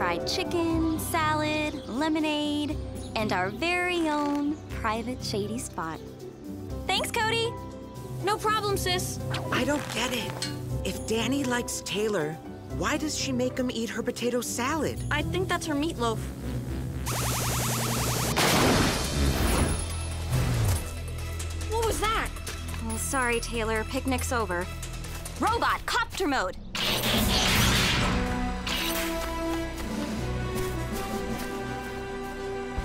fried chicken, salad, lemonade, and our very own private shady spot. Thanks, Cody. No problem, sis. I don't get it. If Danny likes Taylor, why does she make him eat her potato salad? I think that's her meatloaf. What was that? Oh, sorry, Taylor. Picnic's over. Robot, copter mode.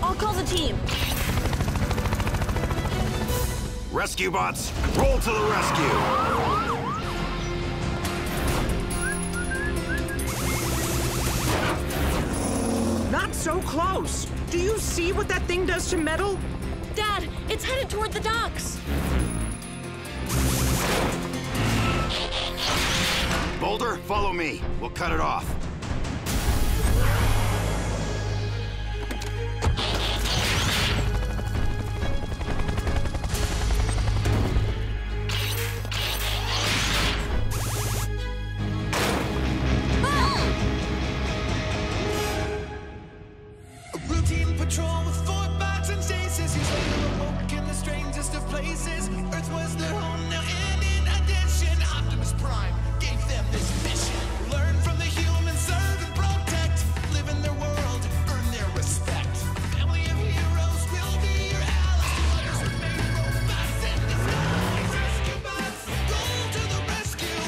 I'll call the team. Rescue bots, roll to the rescue! Not so close. Do you see what that thing does to metal? Dad, it's headed toward the docks. Boulder, follow me. We'll cut it off. Routine patrol with 4 bots and stasis. He's later awoke in the strangest of places. Earth was their home now, and in addition, Optimus Prime gave them this mission. Learn from the humans, serve and protect. Live in their world, earn their respect. Family of heroes will be your allies. Remain robots in disguise. Rescue bots, go to the rescue.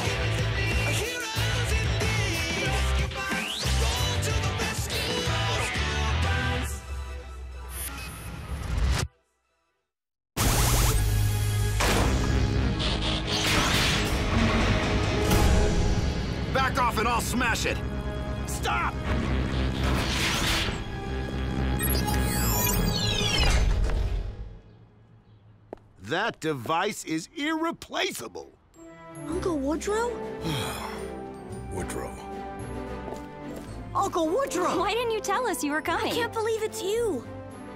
Heroes indeed. Rescue bots, go to the rescue. Rescue bots. Back off and I'll smash it! Stop! That device is irreplaceable! Uncle Woodrow? Woodrow. Uncle Woodrow! Why didn't you tell us you were coming? I can't believe it's you.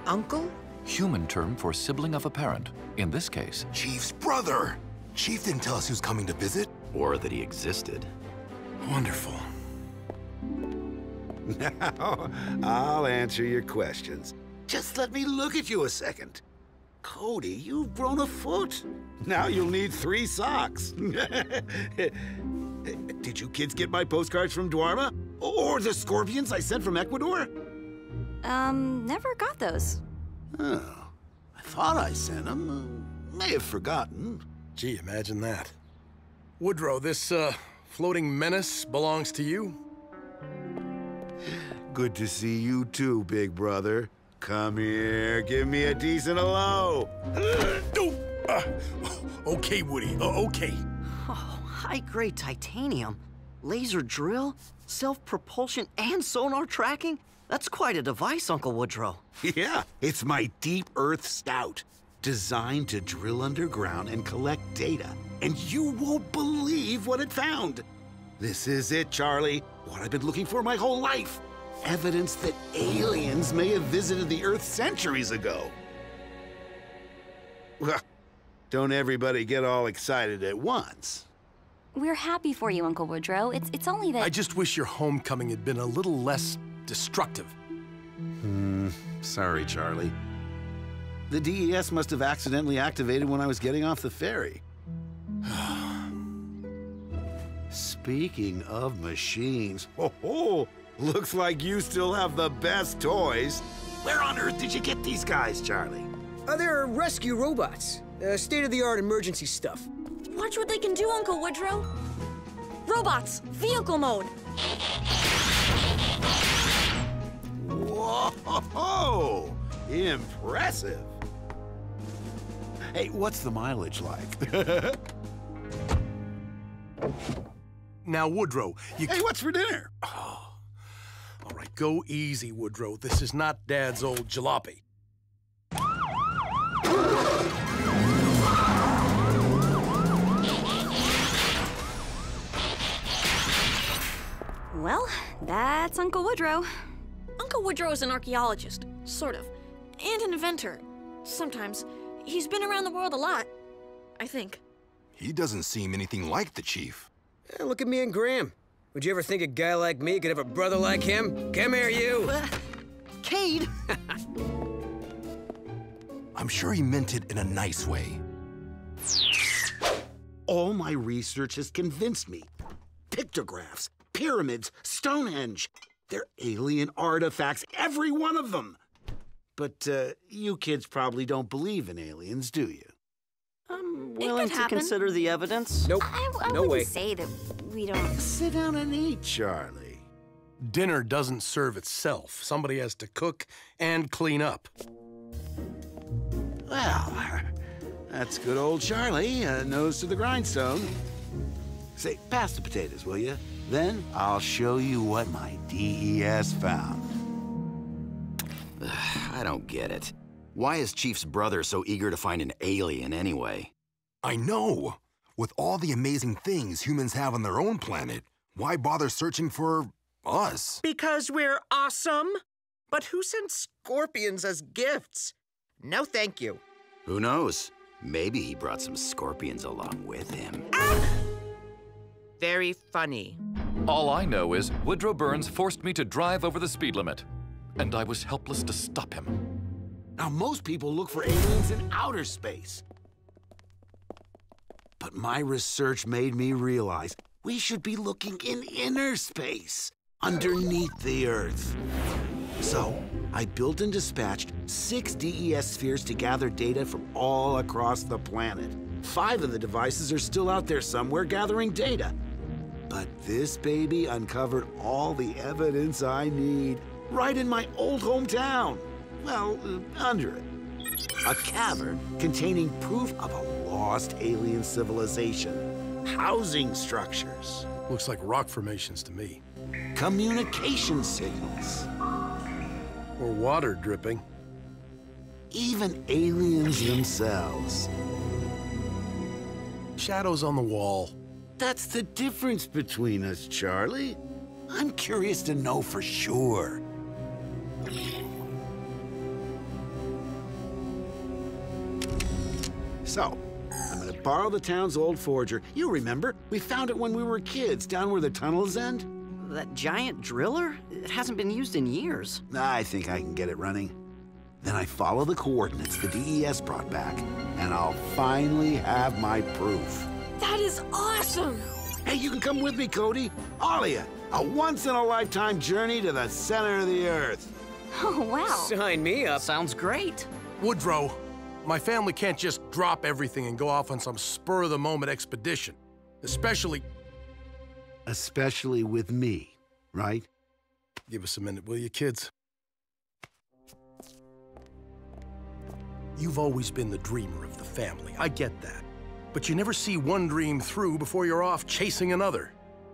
Uncle? Human term for sibling of a parent. In this case, Chief's brother. Chief didn't tell us he was coming to visit. Or that he existed. Wonderful. Now, I'll answer your questions. Just let me look at you a second. Cody, you've grown a foot. Now you'll need 3 socks. Did you kids get my postcards from Dwarma? Or the scorpions I sent from Ecuador? Never got those. Oh, I thought I sent them. May have forgotten. Gee, imagine that. Woodrow, this, floating menace belongs to you? Good to see you too, big brother. Come here, give me a decent hello. Okay, Woody, okay. Oh, high-grade titanium, laser drill, self-propulsion, and sonar tracking? That's quite a device, Uncle Woodrow. Yeah, it's my Deep Earth Scout, designed to drill underground and collect data. And you won't believe what it found. This is it, Charlie. What I've been looking for my whole life. Evidence that aliens may have visited the Earth centuries ago. Well, don't everybody get all excited at once. We're happy for you, Uncle Woodrow. It's only that... I just wish your homecoming had been a little less destructive. Sorry, Charlie. The DES must have accidentally activated when I was getting off the ferry. Speaking of machines, looks like you still have the best toys. Where on earth did you get these guys, Charlie? They're rescue robots. State-of-the-art emergency stuff. Watch what they can do, Uncle Woodrow. Robots, vehicle mode. Whoa! Impressive. Hey, what's the mileage like? Now, Woodrow, you... Hey, what's for dinner? Oh. All right, go easy, Woodrow. This is not Dad's old jalopy. Well, that's Uncle Woodrow. Uncle Woodrow is an archaeologist, sort of, and an inventor. Sometimes. He's been around the world a lot, I think. He doesn't seem anything like the Chief. Look at me and Graham. Would you ever think a guy like me could have a brother like him? Come here, you! Cade! I'm sure he meant it in a nice way. All my research has convinced me. Pictographs, pyramids, Stonehenge. They're alien artifacts, every one of them. But you kids probably don't believe in aliens, do you? I'm willing to consider the evidence. Nope. I No wouldn't way. say that we don't. Sit down and eat, Charlie. Dinner doesn't serve itself. Somebody has to cook and clean up. Well, that's good old Charlie, nose to the grindstone. Say, pass the potatoes, will you? Then I'll show you what my DES found. I don't get it. Why is Chief's brother so eager to find an alien anyway? I know. With all the amazing things humans have on their own planet, why bother searching for us? Because we're awesome. But who sent scorpions as gifts? No, thank you. Who knows? Maybe he brought some scorpions along with him. Very funny. All I know is Woodrow Burns forced me to drive over the speed limit, and I was helpless to stop him. Now, most people look for aliens in outer space. But my research made me realize we should be looking in inner space, underneath the Earth. So, I built and dispatched 6 DES spheres to gather data from all across the planet. 5 of the devices are still out there somewhere gathering data. But this baby uncovered all the evidence I need, right in my old hometown. Well, under it. A cavern containing proof of a lost alien civilization. Housing structures. Looks like rock formations to me. Communication signals. Or water dripping. Even aliens themselves. Shadows on the wall. That's the difference between us, Charlie. I'm curious to know for sure. So, I'm gonna borrow the town's old forger. You remember, we found it when we were kids, down where the tunnels end? That giant driller? It hasn't been used in years. I think I can get it running. Then I follow the coordinates the DES brought back, and I'll finally have my proof. That is awesome! Hey, you can come with me, Cody. All of you. A once-in-a-lifetime journey to the center of the Earth. Oh, wow. Sign me up. Sounds great. Woodrow, my family can't just drop everything and go off on some spur-of-the-moment expedition. Especially with me, right? Give us a minute, will you, kids? You've always been the dreamer of the family. I get that. But you never see one dream through before you're off chasing another.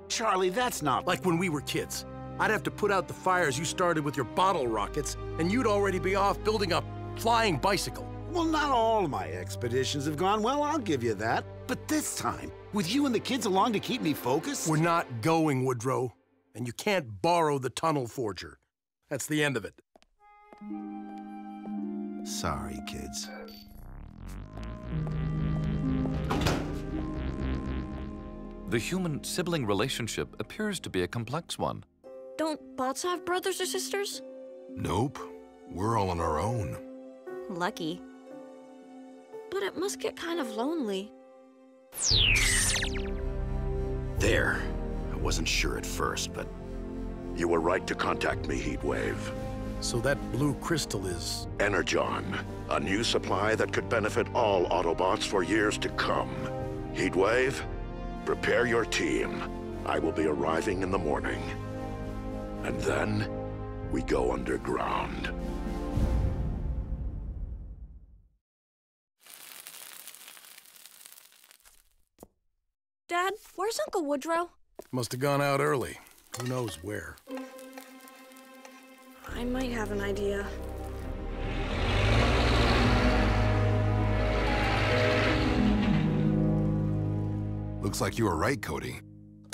Charlie, that's not... Like when we were kids. I'd have to put out the fires you started with your bottle rockets, and you'd already be off building a flying bicycle. Well, not all my expeditions have gone well, I'll give you that. But this time, with you and the kids along to keep me focused... We're not going, Woodrow. And you can't borrow the tunnel forger. That's the end of it. Sorry, kids. The human-sibling relationship appears to be a complex one. Don't bots have brothers or sisters? Nope. We're all on our own. Lucky. But it must get kind of lonely. There. I wasn't sure at first, but... You were right to contact me, Heatwave. So that blue crystal is... Energon. A new supply that could benefit all Autobots for years to come. Heatwave, prepare your team. I will be arriving in the morning. And then, we go underground. Dad, where's Uncle Woodrow? Must have gone out early. Who knows where? I might have an idea. Looks like you were right, Cody.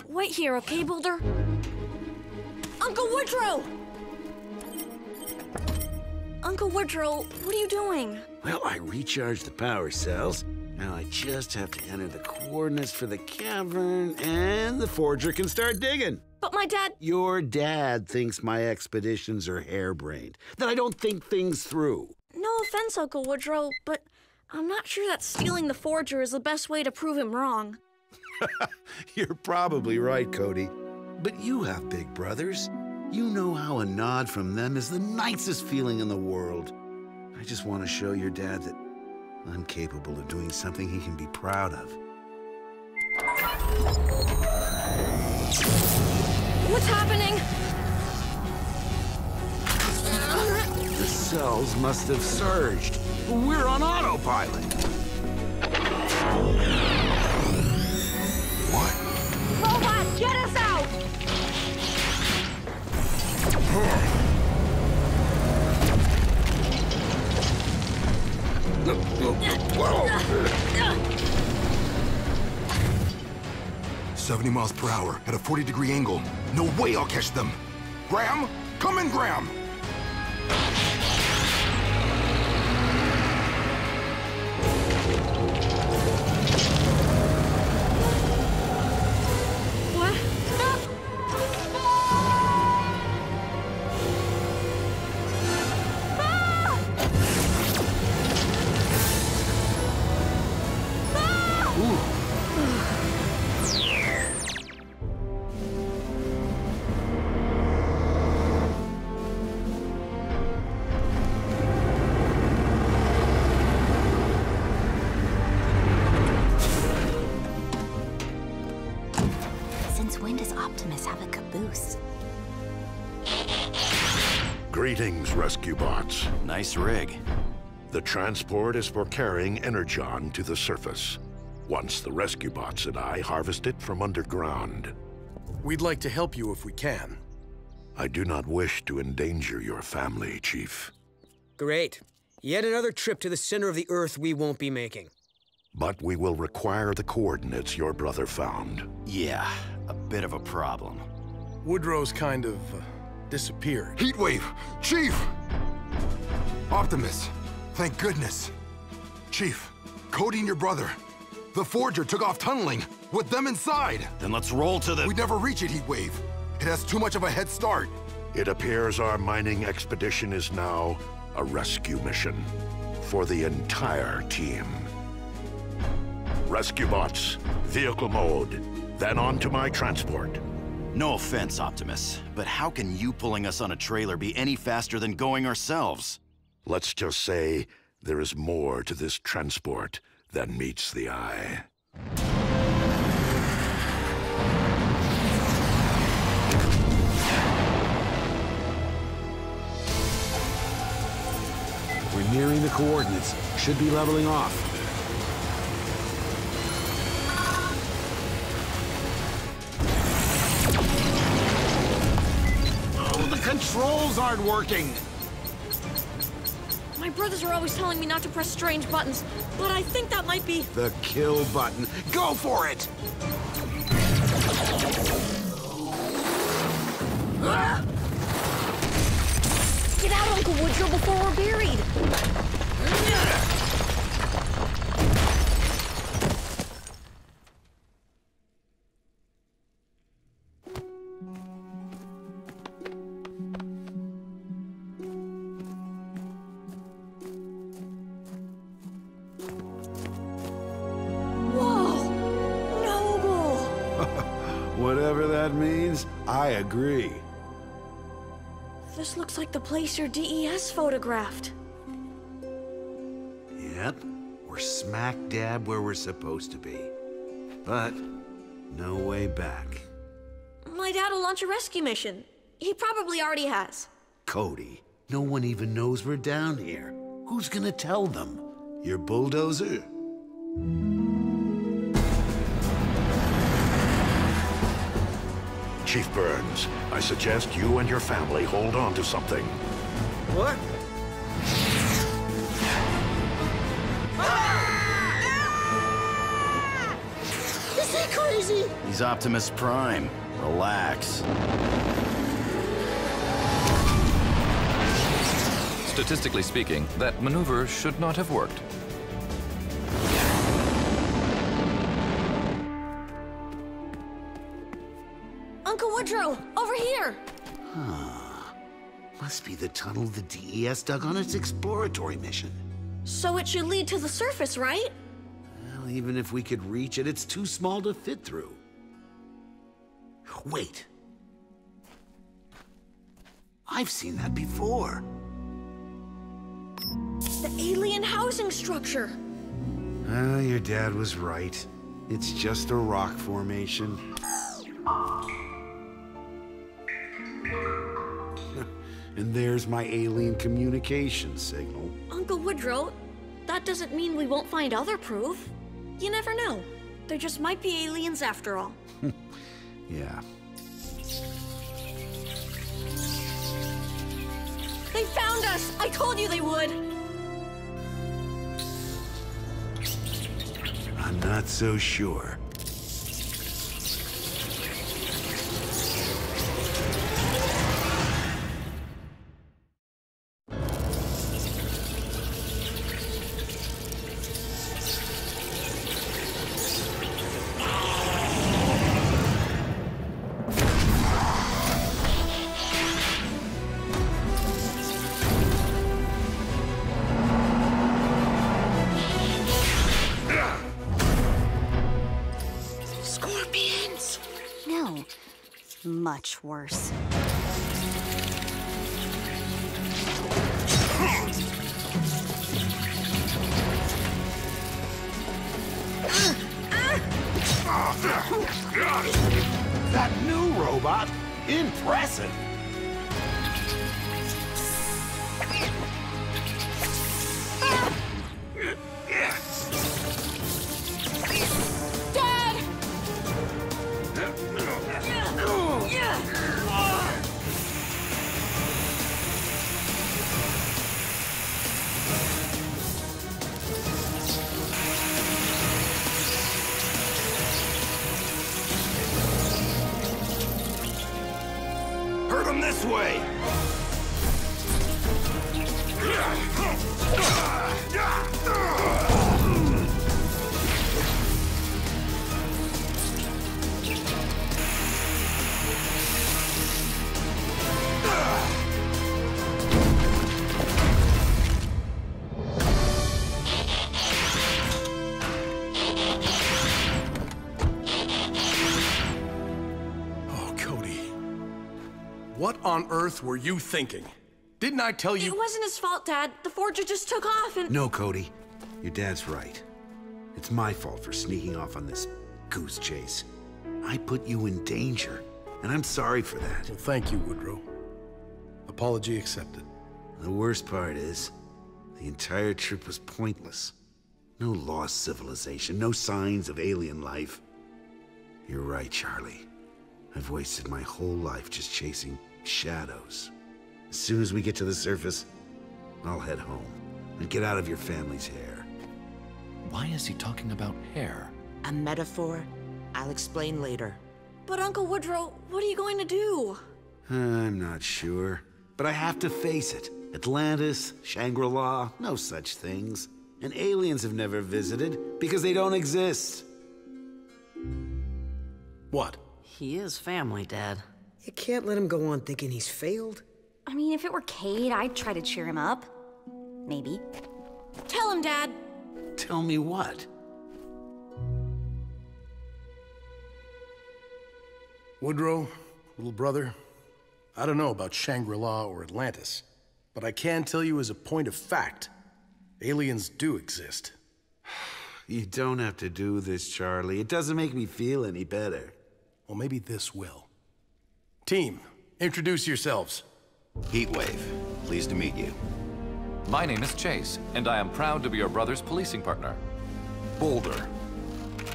Wait here, okay, Boulder? Uncle Woodrow! Uncle Woodrow, what are you doing? Well, I recharged the power cells. Now I just have to enter the coordinates for the cavern, and the forger can start digging. But my dad... Your dad thinks my expeditions are harebrained, that I don't think things through. No offense, Uncle Woodrow, but I'm not sure that stealing the Forger is the best way to prove him wrong. You're probably right, Cody. But you have big brothers. You know how a nod from them is the nicest feeling in the world. I just want to show your dad that I'm capable of doing something he can be proud of. What's happening? The cells must have surged. We're on autopilot. What? Robot, get us out! Whoa. 70 miles per hour at a 40-degree angle. No way I'll catch them. Graham, come in, Graham. Since when does Optimus have a caboose? Greetings, rescue bots. Nice rig. The transport is for carrying Energon to the surface, once the rescue bots and I harvest it from underground. We'd like to help you if we can. I do not wish to endanger your family, Chief. Great. Yet another trip to the center of the Earth we won't be making. But we will require the coordinates your brother found. Yeah, a bit of a problem. Woodrow's kind of disappeared. Heatwave! Chief! Optimus, thank goodness. Chief, Cody and your brother. The Forger took off tunneling with them inside. Then let's roll to the... We'd never reach it, Heatwave. It has too much of a head start. It appears our mining expedition is now a rescue mission for the entire team. Rescue bots, vehicle mode, then on to my transport. No offense, Optimus, but how can you pulling us on a trailer be any faster than going ourselves? Let's just say there is more to this transport than meets the eye. We're nearing the coordinates. Should be leveling off. Oh, the controls aren't working! My brothers are always telling me not to press strange buttons, but I think that might be... The kill button. Go for it! Get out, Uncle Woodrow, before we're buried! Whatever that means, I agree. This looks like the place your DES photographed. Yep, we're smack dab where we're supposed to be. But no way back. My dad will launch a rescue mission. He probably already has. Cody, no one even knows we're down here. Who's gonna tell them? Your bulldozer? Chief Burns, I suggest you and your family hold on to something. What? Is he crazy? He's Optimus Prime. Relax. Statistically speaking, that maneuver should not have worked. Uncle Woodrow! here! Huh. Must be the tunnel the DES dug on its exploratory mission. So it should lead to the surface, right? Well, even if we could reach it, it's too small to fit through. Wait. I've seen that before. The alien housing structure. Your dad was right. It's just a rock formation. And there's my alien communication signal. Uncle Woodrow, that doesn't mean we won't find other proof. You never know. There just might be aliens after all. Yeah. They found us! I told you they would! I'm not so sure. Much worse. That new robot? Impressive! Hurt him this way! What on earth were you thinking? Didn't I tell you? It wasn't his fault, Dad. The Forger just took off and... No, Cody. Your dad's right. It's my fault for sneaking off on this goose chase. I put you in danger, and I'm sorry for that. Well, thank you, Woodrow. Apology accepted. The worst part is, the entire trip was pointless. No lost civilization, no signs of alien life. You're right, Charlie. I've wasted my whole life just chasing shadows. As soon as we get to the surface, I'll head home and get out of your family's hair. Why is he talking about hair? A metaphor? I'll explain later. But Uncle Woodrow, what are you going to do? I'm not sure, but I have to face it. Atlantis, Shangri-La, no such things. And aliens have never visited because they don't exist. What? He is family, Dad. You can't let him go on thinking he's failed. I mean, if it were Cade, I'd try to cheer him up. Maybe. Tell him, Dad. Tell me what? Woodrow, little brother, I don't know about Shangri-La or Atlantis, but I can tell you as a point of fact, aliens do exist. You don't have to do this, Charlie. It doesn't make me feel any better. Well, maybe this will. Team, introduce yourselves. Heatwave, pleased to meet you. My name is Chase, and I am proud to be your brother's policing partner. Boulder.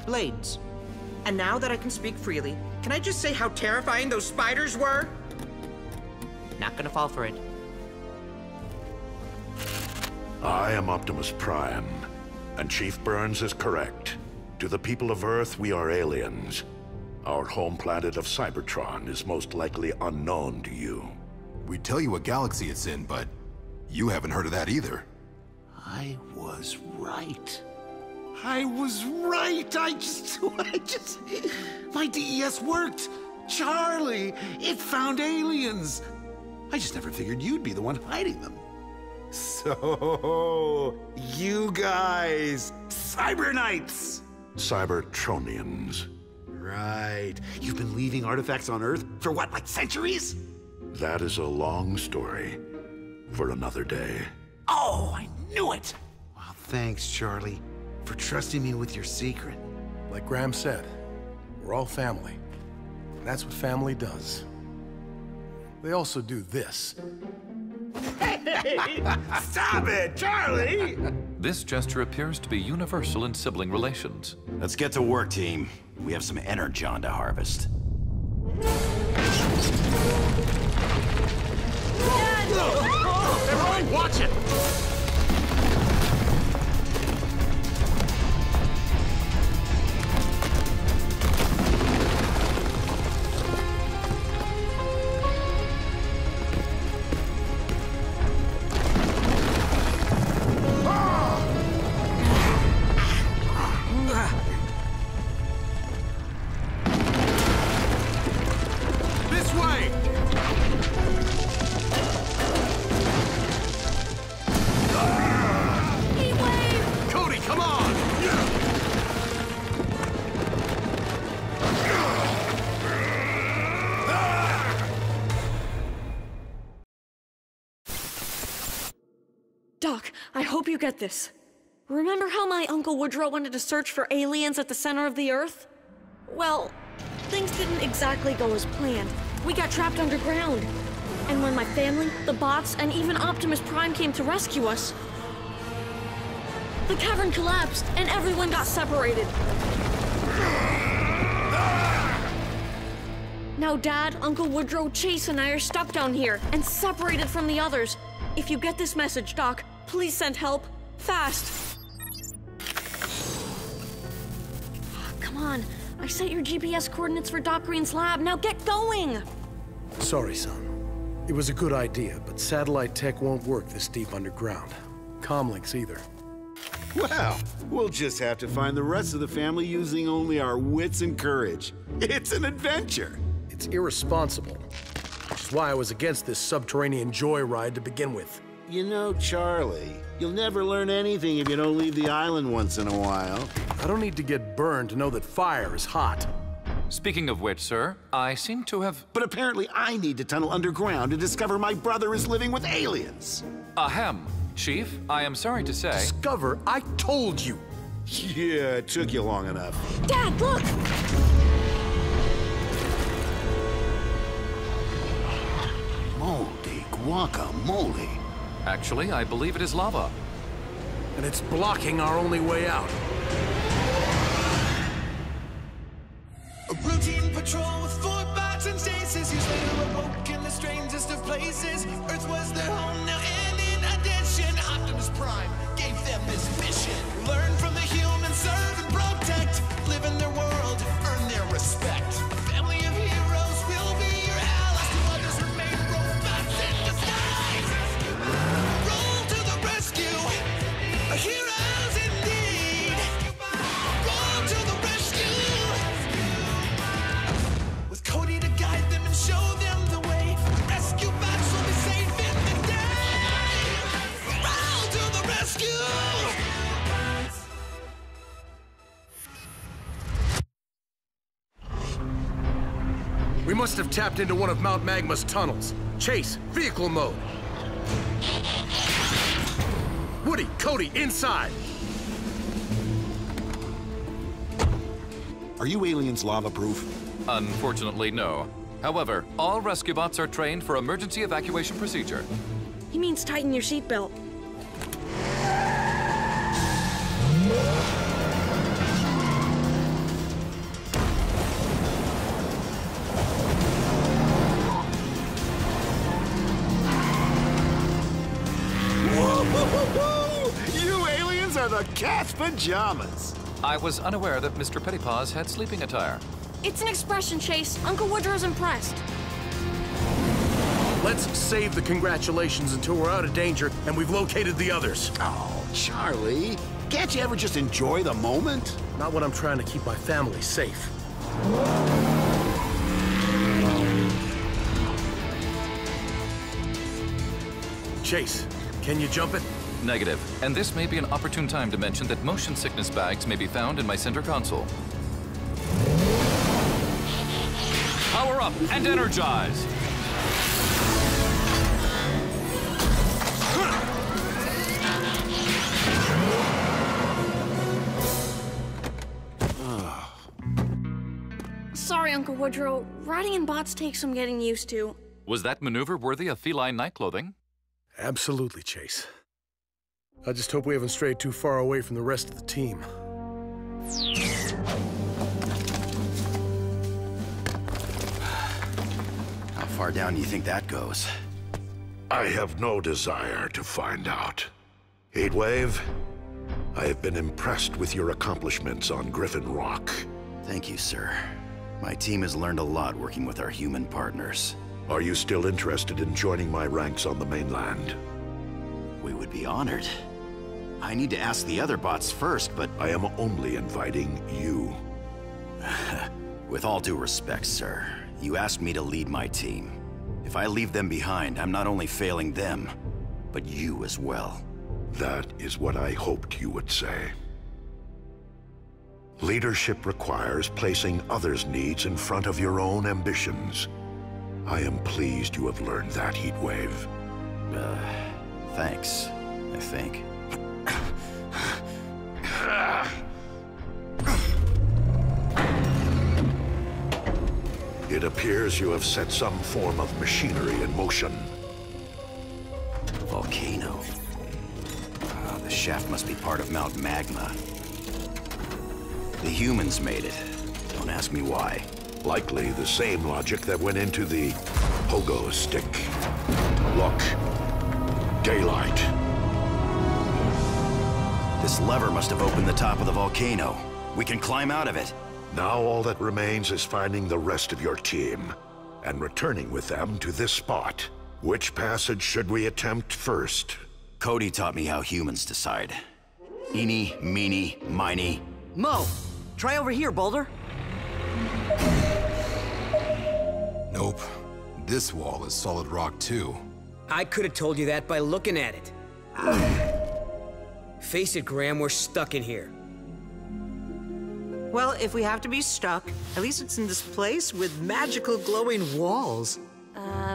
Blades. And now that I can speak freely, can I just say how terrifying those spiders were? Not gonna fall for it. I am Optimus Prime, and Chief Burns is correct. To the people of Earth, we are aliens. Our home planet of Cybertron is most likely unknown to you. We'd tell you what galaxy it's in, but you haven't heard of that either. I was right. I was right. I just... My DES worked. Charlie, it found aliens! I just never figured you'd be the one hiding them. So, you guys, Cyberknights! Cybertronians. Right. You've been leaving artifacts on Earth for what, like centuries? That is a long story for another day. Oh, I knew it! Well, thanks, Charlie, for trusting me with your secret. Like Graham said, we're all family. And that's what family does. They also do this. Hey! Stop it, Charlie! This gesture appears to be universal in sibling relations. Let's get to work, team. We have some energon to harvest. Everyone, watch it! This way! Cody, come on! Doc, I hope you get this. Remember how my Uncle Woodrow wanted to search for aliens at the center of the Earth? Well, things didn't exactly go as planned. We got trapped underground. And when my family, the bots, and even Optimus Prime came to rescue us, the cavern collapsed and everyone got separated. Now Dad, Uncle Woodrow, Chase, and I are stuck down here and separated from the others. If you get this message, Doc, please send help. Fast. Come on. I set your GPS coordinates for Doc Green's lab. Now get going! Sorry, son. It was a good idea, but satellite tech won't work this deep underground. Comlinks either. Well, we'll just have to find the rest of the family using only our wits and courage. It's an adventure. It's irresponsible, which is why I was against this subterranean joyride to begin with. You know, Charlie, you'll never learn anything if you don't leave the island once in a while. I don't need to get burned to know that fire is hot. Speaking of which, sir, I seem to have... But apparently I need to tunnel underground to discover my brother is living with aliens. Ahem. Chief, I am sorry to say... Discover? I told you! Yeah, it took you long enough. Dad, look! Moldy guacamole. Actually, I believe it is lava. And it's blocking our only way out. A routine patrol with 4 bots and stasis. Years later awoke in the strangest of places. Earth was their home now, and in addition, Optimus Prime gave them this mission. Learn from the humans, serve and protect. Live in their world, earn their respect. A family of heroes will be your allies. To others remain robots in disguise. Roll to the rescue, heroes indeed. Roll to the rescue, with Cody to guide them and show them the way. Rescue bots will be safe in the day. Roll to the rescue. We must have tapped into one of Mount Magma's tunnels. Chase, vehicle mode. Woody, Cody, inside. Are you aliens lava-proof? Unfortunately, no. However, all rescue bots are trained for emergency evacuation procedure. He means tighten your seatbelt. You aliens are the cat's pajamas. I was unaware that Mr. Pettypaws had sleeping attire. It's an expression, Chase. Uncle Woodrow's impressed. Let's save the congratulations until we're out of danger and we've located the others. Oh, Charlie, can't you ever just enjoy the moment? Not when I'm trying to keep my family safe. Chase, can you jump it? Negative. And this may be an opportune time to mention that motion sickness bags may be found in my center console. Power up and energize! Sorry, Uncle Woodrow. Riding in bots takes some getting used to. Was that maneuver worthy of feline night clothing? Absolutely, Chase. I just hope we haven't strayed too far away from the rest of the team. How far down do you think that goes? I have no desire to find out. Heatwave, I have been impressed with your accomplishments on Griffin Rock. Thank you, sir. My team has learned a lot working with our human partners. Are you still interested in joining my ranks on the mainland? We would be honored. I need to ask the other bots first, but... I am only inviting you. With all due respect, sir, you asked me to lead my team. If I leave them behind, I'm not only failing them, but you as well. That is what I hoped you would say. Leadership requires placing others' needs in front of your own ambitions. I am pleased you have learned that, Heatwave. Thanks, I think. It appears you have set some form of machinery in motion. Volcano. The shaft must be part of Mount Magma. The humans made it. Don't ask me why. Likely the same logic that went into the pogo stick. Look. Daylight. This lever must have opened the top of the volcano. We can climb out of it. Now all that remains is finding the rest of your team and returning with them to this spot. Which passage should we attempt first? Cody taught me how humans decide. Eeny, meeny, miny. Mo, try over here, Boulder. Nope. This wall is solid rock, too. I could have told you that by looking at it. Face it, Graham, we're stuck in here. Well, if we have to be stuck, at least it's in this place with magical glowing walls.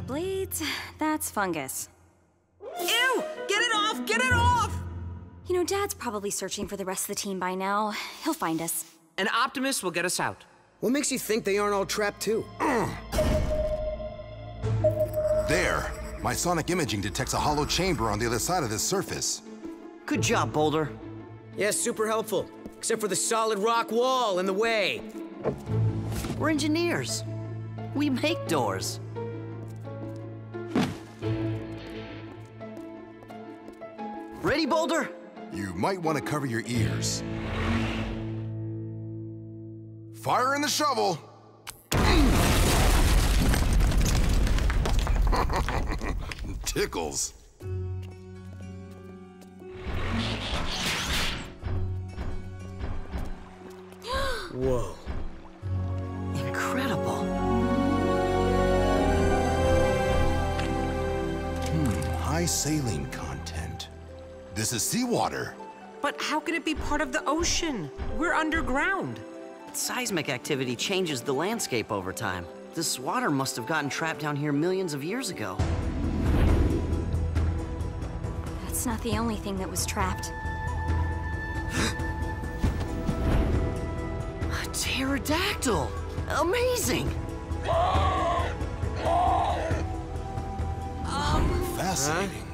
Blades, that's fungus. Ew! Get it off! Get it off! You know, Dad's probably searching for the rest of the team by now. He'll find us. An Optimus will get us out. What makes you think they aren't all trapped too? There! My sonic imaging detects a hollow chamber on the other side of this surface. Good job, Boulder. Yeah, super helpful. Except for the solid rock wall in the way. We're engineers. We make doors. Ready, Boulder? You might want to cover your ears. Fire in the shovel! Tickles. Whoa. Incredible. High saline content. This is seawater. But how can it be part of the ocean? We're underground. Seismic activity changes the landscape over time. This water must have gotten trapped down here millions of years ago. That's not the only thing that was trapped. A pterodactyl! Amazing! Fascinating.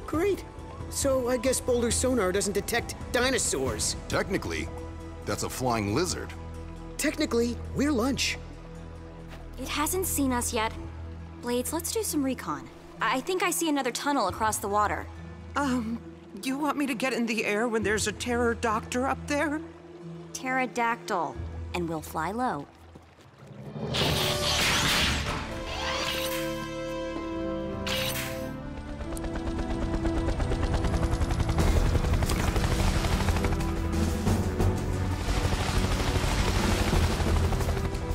Great. So I guess Boulder's sonar doesn't detect dinosaurs. Technically, that's a flying lizard. Technically, we're lunch. It hasn't seen us yet. Blades, let's do some recon. I think I see another tunnel across the water. You want me to get in the air when there's a terror doctor up there? Pterodactyl. And we'll fly low.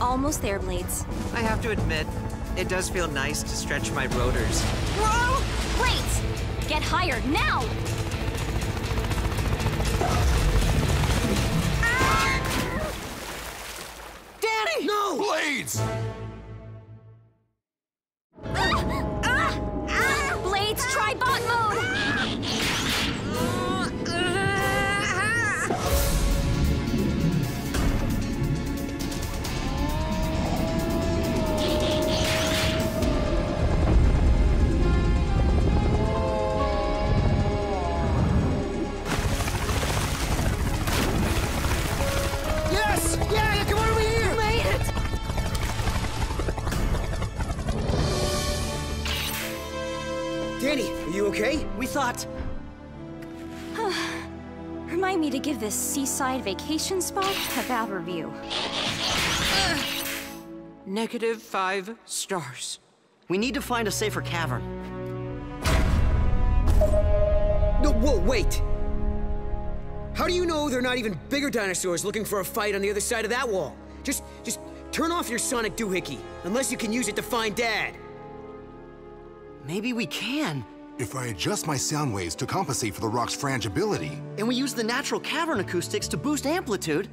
Almost there, Blades. I have to admit, it does feel nice to stretch my rotors. Whoa! Blades! Get higher, now! Danny! No! Blades! Blades, try bot mode! Yes! Yeah, come over here! You made it! Danny, are you okay? We thought... Remind me to give this seaside vacation spot a bad review. -5 stars. We need to find a safer cavern. No, whoa, wait! How do you know they're not even bigger dinosaurs looking for a fight on the other side of that wall? Just turn off your sonic doohickey, unless you can use it to find Dad. Maybe we can. If I adjust my sound waves to compensate for the rock's frangibility. And we use the natural cavern acoustics to boost amplitude.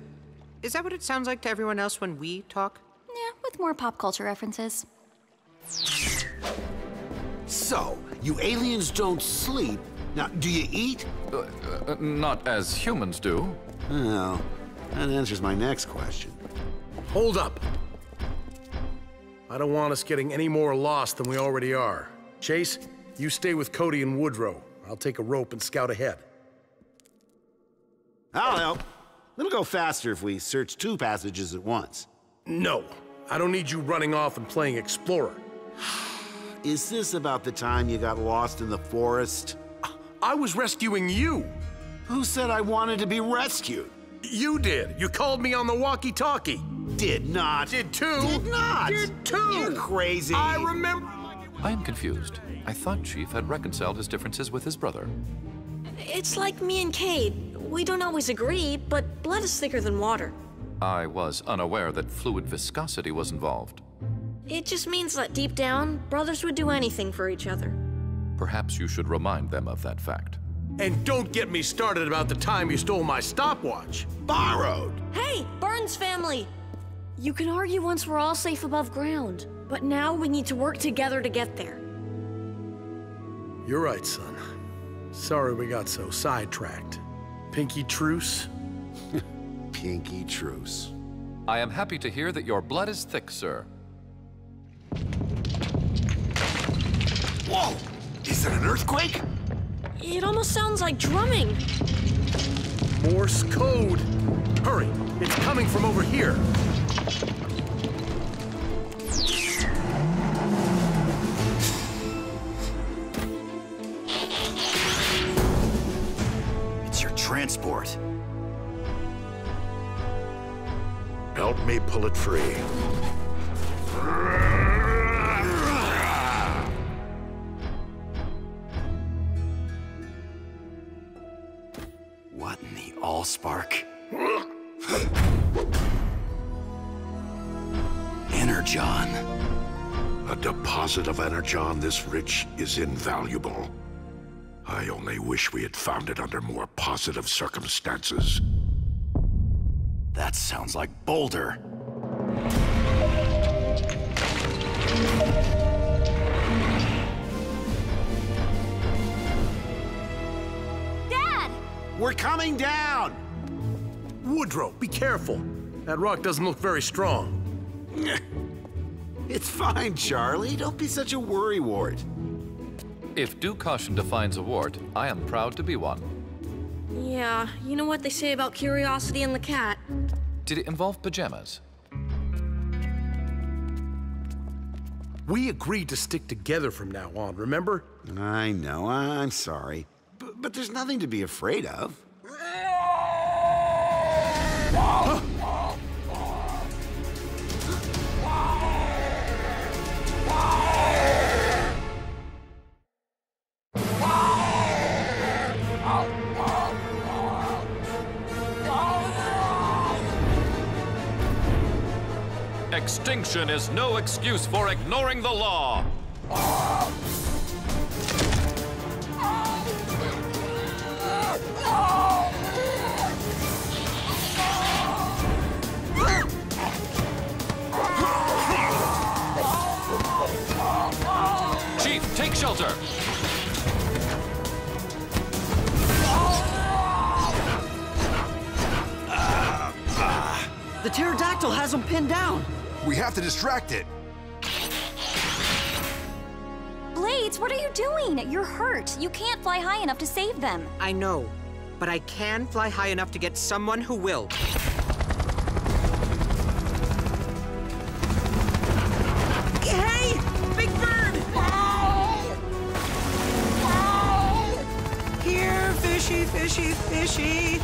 Is that what it sounds like to everyone else when we talk? Yeah, with more pop culture references. So, you aliens don't sleep. Now, do you eat? Not as humans do. Oh, that answers my next question. Hold up. I don't want us getting any more lost than we already are. Chase, you stay with Cody and Woodrow. I'll take a rope and scout ahead. I'll help. It'll go faster if we search 2 passages at once. No, I don't need you running off and playing explorer. Is this about the time you got lost in the forest? I was rescuing you. Who said I wanted to be rescued? You did. You called me on the walkie-talkie. Did not. Did too. Did not. Did too. You're crazy. I remember. I am confused. I thought Chief had reconciled his differences with his brother. It's like me and Cade. We don't always agree, but blood is thicker than water. I was unaware that fluid viscosity was involved. It just means that deep down, brothers would do anything for each other. Perhaps you should remind them of that fact. And don't get me started about the time you stole my stopwatch. Borrowed. Hey, Burns family! You can argue once we're all safe above ground, but now we need to work together to get there. You're right, son. Sorry we got so sidetracked. Pinky truce? Pinky truce. I am happy to hear that your blood is thick, sir. Whoa! Is it an earthquake? It almost sounds like drumming. Morse code. Hurry, it's coming from over here. It's your transport. Help me pull it free. What in the allspark? Energon. A deposit of Energon this rich is invaluable. I only wish we had found it under more positive circumstances. That sounds like Boulder. Dad! We're coming down! Woodrow, be careful. That rock doesn't look very strong. It's fine, Charlie. Don't be such a worrywart. If due caution defines a wart, I am proud to be one. Yeah, you know what they say about Curiosity and the cat. Did it involve pajamas? We agreed to stick together from now on, remember? I know, I'm sorry. But there's nothing to be afraid of. Extinction is no excuse for ignoring the law. Take shelter! The pterodactyl has him pinned down. We have to distract it. Blades, what are you doing? You're hurt. You can't fly high enough to save them. I know, but I can fly high enough to get someone who will. Hey! Big Bird! Here, fishy, fishy, fishy.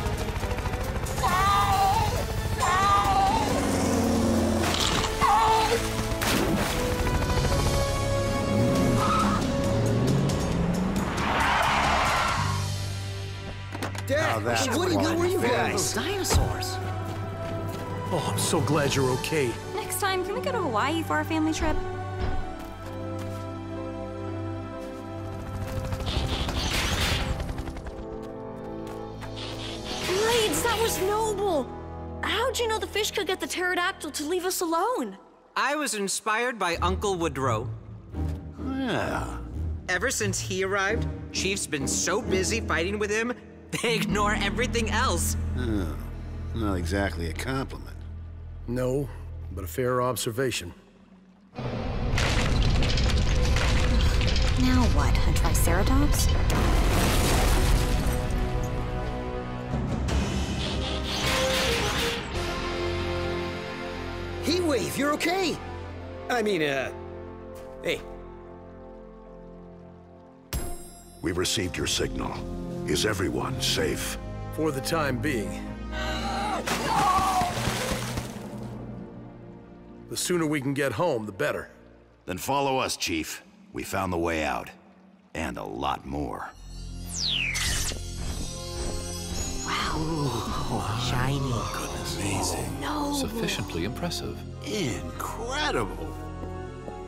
Dad, what were you guys? Dinosaurs. Oh, I'm so glad you're okay. Next time, can we go to Hawaii for our family trip? Blades, that was noble! How'd you know the fish could get the pterodactyl to leave us alone? I was inspired by Uncle Woodrow. Yeah. Ever since he arrived, Chief's been so busy fighting with him, they ignore everything else. Oh, not exactly a compliment. No, but a fair observation. Now what? A triceratops? Heatwave, you're okay. I mean, hey. We received your signal. Is everyone safe? For the time being. The sooner we can get home, the better. Then follow us, Chief. We found the way out. And a lot more. Wow. Shiny. Amazing. No. Sufficiently impressive. Incredible.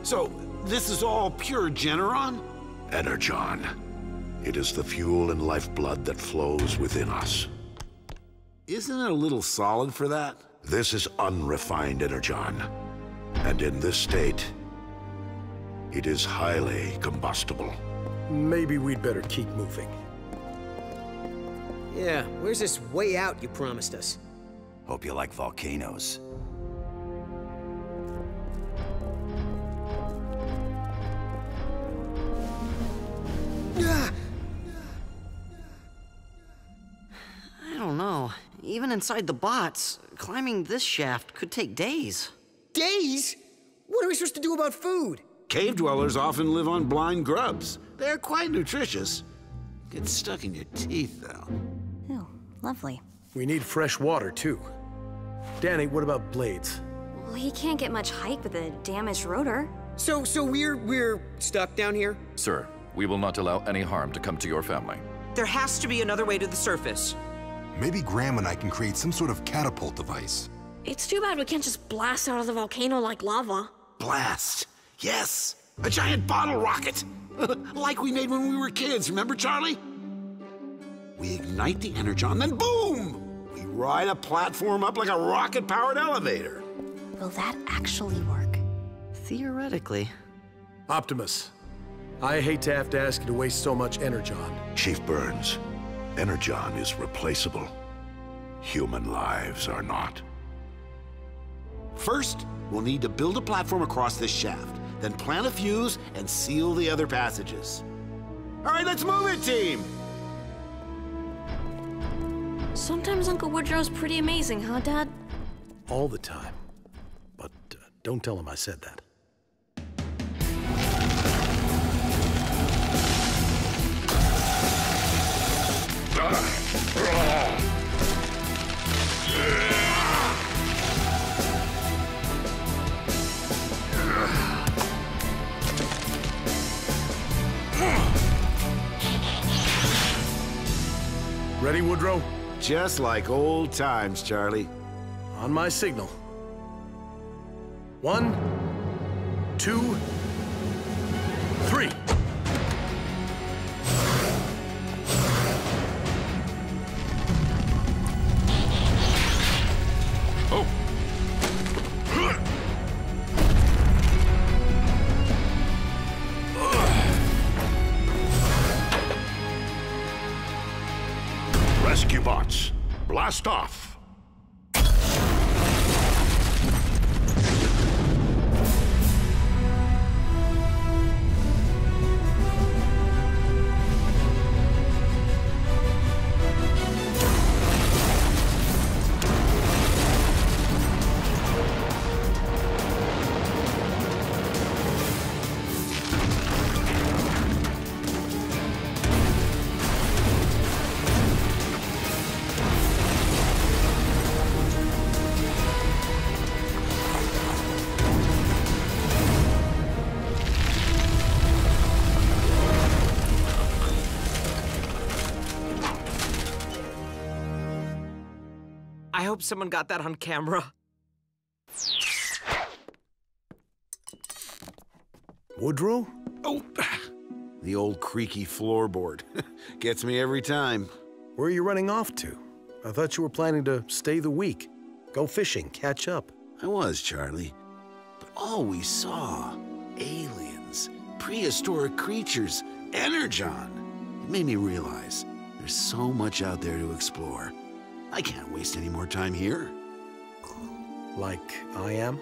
So, this is all pure Generon? Energon. It is the fuel and lifeblood that flows within us. Isn't it a little solid for that? This is unrefined Energon. And in this state, it is highly combustible. Maybe we'd better keep moving. Yeah, where's this way out you promised us? Hope you like volcanoes. I don't know. Even inside the bots, climbing this shaft could take days. Days? What are we supposed to do about food? Cave dwellers often live on blind grubs. They're quite nutritious. Get stuck in your teeth, though. Ooh, lovely. We need fresh water, too. Danny, what about Blades? Well, he can't get much height with a damaged rotor. So we're stuck down here? Sir, we will not allow any harm to come to your family. There has to be another way to the surface. Maybe Graham and I can create some sort of catapult device. It's too bad we can't just blast out of the volcano like lava. Blast. Yes. A giant bottle rocket. Like we made when we were kids, remember, Charlie? We ignite the energon, then boom! We ride a platform up like a rocket-powered elevator. Will that actually work? Theoretically. Optimus, I hate to have to ask you to waste so much energon. Chief Burns, Energon is replaceable. Human lives are not. First, we'll need to build a platform across this shaft, then plant a fuse and seal the other passages. All right, let's move it, team! Sometimes Uncle Woodrow's pretty amazing, huh, Dad? All the time. But don't tell him I said that. Ready, Woodrow? Just like old times, Charlie. On my signal. 1, 2, 3. Oh! Autobots, blast off! I hope someone got that on camera. Woodrow? Oh, the old creaky floorboard. Gets me every time. Where are you running off to? I thought you were planning to stay the week. Go fishing, catch up. I was, Charlie. But all we saw, aliens, prehistoric creatures, Energon. It made me realize there's so much out there to explore. I can't waste any more time here. Like I am?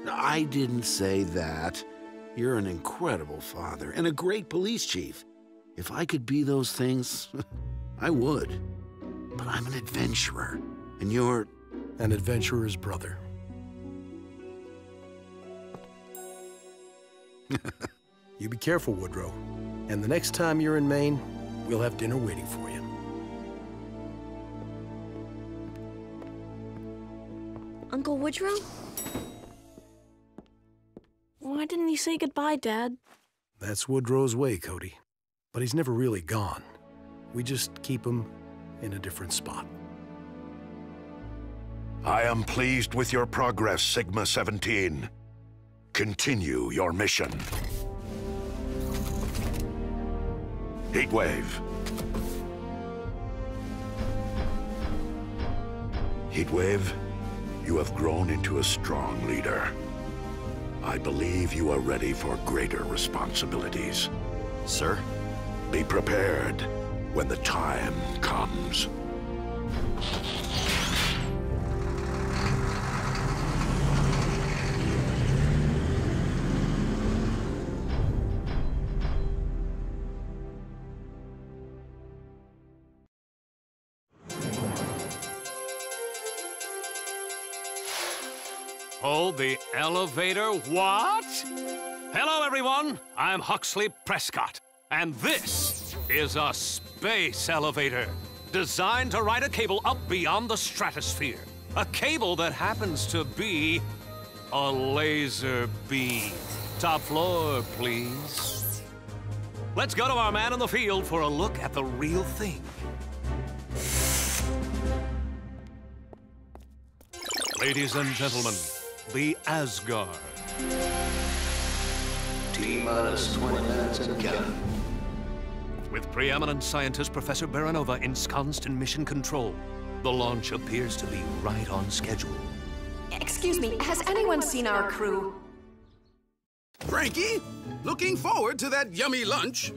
I didn't say that. You're an incredible father and a great police chief. If I could be those things, I would. But I'm an adventurer, and you're... An adventurer's brother. You be careful, Woodrow. And the next time you're in Maine, we'll have dinner waiting for you. Uncle Woodrow? Why didn't you say goodbye, Dad? That's Woodrow's way, Cody. But he's never really gone. We just keep him in a different spot. I am pleased with your progress, Sigma-17. Continue your mission. Heatwave. Heatwave, you have grown into a strong leader. I believe you are ready for greater responsibilities. Sir? Be prepared when the time comes. Hold the elevator, what? Hello, everyone. I'm Huxley Prescott, and this is a space elevator designed to ride a cable up beyond the stratosphere. A cable that happens to be a laser beam. Top floor, please. Let's go to our man in the field for a look at the real thing. Ladies and gentlemen, the Asgard. T-minus 20 minutes and counting. With preeminent scientist Professor Baranova ensconced in mission control, the launch appears to be right on schedule. Excuse me, has anyone seen our crew? Frankie, looking forward to that yummy lunch.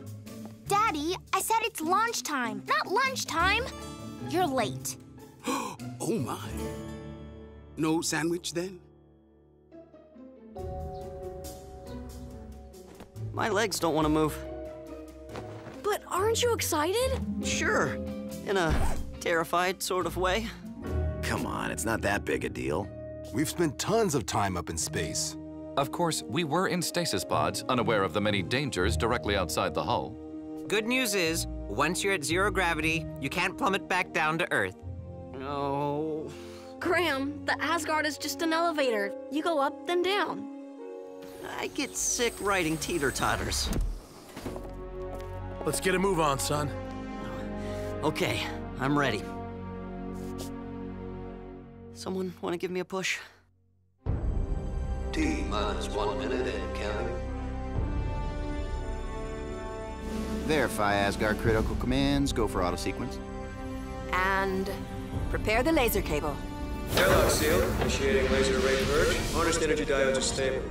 Daddy, I said it's launch time, not lunchtime. You're late. Oh my. No sandwich then? My legs don't want to move. But aren't you excited? Sure, in a terrified sort of way. Come on, it's not that big a deal. We've spent tons of time up in space. Of course, we were in stasis pods, unaware of the many dangers directly outside the hull. Good news is, once you're at zero gravity, you can't plummet back down to Earth. No. Graham, the Asgard is just an elevator. You go up, then down. I get sick riding teeter-totters. Let's get a move on, son. Okay, I'm ready. Someone want to give me a push? T-minus 1 minute and counting. Verify Asgard critical commands. Go for auto sequence. And prepare the laser cable. Airlock sealed. Initiating laser array purge. Harnessed energy diodes are stable.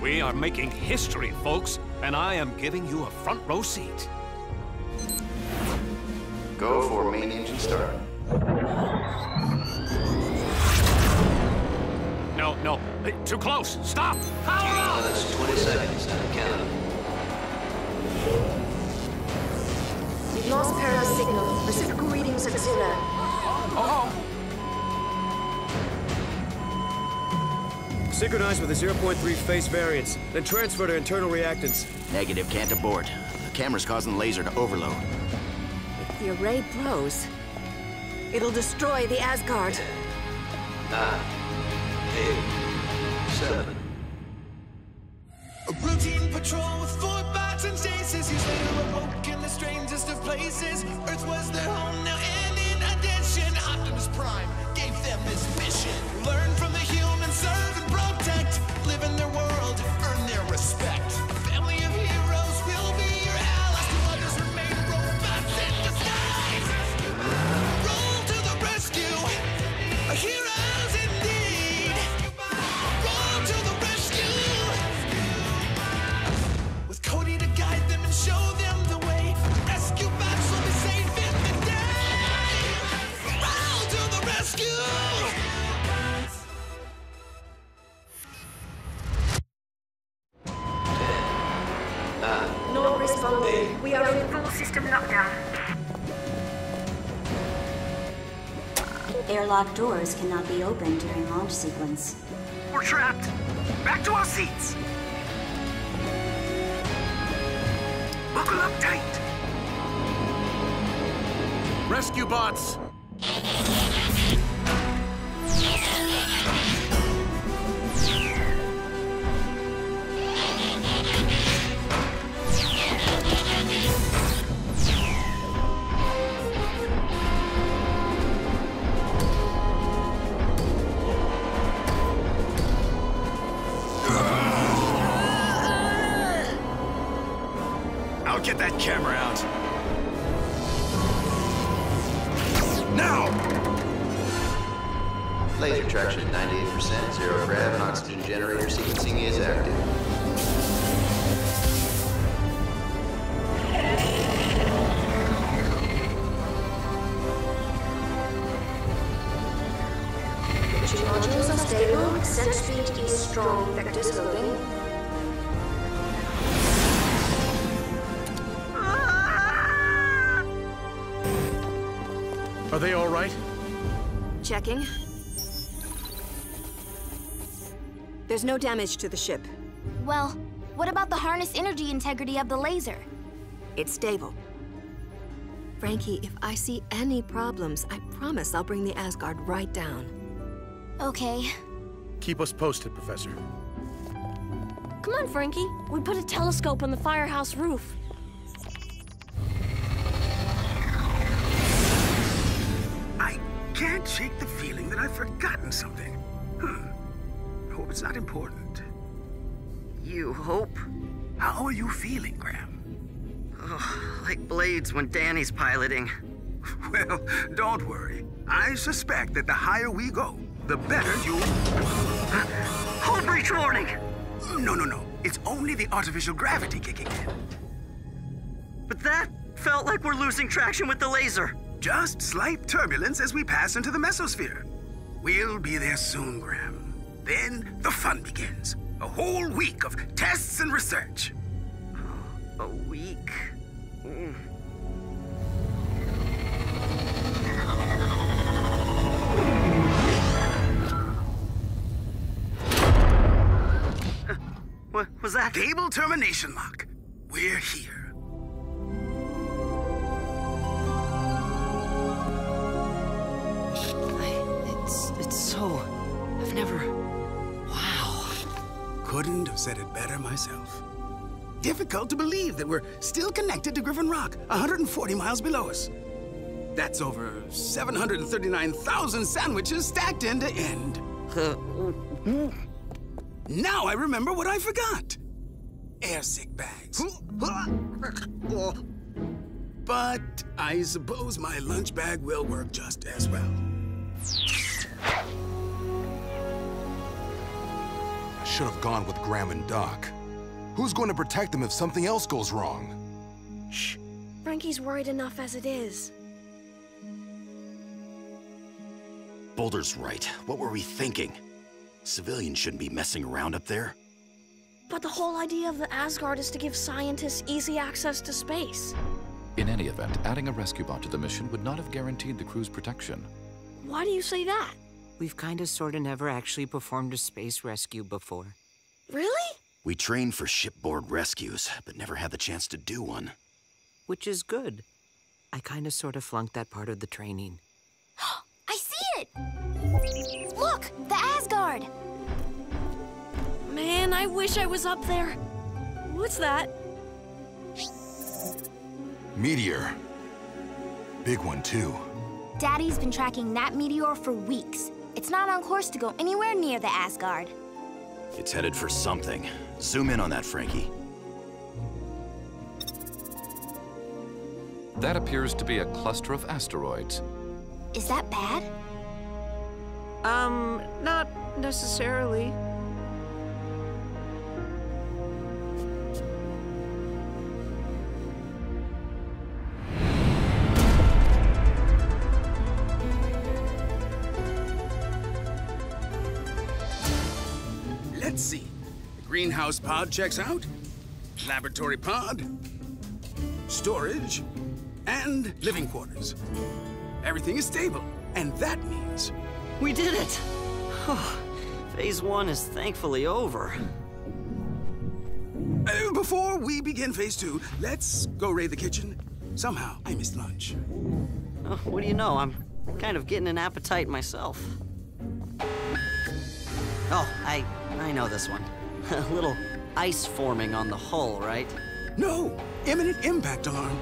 We are making history, folks, and I am giving you a front row seat. Go for main engine start. No. Hey, too close. Stop! Power up! Minus 20 seconds and counting. We've lost Paris signal. Reciprocal readings at 0. Synchronize with a 0.3 phase variance, then transfer to internal reactants. Negative, can't abort. The camera's causing the laser to overload. If the array blows, it'll destroy the Asgard. 9, 8, 7. A routine patrol with 4 bots and stasis. He's later awoke in the strangest of places. Earth was their home now, and in addition, Optimus Prime gave them this mission. Learn from the humans, serve and protect. Live in their world, earn their respect. A family of heroes will be your allies. To others remain robots in disguise. Roll to the rescue, heroes indeed. Roll to the rescue, with Cody to guide them and show them the way. Rescue bots will be saving the day. Roll to the rescue. Not responding. We are in full system lockdown. Airlock doors cannot be opened during launch sequence. We're trapped. Back to our seats. Buckle up tight. Rescue bots! I'll get that camera out. Now! Laser traction at 98%, 0 grav, and oxygen generator sequencing is active. Mission modules are stable. Ascent speed is strong. Vectors loading. Are they all right? Checking. There's no damage to the ship. Well, what about the harness energy integrity of the laser? It's stable. Frankie, if I see any problems, I promise I'll bring the Asgard right down. Okay. Keep us posted, Professor. Come on, Frankie. We put a telescope on the firehouse roof. I can't shake the feeling that I've forgotten something. I hope it's not important. You hope? How are you feeling, Graham? Oh, like Blades when Danny's piloting. Well, don't worry. I suspect that the higher we go, the better you... Hull breach warning! No. It's only the artificial gravity kicking in. But that felt like we're losing traction with the laser. Just slight turbulence as we pass into the mesosphere. We'll be there soon, Graham. Then the fun begins. A whole week of tests and research. A week? What was that? Cable termination lock. We're here. It's so... I've never... Wow. Couldn't have said it better myself. Difficult to believe that we're still connected to Griffin Rock, 140 miles below us. That's over 739,000 sandwiches stacked end to end. Now I remember what I forgot. Airsick bags. But I suppose my lunch bag will work just as well. I should have gone with Graham and Doc. Who's going to protect them if something else goes wrong? Shh. Frankie's worried enough as it is. Boulder's right. What were we thinking? Civilians shouldn't be messing around up there. But the whole idea of the Asgard is to give scientists easy access to space. In any event, adding a rescue bot to the mission would not have guaranteed the crew's protection. Why do you say that? We've kinda sorta never actually performed a space rescue before. Really? We trained for shipboard rescues, but never had the chance to do one. Which is good. I kinda sorta flunked that part of the training. I see it! Look, the Asgard! Man, I wish I was up there. What's that? Meteor. Big one, too. Daddy's been tracking that meteor for weeks. It's not on course to go anywhere near the Asgard. It's headed for something. Zoom in on that, Frankie. That appears to be a cluster of asteroids. Is that bad? Not necessarily. Let's see. The greenhouse pod checks out. Laboratory pod. Storage. And living quarters. Everything is stable, and that means... We did it! Phase 1 is thankfully over. Before we begin Phase 2, let's go raid the kitchen. Somehow, I missed lunch. Oh, what do you know? I'm kind of getting an appetite myself. Oh, I know this one. A little ice forming on the hull, right? No! Imminent impact alarm.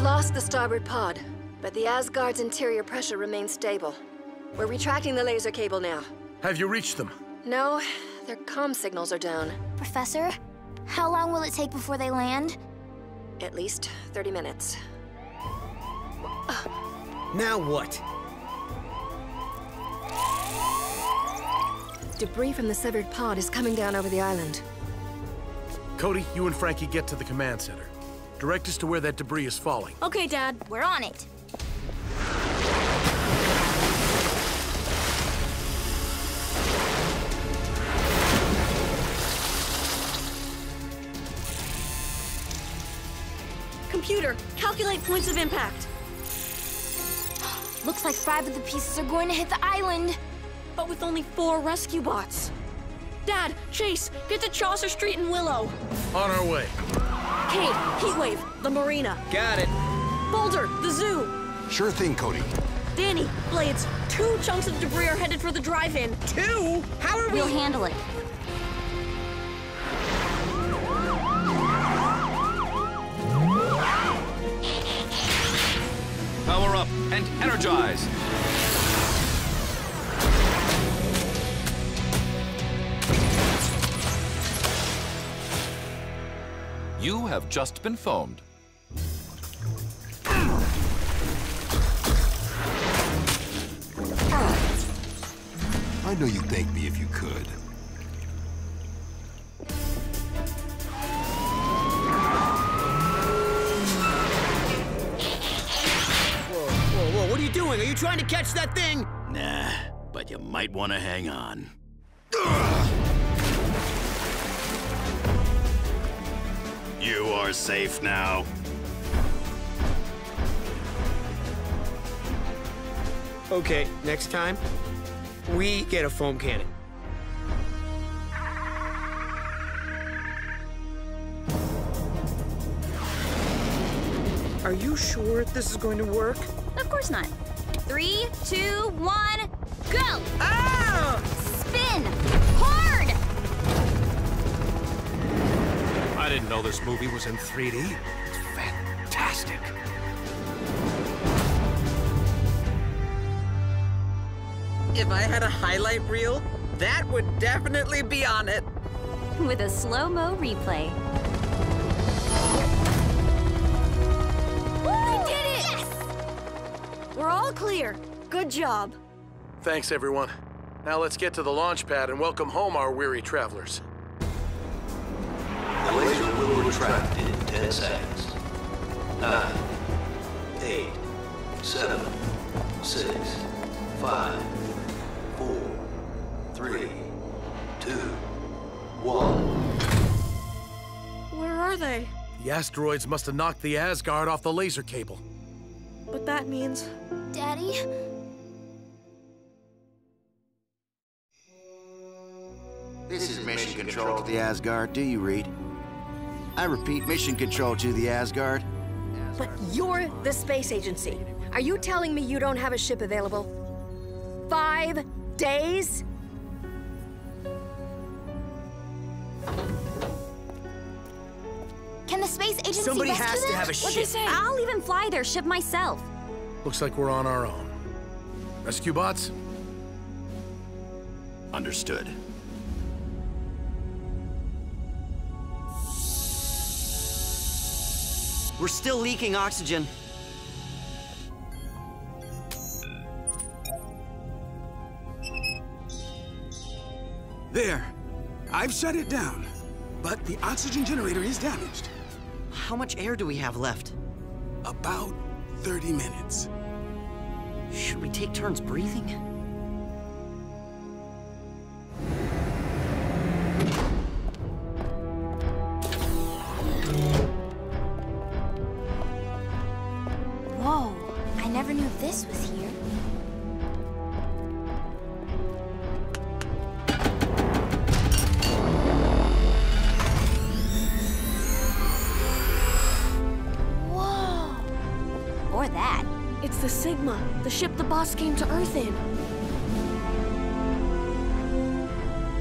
Lost the starboard pod, but the Asgard's interior pressure remains stable. We're retracting the laser cable now. Have you reached them? No, their comm signals are down. Professor, how long will it take before they land? At least 30 minutes. Now what? Debris from the severed pod is coming down over the island. Cody, you and Frankie get to the command center. Direct us to where that debris is falling. Okay, Dad. We're on it. Computer, calculate points of impact. Looks like 5 of the pieces are going to hit the island. But with only 4 rescue bots. Dad, Chase, get to Chaucer Street and Willow. On our way. Cade, Heatwave, the marina. Got it. Boulder, the zoo. Sure thing, Cody. Danny, Blades, 2 chunks of debris are headed for the drive-in. 2? How are we? We'll handle it. Power up and energize. You have just been phoned. I know you'd thank me if you could. Whoa, what are you doing? Are you trying to catch that thing? Nah, but you might want to hang on. You are safe now. Okay, next time, we get a foam cannon. Are you sure this is going to work? Of course not. 3, 2, 1, go! Ah! Spin! Hard! I didn't know this movie was in 3D. It's fantastic. If I had a highlight reel, that would definitely be on it. With a slow-mo replay. We did it! Yes! We're all clear. Good job. Thanks, everyone. Now let's get to the launch pad and welcome home our weary travelers. The laser will retract in 10 seconds. 9, 8, 7, 6, 5, 4, 3, 2, 1. Where are they? The asteroids must have knocked the Asgard off the laser cable. But that means... Daddy? This is Mission Control to the Asgard. Do you read? I repeat, Mission Control to the Asgard. But you're the space agency. Are you telling me you don't have a ship available? 5 days? Can the space agency Somebody rescue has to them? have a What'd they ship. say? I'll even fly their ship myself. Looks like we're on our own. Rescue bots? Understood. We're still leaking oxygen. There. I've shut it down. But the oxygen generator is damaged. How much air do we have left? About 30 minutes. Should we take turns breathing? Whoa, I never knew this was here. Or that. It's the Sigma, the ship the boss came to Earth in.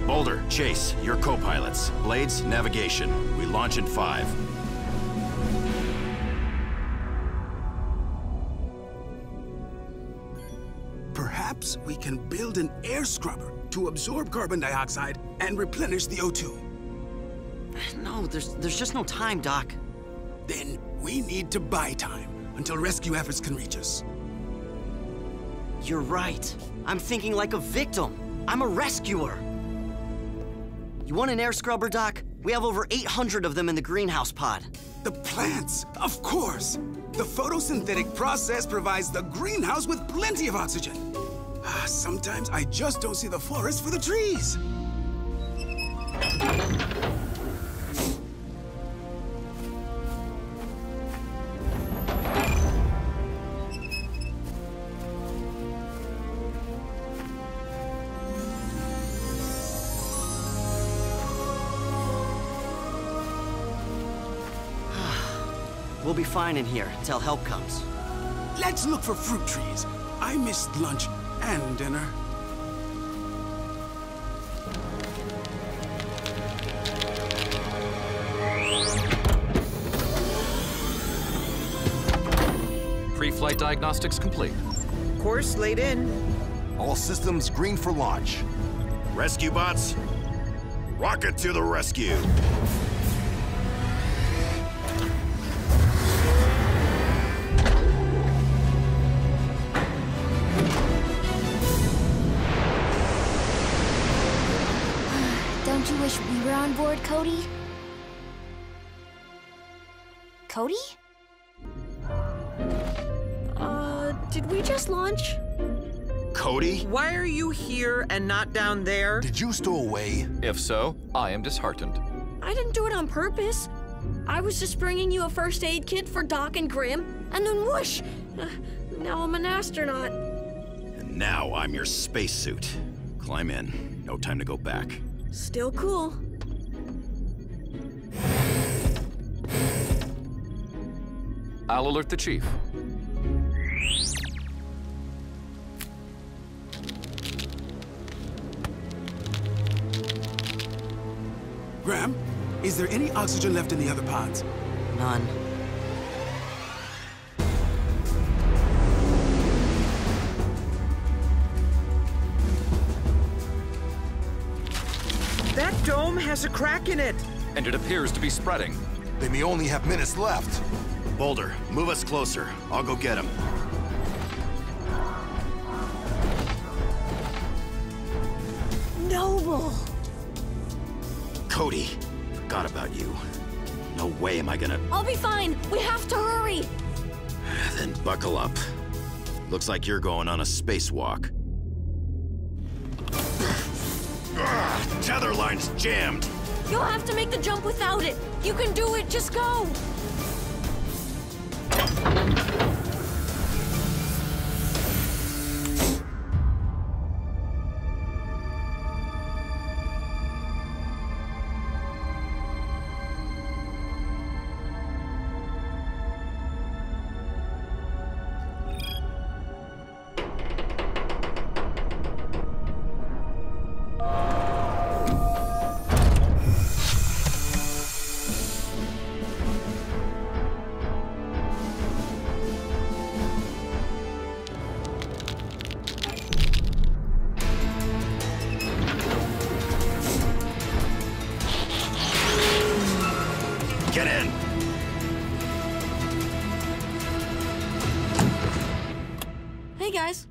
Boulder, Chase, your co-pilots. Blades, navigation. We launch in 5. Perhaps we can build an air scrubber to absorb carbon dioxide and replenish the O2. No, there's just no time, Doc. Then we need to buy time until rescue efforts can reach us. You're right. I'm thinking like a victim. I'm a rescuer. You want an air scrubber, Doc? We have over 800 of them in the greenhouse pod. The plants, of course. The photosynthetic process provides the greenhouse with plenty of oxygen. Sometimes I just don't see the forest for the trees. We'll be fine in here until help comes. Let's look for fruit trees. I missed lunch and dinner. Pre-flight diagnostics complete. Course laid in. All systems green for launch. Rescue bots, rocket to the rescue. Don't you wish we were on board, Cody? Cody? Did we just launch? Cody? Why are you here and not down there? Did you stow away? If so, I am disheartened. I didn't do it on purpose. I was just bringing you a first aid kit for Doc and Grim, and then whoosh! Now I'm an astronaut. And now I'm your spacesuit. Climb in. No time to go back. Still cool. I'll alert the chief. Graham, is there any oxygen left in the other pods? None. That dome has a crack in it. And it appears to be spreading. They may only have minutes left. Boulder, move us closer. I'll go get him. Noble! Cody, forgot about you. No way am I gonna... I'll be fine. We have to hurry. Then buckle up. Looks like you're going on a spacewalk. Tether line's jammed. You'll have to make the jump without it. You can do it. Just go. Get in! Hey, guys.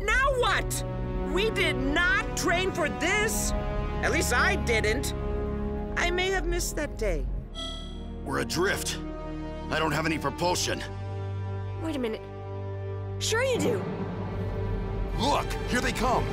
Now what? We did not train for this. At least I didn't. I may have missed that day. We're adrift. I don't have any propulsion. Wait a minute. Sure you do. Look, here they come.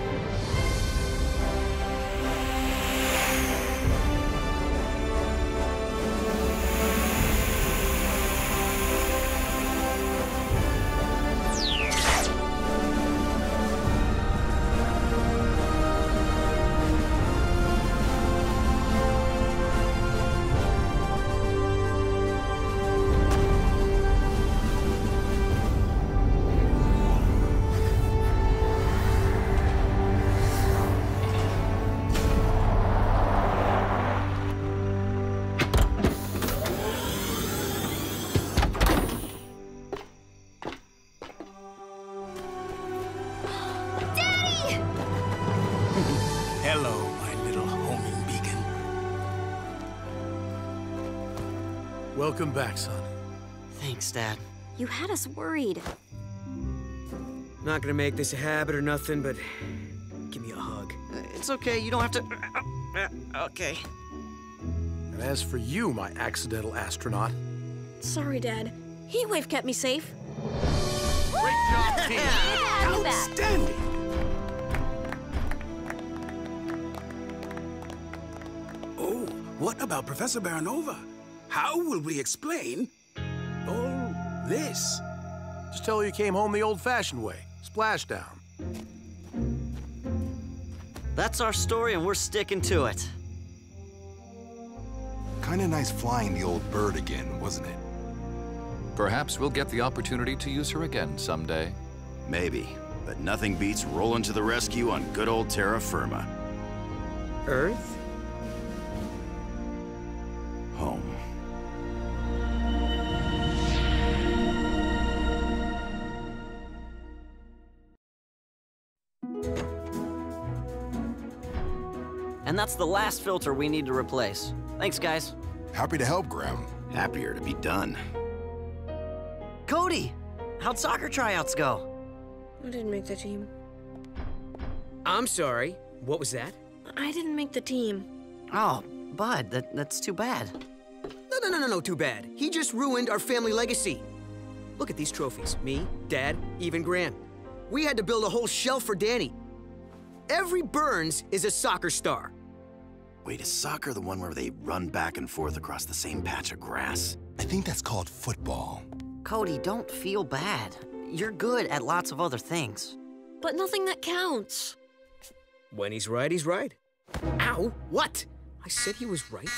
Hello, my little homing beacon. Welcome back, son. Thanks, Dad. You had us worried. Not gonna make this a habit or nothing, but give me a hug. It's okay, you don't have to... Okay. And as for you, my accidental astronaut... Sorry, Dad. Heatwave kept me safe. Great job, team. Outstanding. Oh, what about Professor Baranova? How will we explain all this? Just tell her you came home the old-fashioned way. Splashdown. That's our story, and we're sticking to it. Kinda nice flying the old bird again, wasn't it? Perhaps we'll get the opportunity to use her again someday. Maybe, but nothing beats rolling to the rescue on good old terra firma. Earth? Home. And that's the last filter we need to replace. Thanks, guys. Happy to help, Graham. Happier to be done. Cody, how'd soccer tryouts go? I didn't make the team. I'm sorry. What was that? I didn't make the team. Oh, Bud, that's too bad. No, too bad. He just ruined our family legacy. Look at these trophies. Me, Dad, even Graham. We had to build a whole shelf for Danny. Every Burns is a soccer star. Wait, is soccer the one where they run back and forth across the same patch of grass? I think that's called football. Cody, don't feel bad. You're good at lots of other things. But nothing that counts. When he's right, he's right. Ow, what? I said he was right.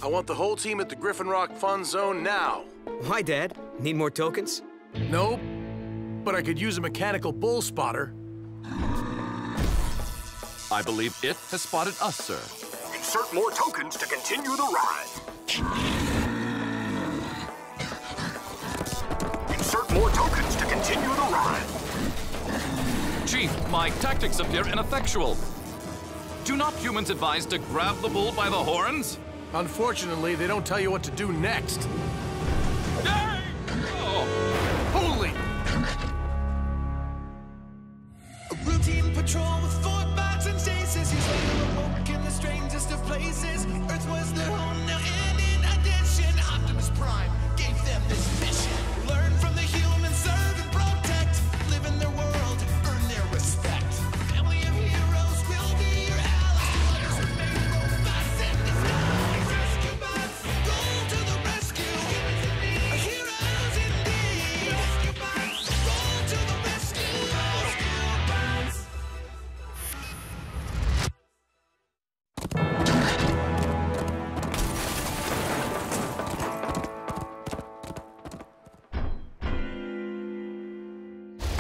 I want the whole team at the Griffin Rock Fun Zone now. Why, Dad? Need more tokens? Nope. But I could use a mechanical bull spotter. I believe it has spotted us, sir. Insert more tokens to continue the ride. Insert more tokens to continue the ride. Chief, my tactics appear ineffectual. Do not humans advise to grab the bull by the horns? Unfortunately, they don't tell you what to do next. Oh. Holy! A routine patrol with 4 bats and stasis. He's later awoke in the strangest of places. Earth was their home now, and in addition, Optimus Prime gave them this mission. Learn from the humans, serve and protect. Live in their world, earn their respect. Family of heroes will be your allies. Others remain robots in disguise. Rescue bots, go to the rescue. Heroes indeed. Rescue bots, go to the rescue. Rescue bots.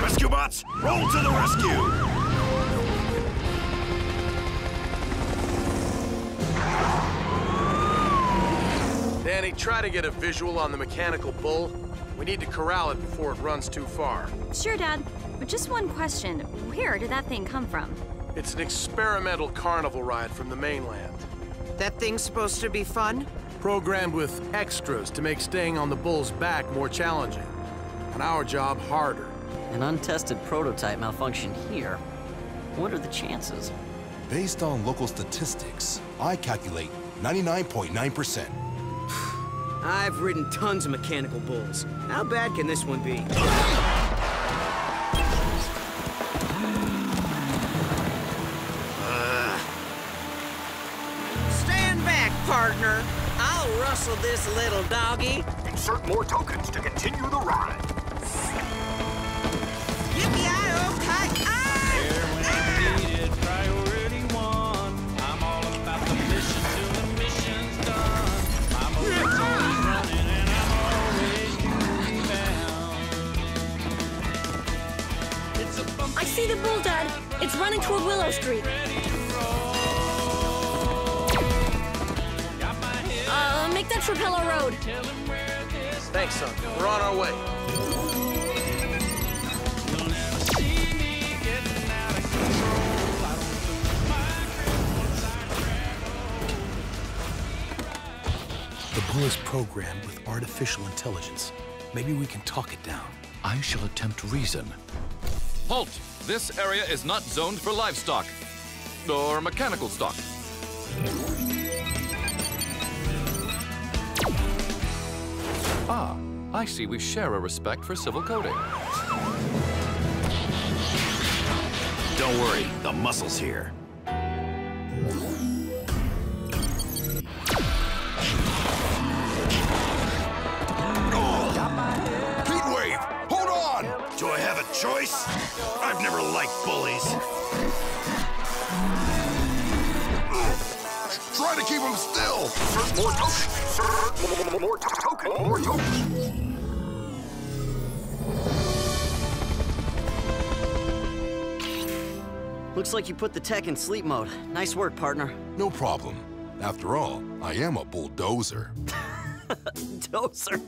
Rescue bots, roll to the rescue! Danny, try to get a visual on the mechanical bull. We need to corral it before it runs too far. Sure, Dad. But just one question. Where did that thing come from? It's an experimental carnival ride from the mainland. That thing's supposed to be fun? Programmed with extras to make staying on the bull's back more challenging. And our job harder. An untested prototype malfunction here. What are the chances? Based on local statistics, I calculate 99.9%. I've ridden tons of mechanical bulls. How bad can this one be? Stand back, partner. I'll rustle this little doggy. Insert more tokens to continue the ride. Yippee-i-oh, Priority 1. I'm all about the mission till the mission's done. I'm always running and I'm always bound. It's a I see the bull, Dad. It's running toward Willow Street. Make that Trapello Road. Thanks, son. We're on our way. The bull is programmed with artificial intelligence. Maybe we can talk it down. I shall attempt reason. Halt! This area is not zoned for livestock. Or mechanical stock. Ah, I see we share a respect for civil coding. Don't worry, the muscle's here. Heatwave! Hold on! Do I have a choice? I've never liked bullies. Try to keep him still! More tokens. More tokens. More tokens. Looks like you put the tech in sleep mode. Nice work, partner. No problem. After all, I am a bulldozer. Dozer.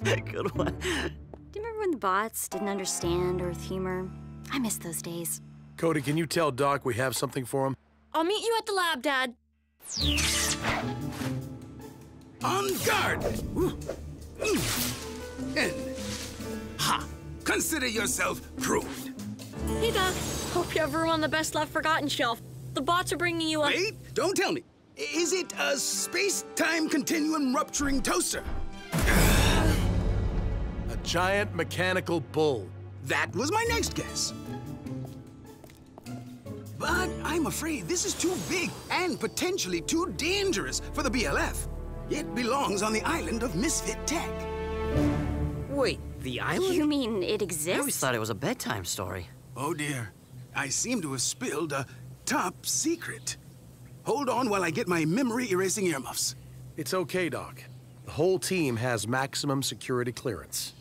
Good one. Do you remember when the bots didn't understand Earth humor? I miss those days. Cody, can you tell Doc we have something for him? I'll meet you at the lab, Dad. On guard! And ha! Consider yourself proved. Hey, Doc. Hope you have room on the Best Left Forgotten shelf. The bots are bringing you a... Wait, don't tell me. Is it a space-time continuum rupturing toaster? A giant mechanical bull. That was my next guess. But I'm afraid this is too big and potentially too dangerous for the BLF. It belongs on the island of Misfit Tech. Wait, the island? You mean it I exists? always thought it was a bedtime story. Oh dear, I seem to have spilled a top secret. Hold on while I get my memory-erasing earmuffs. It's okay, Doc. The whole team has maximum security clearance.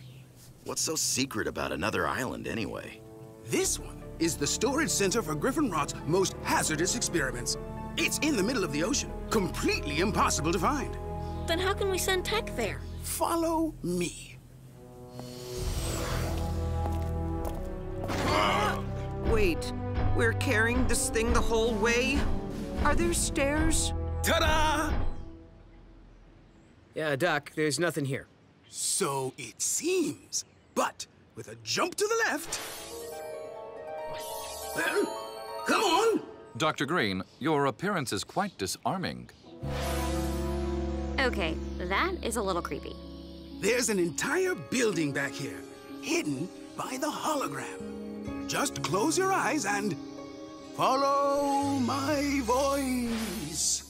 What's so secret about another island, anyway? This one is the storage center for Griffin Rock's most hazardous experiments. It's in the middle of the ocean, completely impossible to find. Then how can we send tech there? Follow me. Wait, we're carrying this thing the whole way? Are there stairs? Ta-da! Yeah, Doc, there's nothing here. So it seems. But with a jump to the left... Well, come on! Dr. Green, your appearance is quite disarming. Okay, that is a little creepy. There's an entire building back here, hidden by the hologram. Just close your eyes and follow my voice.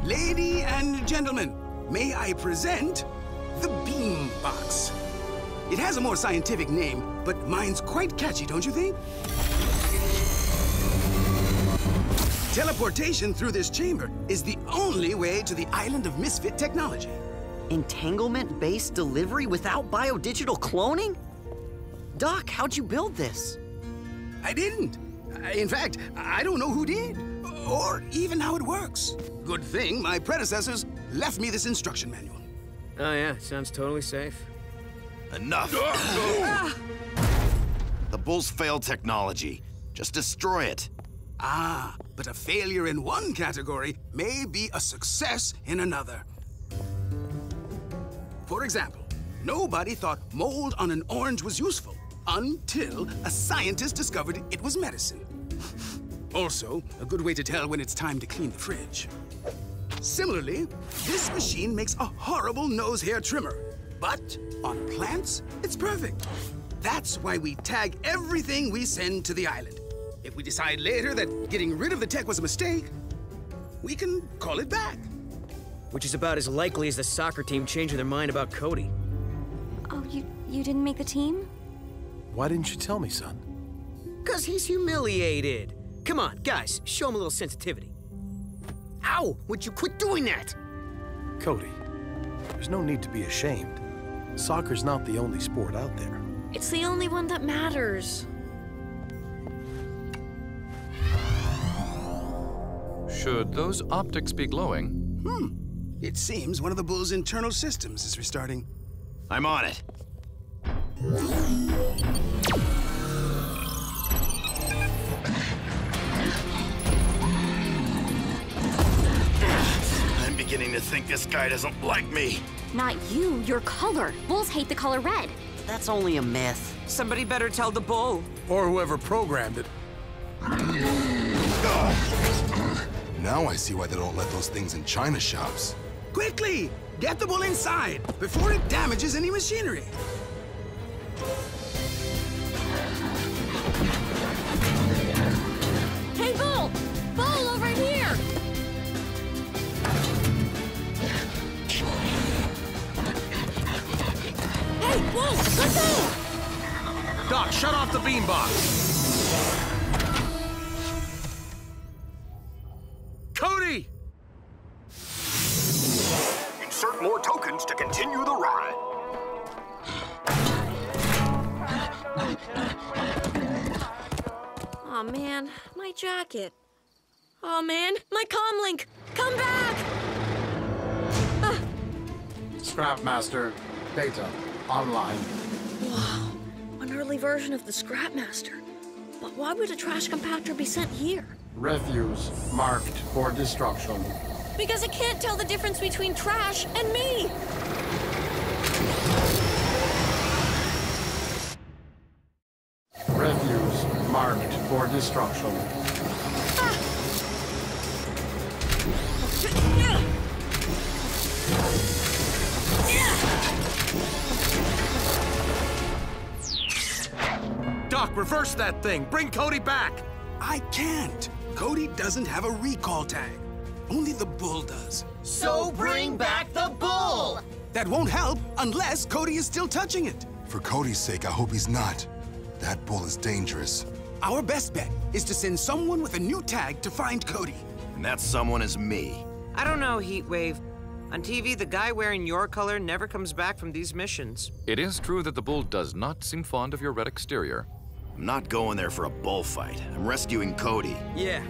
Lady and gentlemen, may I present the Beam Box. It has a more scientific name, but mine's quite catchy, don't you think? Teleportation through this chamber is the only way to the island of Misfit technology. Entanglement-based delivery without biodigital cloning? Doc, how'd you build this? I didn't. In fact, I don't know who did, or even how it works. Good thing my predecessors left me this instruction manual. Oh yeah, sounds totally safe. Enough! The Bulls failed technology. Just destroy it. Ah, but a failure in one category may be a success in another. For example, nobody thought mold on an orange was useful until a scientist discovered it was medicine. Also, a good way to tell when it's time to clean the fridge. Similarly, this machine makes a horrible nose hair trimmer, but on plants, it's perfect. That's why we tag everything we send to the island. If we decide later that getting rid of the tech was a mistake, we can call it back. Which is about as likely as the soccer team changing their mind about Cody. Oh, you didn't make the team? Why didn't you tell me, son? 'Cause he's humiliated. Come on, guys, show him a little sensitivity. Ow! Would you quit doing that? Cody, there's no need to be ashamed. Soccer's not the only sport out there. It's the only one that matters. Should those optics be glowing? It seems one of the Bulls' internal systems is restarting. I'm on it. I'm beginning to think this guy doesn't like me. Not you, your color. Bulls hate the color red. That's only a myth. Somebody better tell the bull. Or whoever programmed it. Now I see why they don't let those things in China shops. Quickly! Get the bull inside before it damages any machinery. Hey, Bull! Bull, over here! Hey, Bull, let go! Doc, shut off the beam box! Cody! Insert more tokens to continue the ride. Aw, man, my jacket. Aw, man, my comlink! Come back! Scrapmaster, data, online. Wow, an early version of the Scrapmaster. But why would a trash compactor be sent here? Refuse, marked for destruction. Because it can't tell the difference between trash and me! Refuse, marked for destruction. Doc, reverse that thing! Bring Cody back! I can't. Cody doesn't have a recall tag. Only the bull does. So bring back the bull! That won't help unless Cody is still touching it. For Cody's sake, I hope he's not. That bull is dangerous. Our best bet is to send someone with a new tag to find Cody. And that someone is me. I don't know, Heatwave. On TV, the guy wearing your color never comes back from these missions. It is true that the bull does not seem fond of your red exterior. I'm not going there for a bullfight. I'm rescuing Cody. Yeah,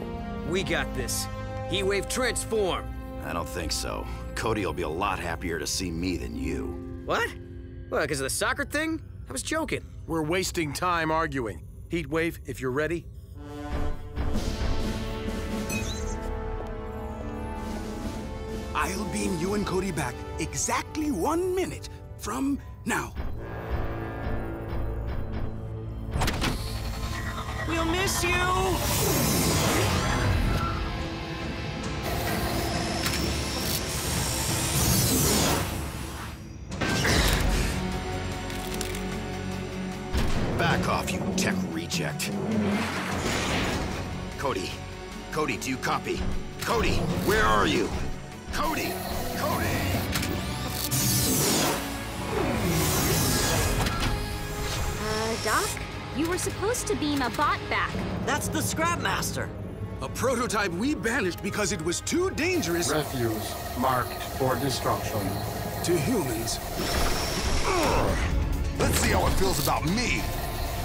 we got this. Heatwave transform. I don't think so. Cody will be a lot happier to see me than you. What? What, because of the soccer thing? I was joking. We're wasting time arguing. Heatwave, if you're ready. I'll beam you and Cody back exactly 1 minute from now. We'll miss you! Back off, you tech reject. Cody. Cody, do you copy? Cody, where are you? Cody! Cody! Doc? You were supposed to beam a bot back. That's the Scrapmaster. A prototype we banished because it was too dangerous. Refuse marked for destruction. To humans. Let's see how it feels about me.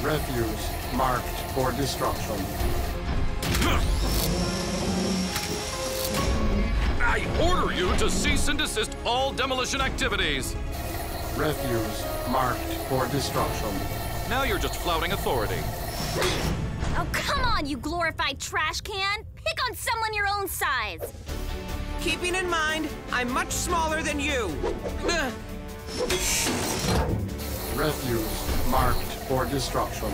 Refuse marked for destruction. I order you to cease and desist all demolition activities. Refuse marked for destruction. Now you're just flouting authority. Oh, come on, you glorified trash can! Pick on someone your own size! Keeping in mind, I'm much smaller than you. Refuse marked for destruction.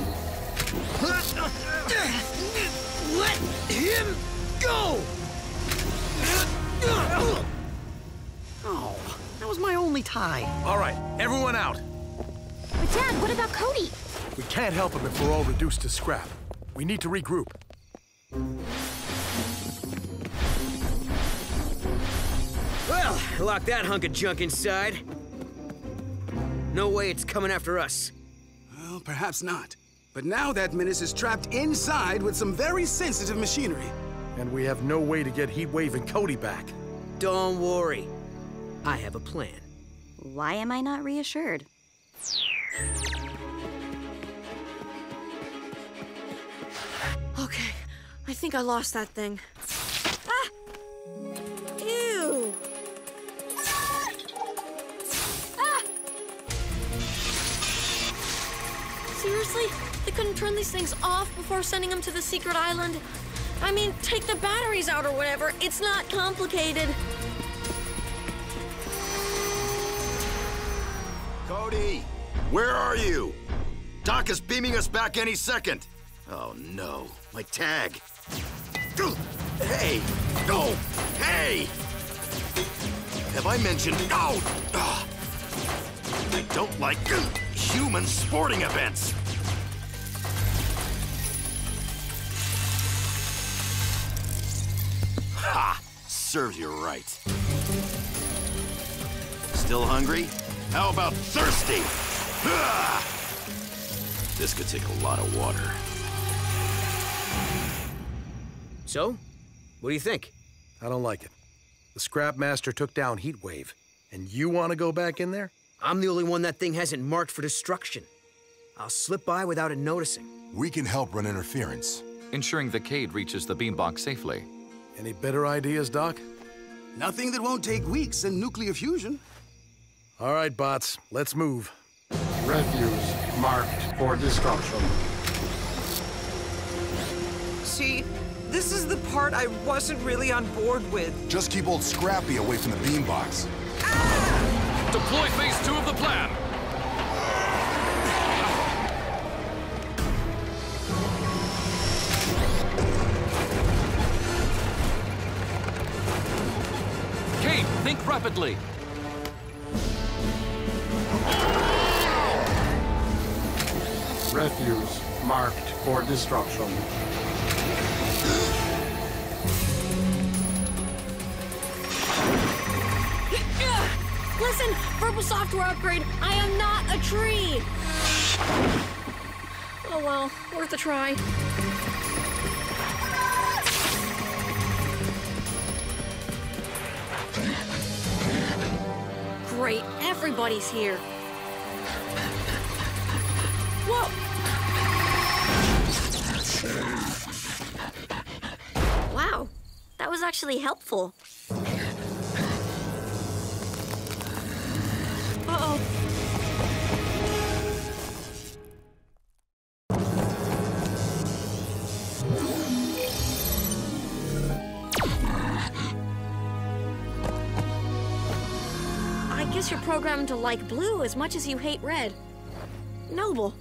Let him go! Oh, that was my only tie. All right, everyone out. But Dad, what about Cody? We can't help him if we're all reduced to scrap. We need to regroup. Well, lock that hunk of junk inside. No way it's coming after us. Well, perhaps not. But now that menace is trapped inside with some very sensitive machinery. And we have no way to get Heatwave and Cody back. Don't worry. I have a plan. Why am I not reassured? Okay, I think I lost that thing. Ah! Ew! Ah! Seriously? They couldn't turn these things off before sending them to the secret island? I mean, take the batteries out or whatever. It's not complicated. Cody, where are you? Doc is beaming us back any second. Oh no, my tag. Hey, no, hey! Have I mentioned, no! I don't like human sporting events. Ha! Serves you right. Still hungry? How about thirsty? This could take a lot of water. So, what do you think? I don't like it. The Scrapmaster took down Heatwave, and you want to go back in there? I'm the only one that thing hasn't marked for destruction. I'll slip by without it noticing. We can help run interference. Ensuring the Cade reaches the beambox safely. Any better ideas, Doc? Nothing that won't take weeks in nuclear fusion. All right, bots, let's move. Refuse marked for destruction. See, this is the part I wasn't really on board with. Just keep old Scrappy away from the beambox. Deploy phase 2 of the plan. Cade, think rapidly. Refuse marked for destruction. Listen, for up a software upgrade. I am not a tree. Oh well, worth a try. Great, everybody's here. Whoa! Wow, that was actually helpful. Uh-oh. I guess you're programmed to like blue as much as you hate red. Noble.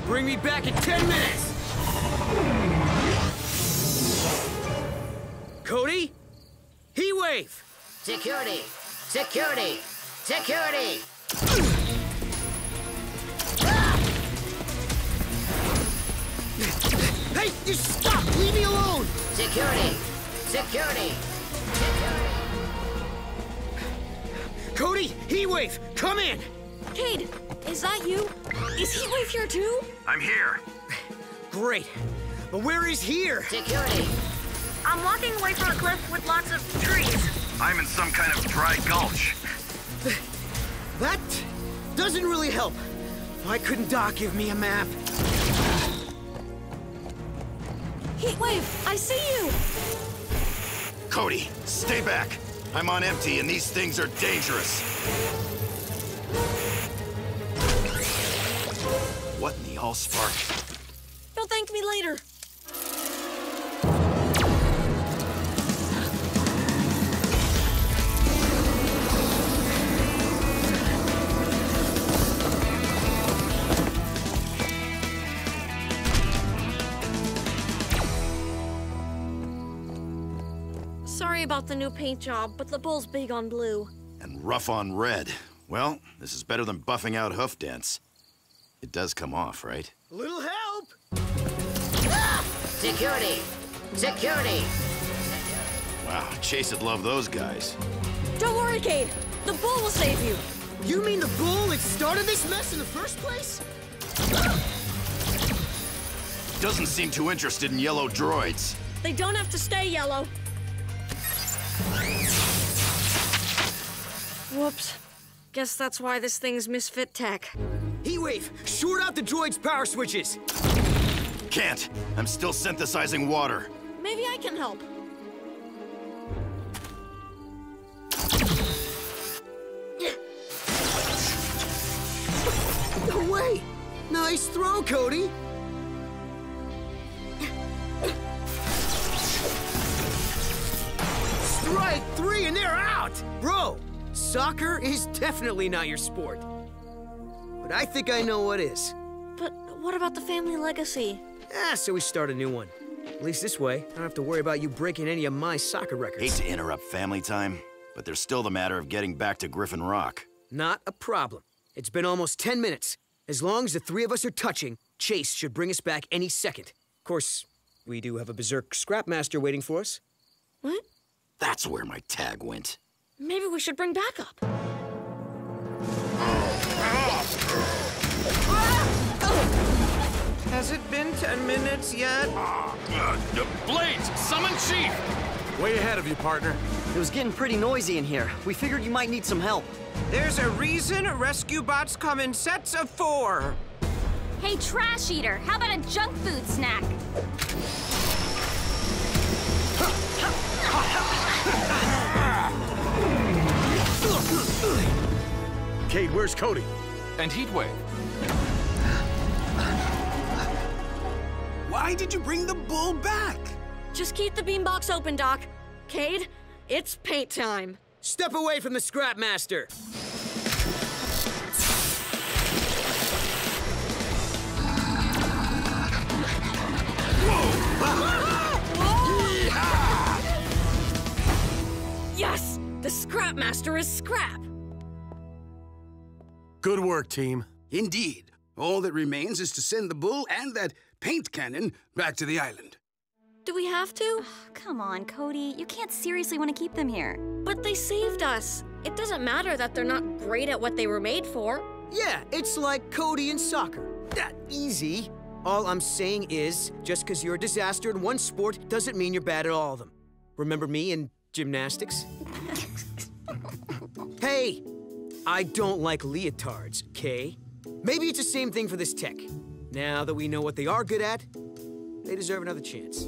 Bring me back in 10 minutes! Cody? Heat wave! Security! Security! Security! Hey, you stop! Leave me alone! Security! Security! Security! Cody, heat wave, come in! Cade, is that you? Is Heatwave here too? I'm here. Great. But where is here? Security! I'm walking away from a cliff with lots of trees. I'm in some kind of dry gulch. That doesn't really help. Why couldn't Doc give me a map? Heatwave, I see you! Cody, stay back. I'm on empty and these things are dangerous. What in the allspark? You'll thank me later. Sorry about the new paint job, but the bull's big on blue. And rough on red. Well, this is better than buffing out hoof dents. It does come off, right? A little help! Security! Security! Wow, Chase would love those guys. Don't worry, Cade. The bull will save you. You mean the bull that started this mess in the first place? Doesn't seem too interested in yellow droids. They don't have to stay yellow. Whoops. Guess that's why this thing's misfit tech. Heatwave, short out the droid's power switches. Can't. I'm still synthesizing water. Maybe I can help. No way! Nice throw, Cody! Strike 3 and they're out! Bro, soccer is definitely not your sport. But I think I know what is. But what about the family legacy? So we start a new one. At least this way, I don't have to worry about you breaking any of my soccer records. Hate to interrupt family time, but there's still the matter of getting back to Griffin Rock. Not a problem. It's been almost 10 minutes. As long as the three of us are touching, Chase should bring us back any second. Of course, we do have a Berserk Scrapmaster waiting for us. What? That's where my tag went. Maybe we should bring backup. Has it been 10 minutes yet? Blades, summon Chief! Way ahead of you, partner. It was getting pretty noisy in here. We figured you might need some help. There's a reason rescue bots come in sets of 4. Hey, Trash Eater, how about a junk food snack? Cade, where's Cody? And Heatwave. Why did you bring the bull back? Just keep the beambox open, Doc. Cade, it's paint time. Step away from the Scrapmaster. Yes! The Scrapmaster is scrap! Good work, team. Indeed. All that remains is to send the bull and that paint cannon back to the island. Do we have to? Come on, Cody. You can't seriously want to keep them here. But they saved us. It doesn't matter that they're not great at what they were made for. Yeah, it's like Cody in soccer. That easy. All I'm saying is, just because you're a disaster in one sport doesn't mean you're bad at all of them. Remember me in gymnastics? Hey, I don't like leotards, okay? Maybe it's the same thing for this tech. Now that we know what they are good at, they deserve another chance.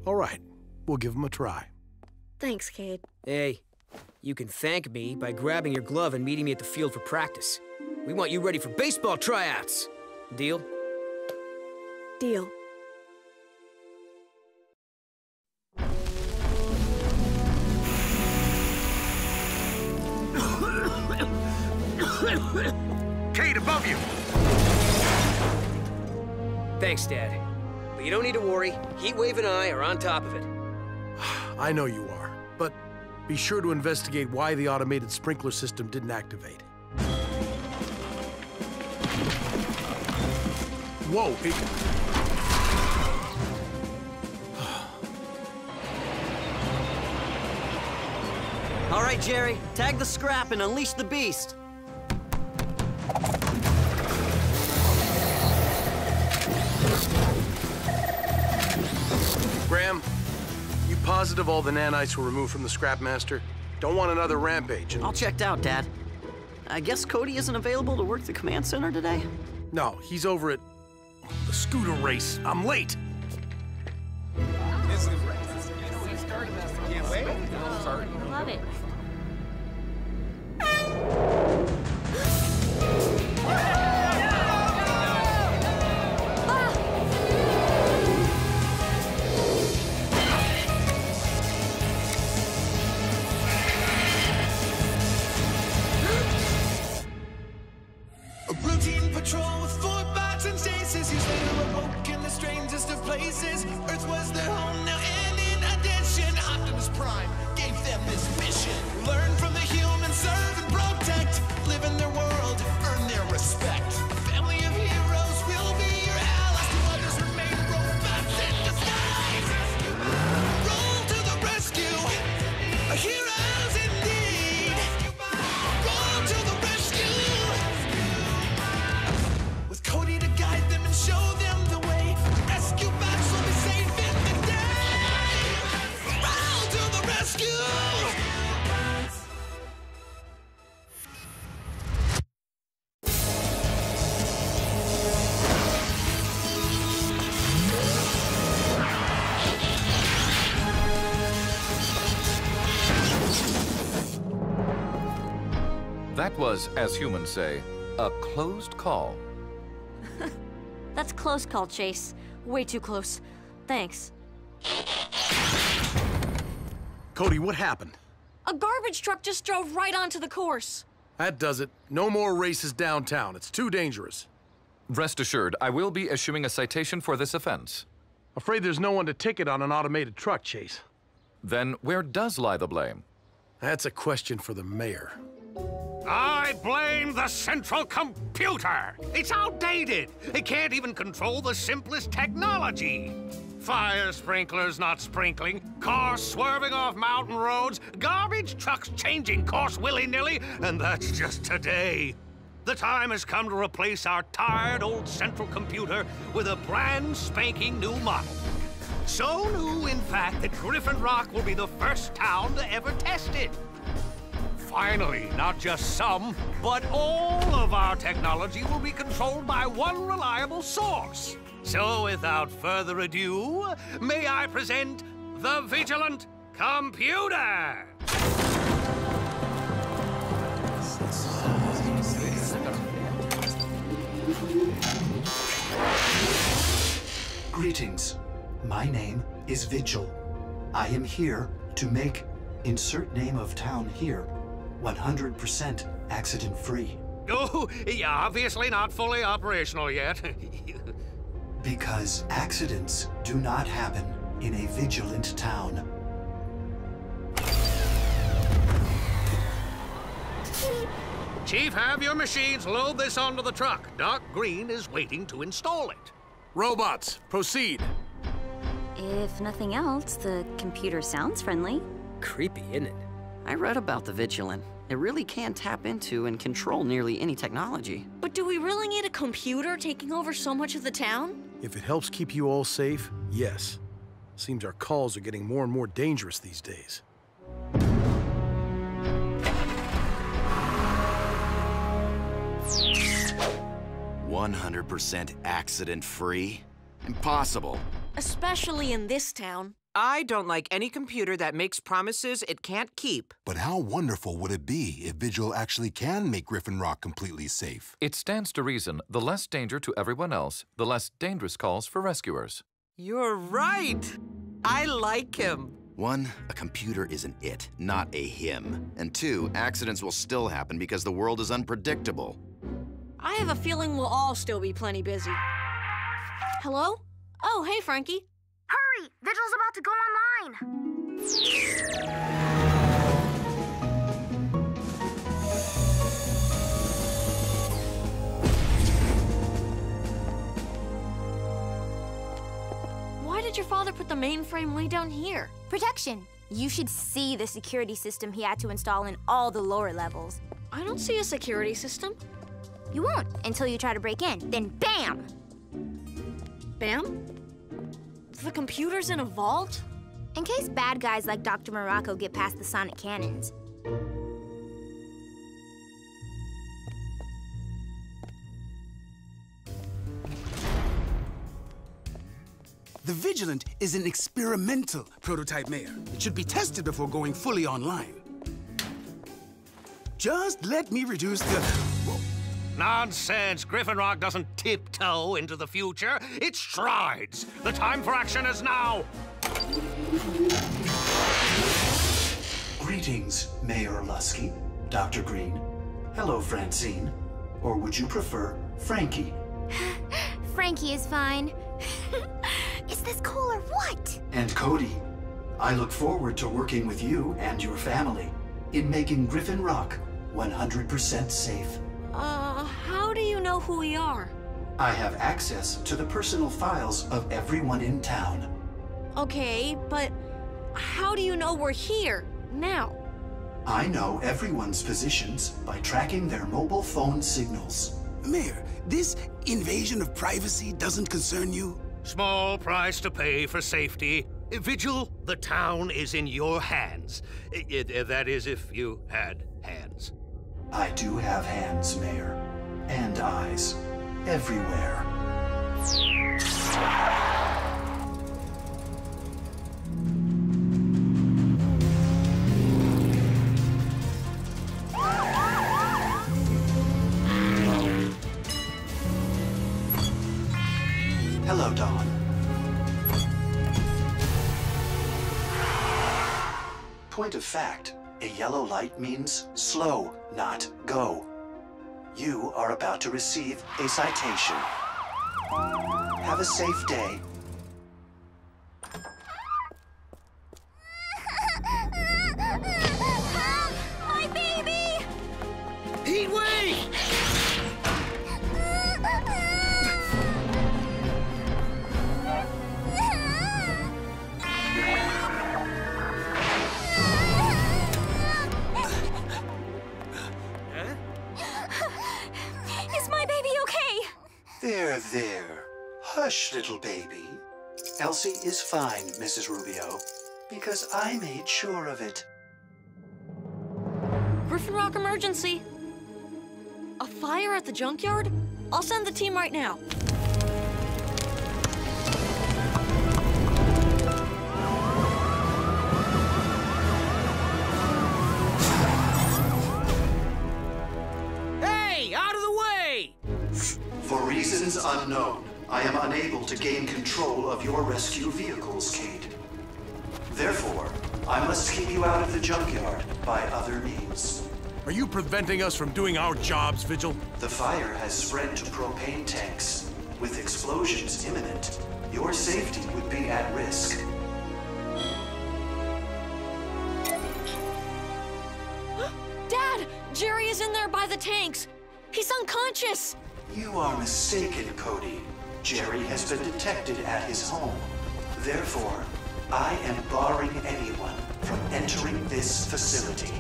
All right, we'll give them a try. Thanks, Cade. Hey, you can thank me by grabbing your glove and meeting me at the field for practice. We want you ready for baseball tryouts. Deal? Deal. Cade, above you! Thanks, Dad. But you don't need to worry. Heatwave and I are on top of it. I know you are, but be sure to investigate why the automated sprinkler system didn't activate. Whoa, All right, Jerry, tag the scrap and unleash the beast. Graham, you positive all the nanites were removed from the Scrapmaster? Don't want another rampage. All checked out, Dad. I guess Cody isn't available to work the command center today? No, he's over at the scooter race. I'm late. Love it. A routine patrol with 4 bots and stasis. He's later awoke in the strangest of places. Earth was their home now, and in addition, Optimus Prime gave them this mission. Learn from the humans, serve and protect. Live in their world, earn their respect. A family of heroes will be your allies. To others remain robots in disguise. Roll to the rescue, heroes indeed. Roll to the rescue. With Cody to guide them and show them the way. Rescue bots will be saving the day. Roll to the rescue. That was, as humans say, a closed call. That's close call, Chase. Way too close. Thanks. Cody, what happened? A garbage truck just drove right onto the course. That does it. No more races downtown. It's too dangerous. Rest assured, I will be issuing a citation for this offense. Afraid there's no one to ticket on an automated truck, Chase. Then where does lie the blame? That's a question for the mayor. I blame the central computer. It's outdated. It can't even control the simplest technology. Fire sprinklers not sprinkling, cars swerving off mountain roads, garbage trucks changing course willy-nilly, and that's just today. The time has come to replace our tired old central computer with a brand spanking new model. So new, in fact, that Griffin Rock will be the first town to ever test it. Finally, not just some, but all of our technology will be controlled by one reliable source. So without further ado, may I present the Vigilant Computer! Greetings. My name is Vigil. I am here to make insert name of town here 100% accident-free. Oh, yeah, obviously not fully operational yet. Because accidents do not happen in a vigilant town. Chief, have your machines load this onto the truck. Doc Green is waiting to install it. Robots, proceed. If nothing else, the computer sounds friendly. Creepy, isn't it? I read about the Vigilant. It really can tap into and control nearly any technology. But do we really need a computer taking over so much of the town? If it helps keep you all safe, yes. Seems our calls are getting more and more dangerous these days. 100% accident-free? Impossible. Especially in this town. I don't like any computer that makes promises it can't keep. But how wonderful would it be if Vigil actually can make Griffin Rock completely safe? It stands to reason the less danger to everyone else, the less dangerous calls for rescuers. You're right. I like him. 1, a computer is an it, not a him. And 2, accidents will still happen because the world is unpredictable. I have a feeling we'll all still be plenty busy. Hello? Oh, hey, Frankie. Hurry! Vigil's about to go online! Why did your father put the mainframe way down here? Protection. You should see the security system he had to install in all the lower levels. I don't see a security system. You won't until you try to break in. Then BAM! Bam? The computer's in a vault? In case bad guys like Dr. Morocco get past the sonic cannons. The Vigilant is an experimental prototype, Mayor. It should be tested before going fully online. Just let me reduce the... Whoa. Nonsense! Griffin Rock doesn't tiptoe into the future. It strides. The time for action is now. Greetings, Mayor Lusky, Dr. Green. Hello, Francine. Or would you prefer Frankie? Frankie is fine. Is this cool or what? And Cody, I look forward to working with you and your family in making Griffin Rock 100% safe. How do you know who we are? I have access to the personal files of everyone in town. Okay, but how do you know we're here, now? I know everyone's positions by tracking their mobile phone signals. Mayor, this invasion of privacy doesn't concern you? Small price to pay for safety. Vigil, the town is in your hands. That is, if you had hands. I do have hands, Mayor. And eyes. Everywhere. Hello, Dawn. Point of fact, a yellow light means slow, not go. You are about to receive a citation. Have a safe day. My baby! Heat wave! Is my baby okay? There. Hush, little baby. Elsie is fine, Mrs. Rubio, because I made sure of it. Griffin Rock emergency. A fire at the junkyard? I'll send the team right now. Hey, out of the way! For reasons unknown, I am unable to gain control of your rescue vehicles, Kate. Therefore, I must keep you out of the junkyard by other means. Are you preventing us from doing our jobs, Vigil? The fire has spread to propane tanks. With explosions imminent, your safety would be at risk. Dad! Jerry is in there by the tanks! He's unconscious! You are mistaken, Cody. Jerry has been detected at his home. Therefore, I am barring anyone from entering this facility.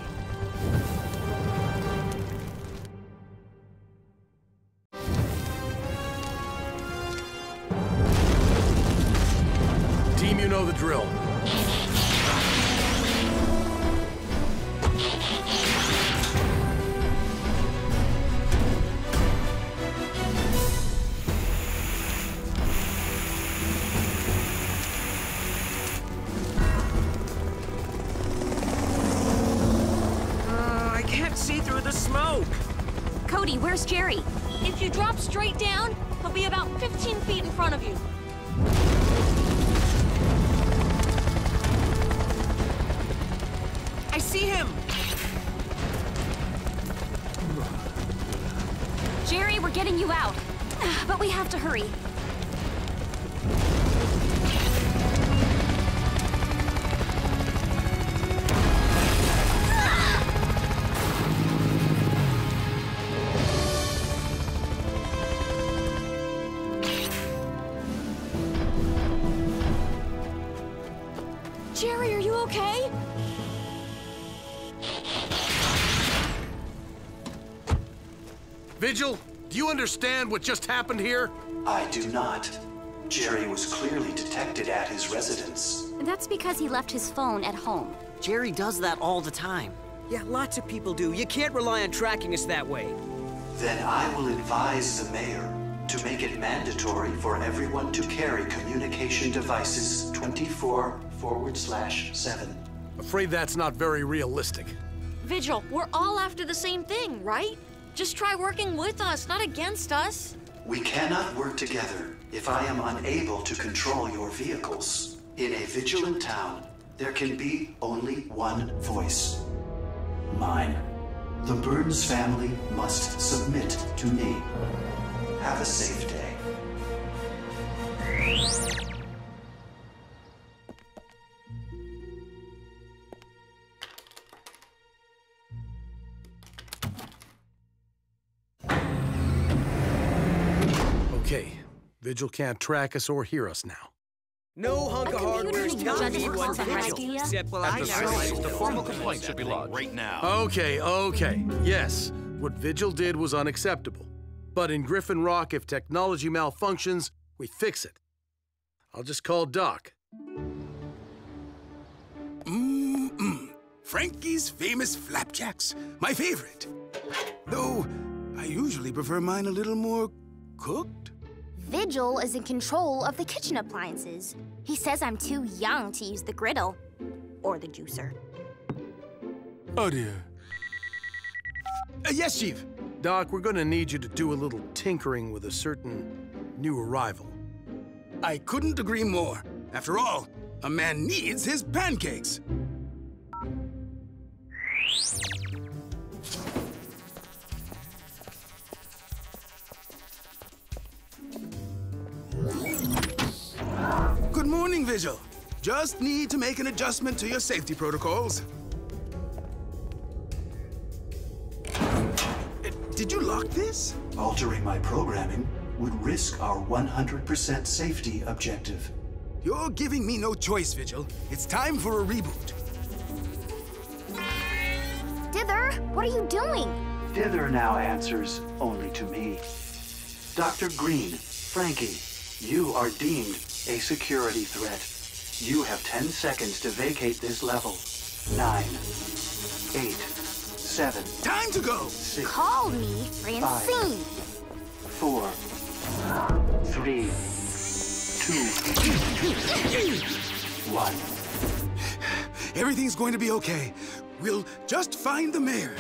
Team, you know the drill. I can't see through the smoke. Cody, where's Jerry? If you drop straight down, he'll be about 15 feet in front of you. I see him! Jerry, we're getting you out. But we have to hurry. Jerry, are you okay? Vigil, do you understand what just happened here? I do not. Jerry was clearly detected at his residence. That's because he left his phone at home. Jerry does that all the time. Yeah, lots of people do. You can't rely on tracking us that way. Then I will advise the mayor to make it mandatory for everyone to carry communication devices 24/7. Afraid that's not very realistic. Vigil, we're all after the same thing, right? Just try working with us, not against us. We cannot work together if I am unable to control your vehicles. In a vigilant town, there can be only one voice. Mine. The Burns family must submit to me. Have a safe day. Okay, Vigil can't track us or hear us now. No hunk of hardware's telling me what to do. Except, well, At the source, the formal complaint should be lodged. Right now. Okay. Yes, what Vigil did was unacceptable. But in Griffin Rock, if technology malfunctions, we fix it. I'll just call Doc. Frankie's famous flapjacks. My favorite. Though, I usually prefer mine a little more cooked. Vigil is in control of the kitchen appliances. He says I'm too young to use the griddle or the juicer. Oh, dear. Yes, Chief. Doc, we're gonna need you to do a little tinkering with a certain new arrival. I couldn't agree more. After all, a man needs his pancakes. Good morning, Vigil. Just need to make an adjustment to your safety protocols. Did you lock this? Altering my programming would risk our 100% safety objective. You're giving me no choice, Vigil. It's time for a reboot. Dither, what are you doing? Dither now answers only to me. Dr. Green, Frankie, you are deemed a security threat. You have 10 seconds to vacate this level. 9, 8, 7. Time to go! 6. Call me Francine. 4, 3, 2, 1. Everything's going to be okay. We'll just find the mayor.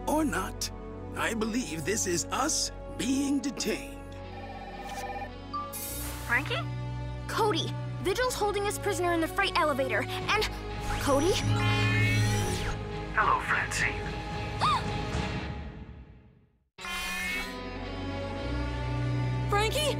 Or not. I believe this is us being detained. Frankie? Cody, Vigil's holding us prisoner in the freight elevator, and... Cody? Hello, Francine. Frankie?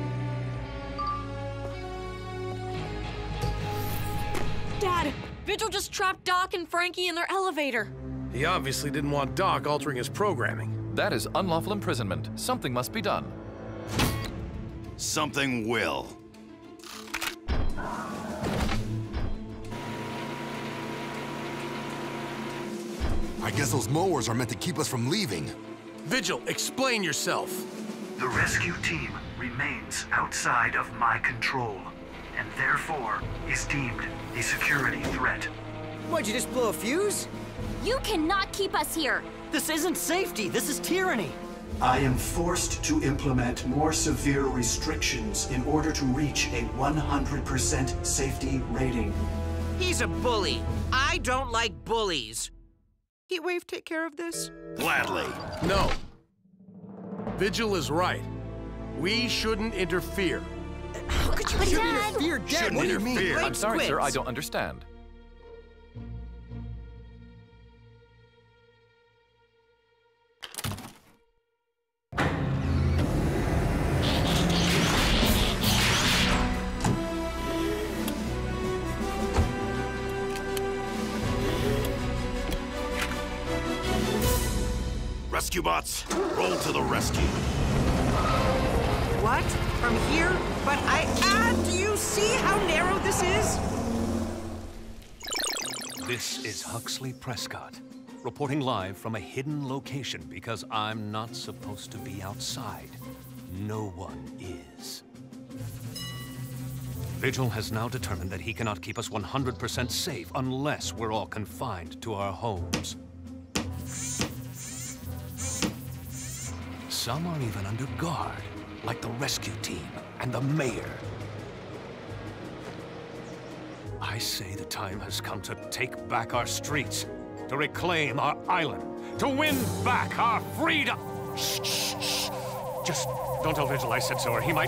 Dad, Vigil just trapped Doc and Frankie in their elevator. He obviously didn't want Doc altering his programming. That is unlawful imprisonment. Something must be done. Something will. I guess those mowers are meant to keep us from leaving. Vigil, explain yourself. The rescue team remains outside of my control, and therefore is deemed a security threat. What'd you just blow a fuse? You cannot keep us here. This isn't safety, this is tyranny. I am forced to implement more severe restrictions in order to reach a 100% safety rating. He's a bully. I don't like bullies. Heatwave take care of this? Gladly. No. Vigil is right. We shouldn't interfere. How could you interfere, Dad? Shouldn't What do you interfere. mean? I'm sorry, sir, I don't understand. Rescue bots, roll to the rescue. What? From here? But do you see how narrow this is? This is Huxley Prescott, reporting live from a hidden location because I'm not supposed to be outside. No one is. Vigil has now determined that he cannot keep us 100% safe unless we're all confined to our homes. Some are even under guard, like the rescue team and the mayor. I say the time has come to take back our streets, to reclaim our island, to win back our freedom. Shh, shh, shh. Just don't tell Vigil I said so, or he might...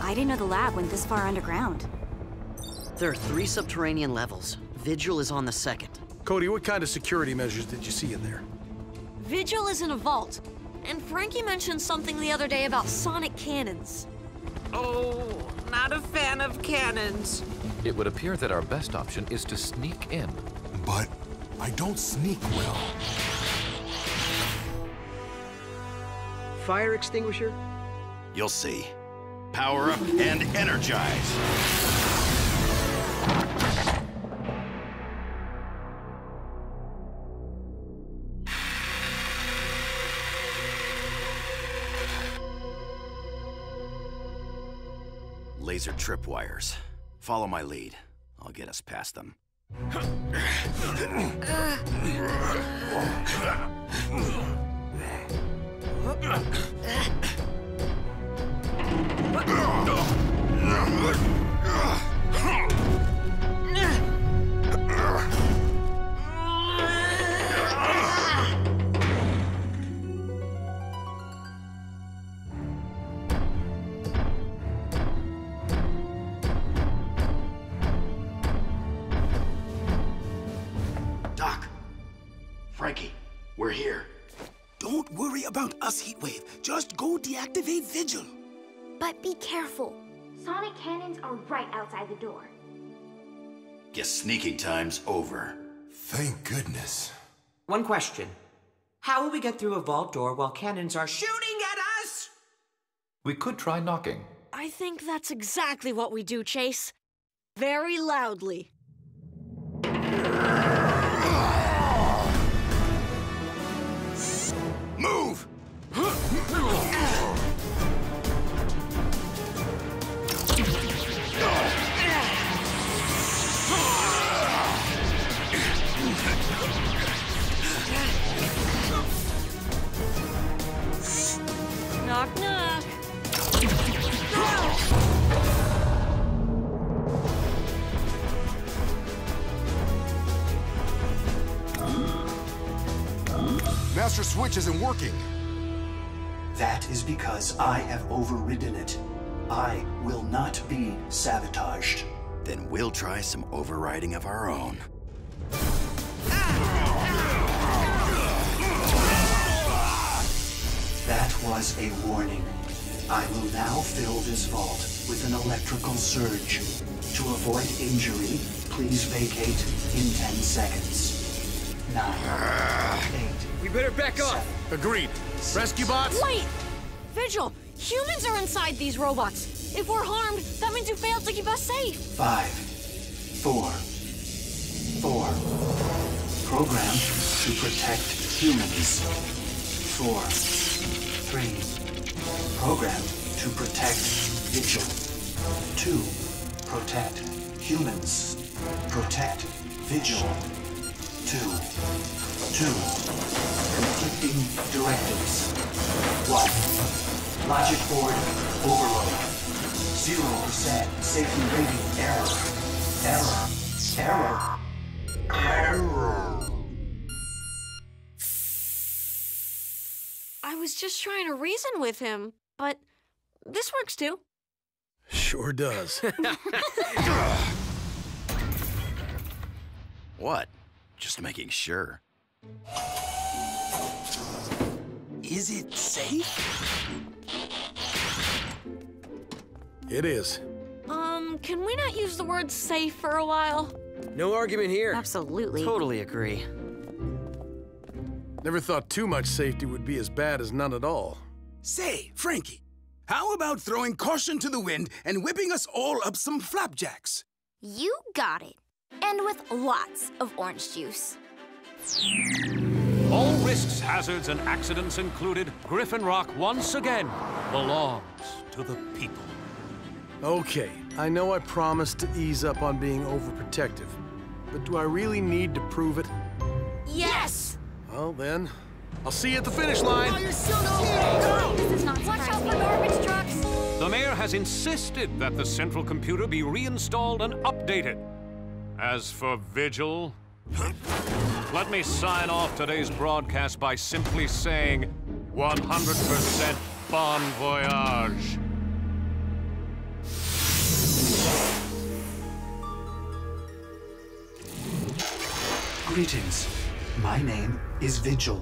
I didn't know the lab went this far underground. There are 3 subterranean levels. Vigil is on the 2nd. Cody, what kind of security measures did you see in there? Vigil is in a vault. And Frankie mentioned something the other day about sonic cannons. Oh, not a fan of cannons. It would appear that our best option is to sneak in. But I don't sneak well. Fire extinguisher? You'll see. Power up and energize. Laser tripwires. Follow my lead. I'll get us past them. Doc. Frankie, we're here. Don't worry about us, Heatwave. Just go deactivate Vigil. But be careful. Sonic cannons are right outside the door. Guess sneaking time's over. Thank goodness. One question. How will we get through a vault door while cannons are shooting at us? We could try knocking. I think that's exactly what we do, Chase. Very loudly. Move! Knock, knock. Master Switch isn't working. That is because I have overridden it. I will not be sabotaged. Then we'll try some overriding of our own. That was a warning. I will now fill this vault with an electrical surge. To avoid injury, please vacate in 10 seconds. 9, 8. We better back off. Agreed. Rescue bots? Wait! Vigil, Humans are inside these robots. If we're harmed, that means you failed to keep us safe. 5, 4, 4. Programmed to protect humans. 4, 3. Programmed to protect Vigil. 2. Protect humans. Protect Vigil. 2. Conflicting directives. 1. Logic board overload. 0% safety rating error. Error. I was just trying to reason with him, but this works too. Sure does. What? Just making sure. Is it safe? It is. Can we not use the word safe for a while? No argument here. Absolutely. Totally agree. Never thought too much safety would be as bad as none at all. Say, Frankie, how about throwing caution to the wind and whipping us all up some flapjacks? You got it. And with lots of orange juice. All risks, hazards, and accidents included, Griffin Rock once again belongs to the people. Okay, I know I promised to ease up on being overprotective, but do I really need to prove it? Yes! Well then, I'll see you at the finish line. Oh, you're so cute! This is not surprising. Watch out for garbage trucks! The mayor has insisted that the central computer be reinstalled and updated. As for Vigil, let me sign off today's broadcast by simply saying 100% bon voyage. Greetings. My name is Vigil.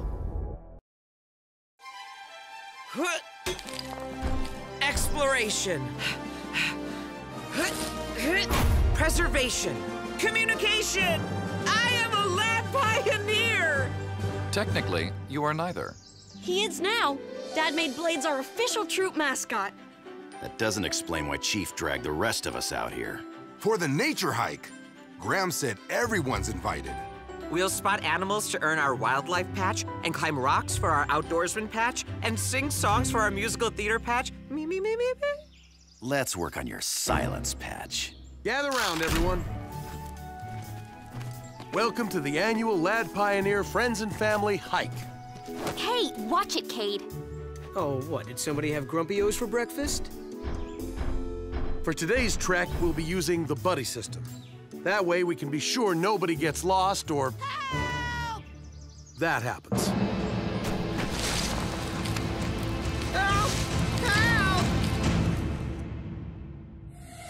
Exploration. Preservation. Communication. I am a lab pioneer. Technically, you are neither. He is now. Dad made Blades our official troop mascot. That doesn't explain why Chief dragged the rest of us out here. For the nature hike. Graham said everyone's invited. We'll spot animals to earn our wildlife patch, and climb rocks for our outdoorsman patch, and sing songs for our musical theater patch. Me. Let's work on your silence patch. Gather round, everyone. Welcome to the annual Lad Pioneer Friends and Family Hike. Hey, watch it, Cade. Oh, what? Did somebody have Grumpy O's for breakfast? For today's trek, we'll be using the buddy system. That way we can be sure nobody gets lost or... Help! That happens. Help! Help!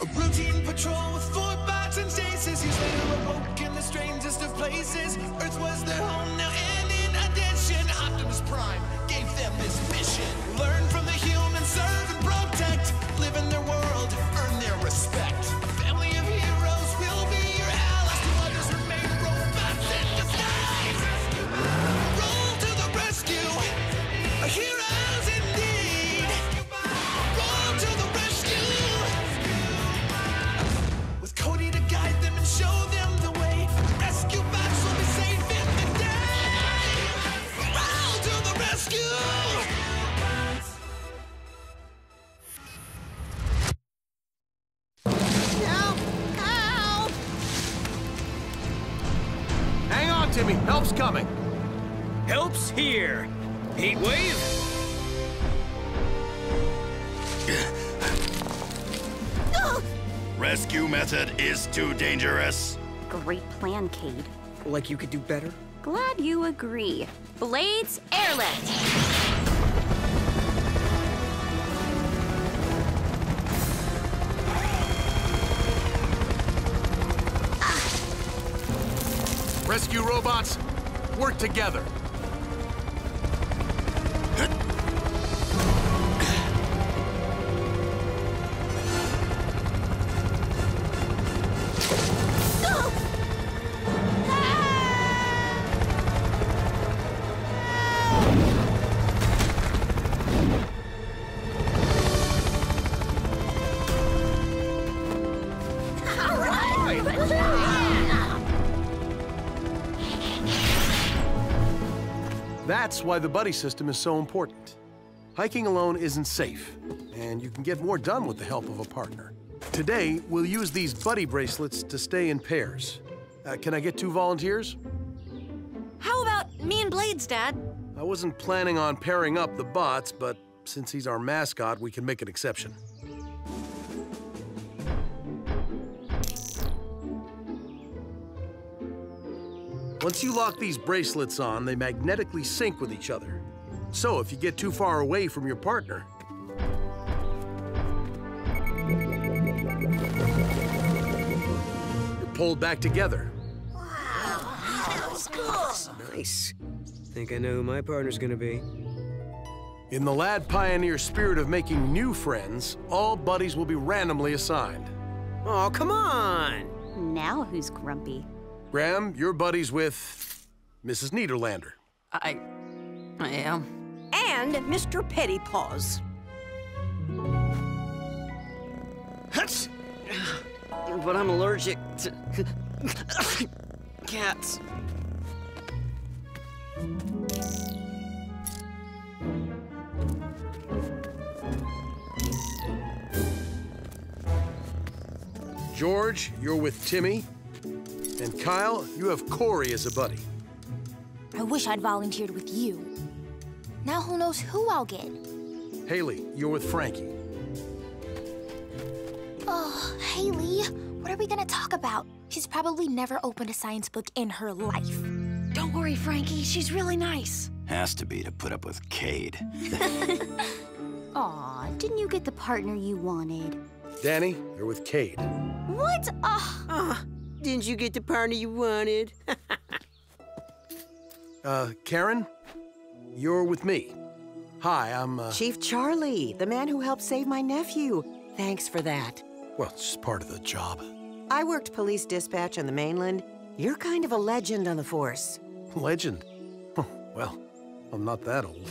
A routine patrol with 4 bots and stasis. Years later awoke in the strangest of places. Earth was their home now, and in addition, Optimus Prime gave them this mission. Learn from the humans, serve and protect. Live in their world, earn their respect. A family of heroes will be your allies. To others remain robots in disguise. Roll to the rescue. Heroes indeed. Roll to the rescue. With Cody to guide them and show them the way. Rescue bots will be safe in the day. Roll to the rescue. Help! Help! Hang on, Timmy. Help's coming. Help's here. Heat wave. Rescue method is too dangerous. Great plan, Cade. Like you could do better? Glad you agree. Blades airlift. Rescue robots, work together. destroyed! That's why the buddy system is so important. Hiking alone isn't safe, and you can get more done with the help of a partner. Today, we'll use these buddy bracelets to stay in pairs. Can I get 2 volunteers? How about me and Blades, Dad? I wasn't planning on pairing up the bots, but since he's our mascot, we can make an exception. Once you lock these bracelets on, they magnetically sync with each other. So if you get too far away from your partner, you're pulled back together. Nice. Think I know who my partner's gonna be. In the Lad Pioneer spirit of making new friends, all buddies will be randomly assigned. Oh, come on! Now who's grumpy? Graham, you're buddies with Mrs. Niederlander. I am. And Mr. Pettypaws. But I'm allergic to cats. George, you're with Timmy. And Kyle, you have Corey as a buddy. I wish I'd volunteered with you. Now who knows who I'll get? Haley, you're with Frankie. Oh, Haley, what are we gonna talk about? She's probably never opened a science book in her life. Don't worry, Frankie. She's really nice. Has to be to put up with Cade. Aw, didn't you get the partner you wanted? Danny, you're with Cade. What? Didn't you get the partner you wanted? Karen, you're with me. Hi, I'm, Chief Charlie, the man who helped save my nephew. Thanks for that. Well, it's just part of the job. I worked police dispatch on the mainland. You're kind of a legend on the force. Legend? Huh, well, I'm not that old.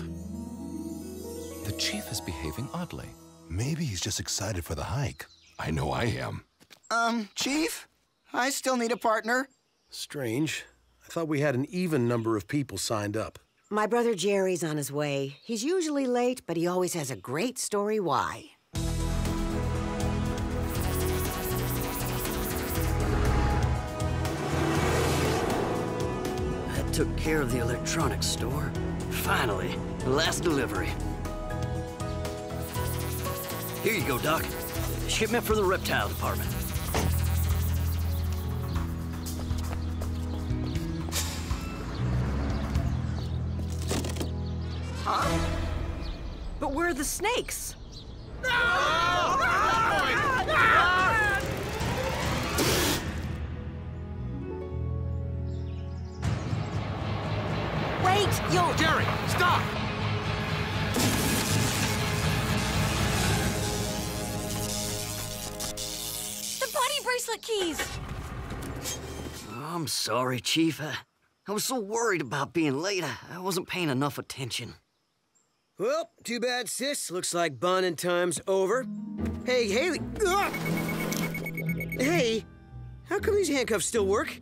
The chief is behaving oddly. Maybe he's just excited for the hike. I know I am. Chief? I still need a partner. Strange. I thought we had an even number of people signed up. My brother Jerry's on his way. He's usually late, but he always has a great story why. That took care of the electronics store. Finally, the last delivery. Here you go, Doc. Shipment for the reptile department. Huh? But where are the snakes? Wait, yo! Jerry, stop! The buddy bracelet keys! I'm sorry, Chief. I was so worried about being late, I wasn't paying enough attention. Well, too bad, sis. Looks like bonding time's over. Hey, Haley. Ugh! Hey, how come these handcuffs still work?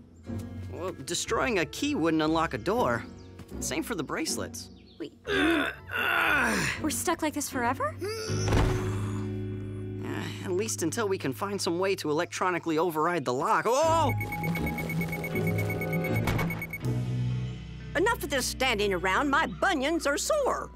Well, destroying a key wouldn't unlock a door. Same for the bracelets. Wait, we're stuck like this forever? At least until we can find some way to electronically override the lock. Oh! Enough of this standing around. My bunions are sore.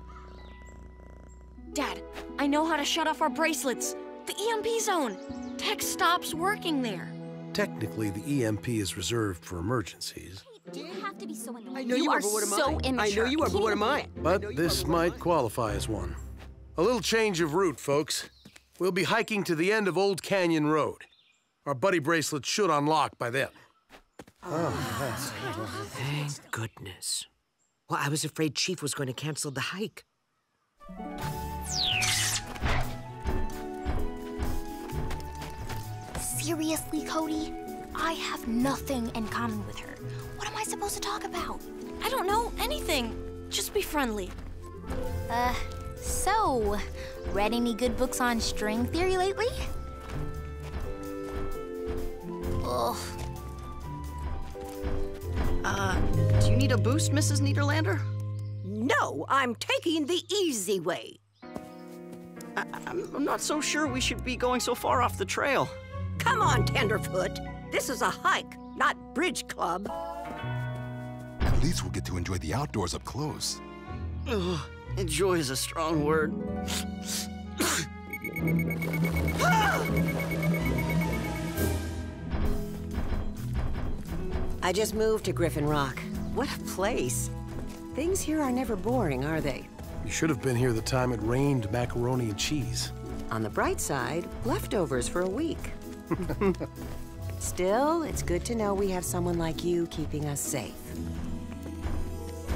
Dad, I know how to shut off our bracelets. The EMP zone. Tech stops working there. Technically, the EMP is reserved for emergencies. Do you have to be so annoying? I know you are, but what am I? Immature. I know you are, but what am I? But this might qualify as one. A little change of route, folks. We'll be hiking to the end of Old Canyon Road. Our buddy bracelets should unlock by then. Thank goodness. Well, I was afraid Chief was going to cancel the hike. Seriously, Cody? I have nothing in common with her. What am I supposed to talk about? I don't know anything. Just be friendly. So, read any good books on string theory lately? Ugh, need a boost, Mrs. Niederlander? No, I'm taking the easy way. I'm not so sure we should be going so far off the trail. Come on, Tenderfoot. This is a hike, not bridge club. At least we'll get to enjoy the outdoors up close. Ugh, enjoy is a strong word. I just moved to Griffin Rock. What a place. Things here are never boring, are they? You should have been here the time it rained macaroni and cheese. On the bright side, leftovers for a week. Still, it's good to know we have someone like you keeping us safe.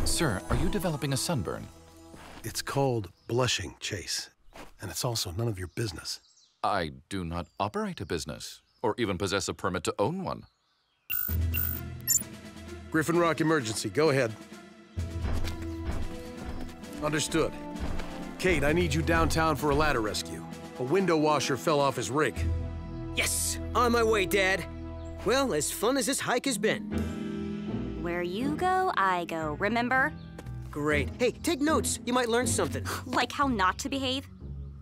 Sir, are you developing a sunburn? It's called blushing, Chase. And it's also none of your business. I do not operate a business, or even possess a permit to own one. Griffin Rock emergency, go ahead. Understood. Kate, I need you downtown for a ladder rescue. A window washer fell off his rig. Yes! On my way, Dad. Well, as fun as this hike has been. Where you go, I go, remember? Great. Hey, take notes. You might learn something. Like how not to behave?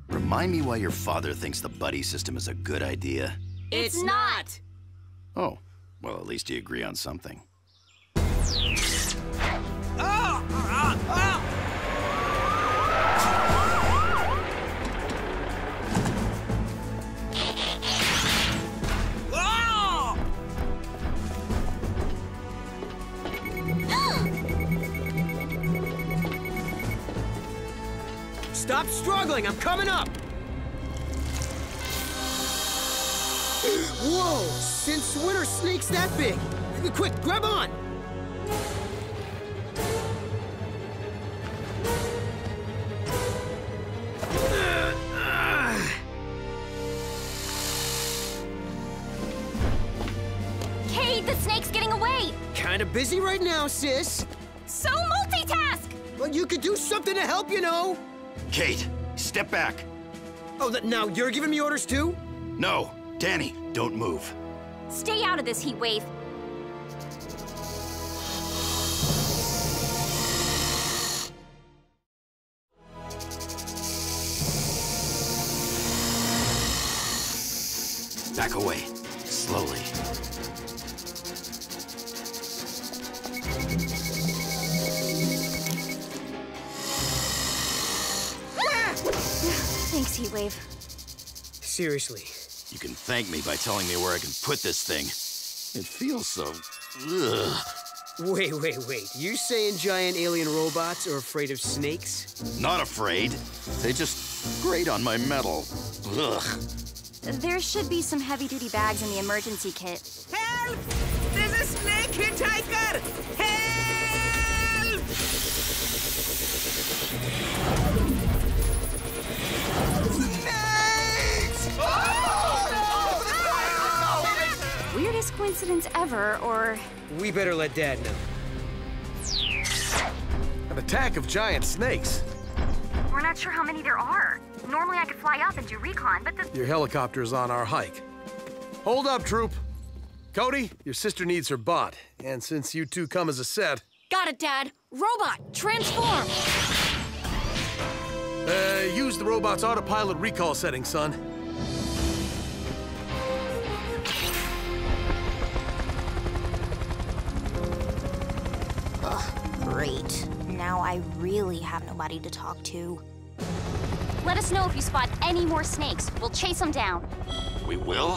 Remind me why your father thinks the buddy system is a good idea. It's not! Oh, well, at least you agree on something. Stop struggling, I'm coming up! Whoa! Since when are snakes that big? Quick, grab on! Kate, the snake's getting away! Kinda busy right now, sis. So multitask! Well, you could do something to help, you know. Kate, step back. Oh, now you're giving me orders too? No, Danny, don't move. Stay out of this heat wave. Back away, slowly. Thanks, Heatwave. Seriously. You can thank me by telling me where I can put this thing. It feels so... ugh. Wait. You saying giant alien robots are afraid of snakes? Not afraid. They just grate on my metal. Ugh. There should be some heavy-duty bags in the emergency kit. Help! There's a snake hitchhiker! Help! Weirdest coincidence ever, or... We better let Dad know. An attack of giant snakes. We're not sure how many there are. Normally I could fly up and do recon, but the... Your helicopter's on our hike. Hold up, troop. Cody, your sister needs her bot. And since you two come as a set... Got it, Dad. Robot, transform! Use the robot's autopilot recall setting, son. Great. Now I really have nobody to talk to. Let us know if you spot any more snakes. We'll chase them down. We will?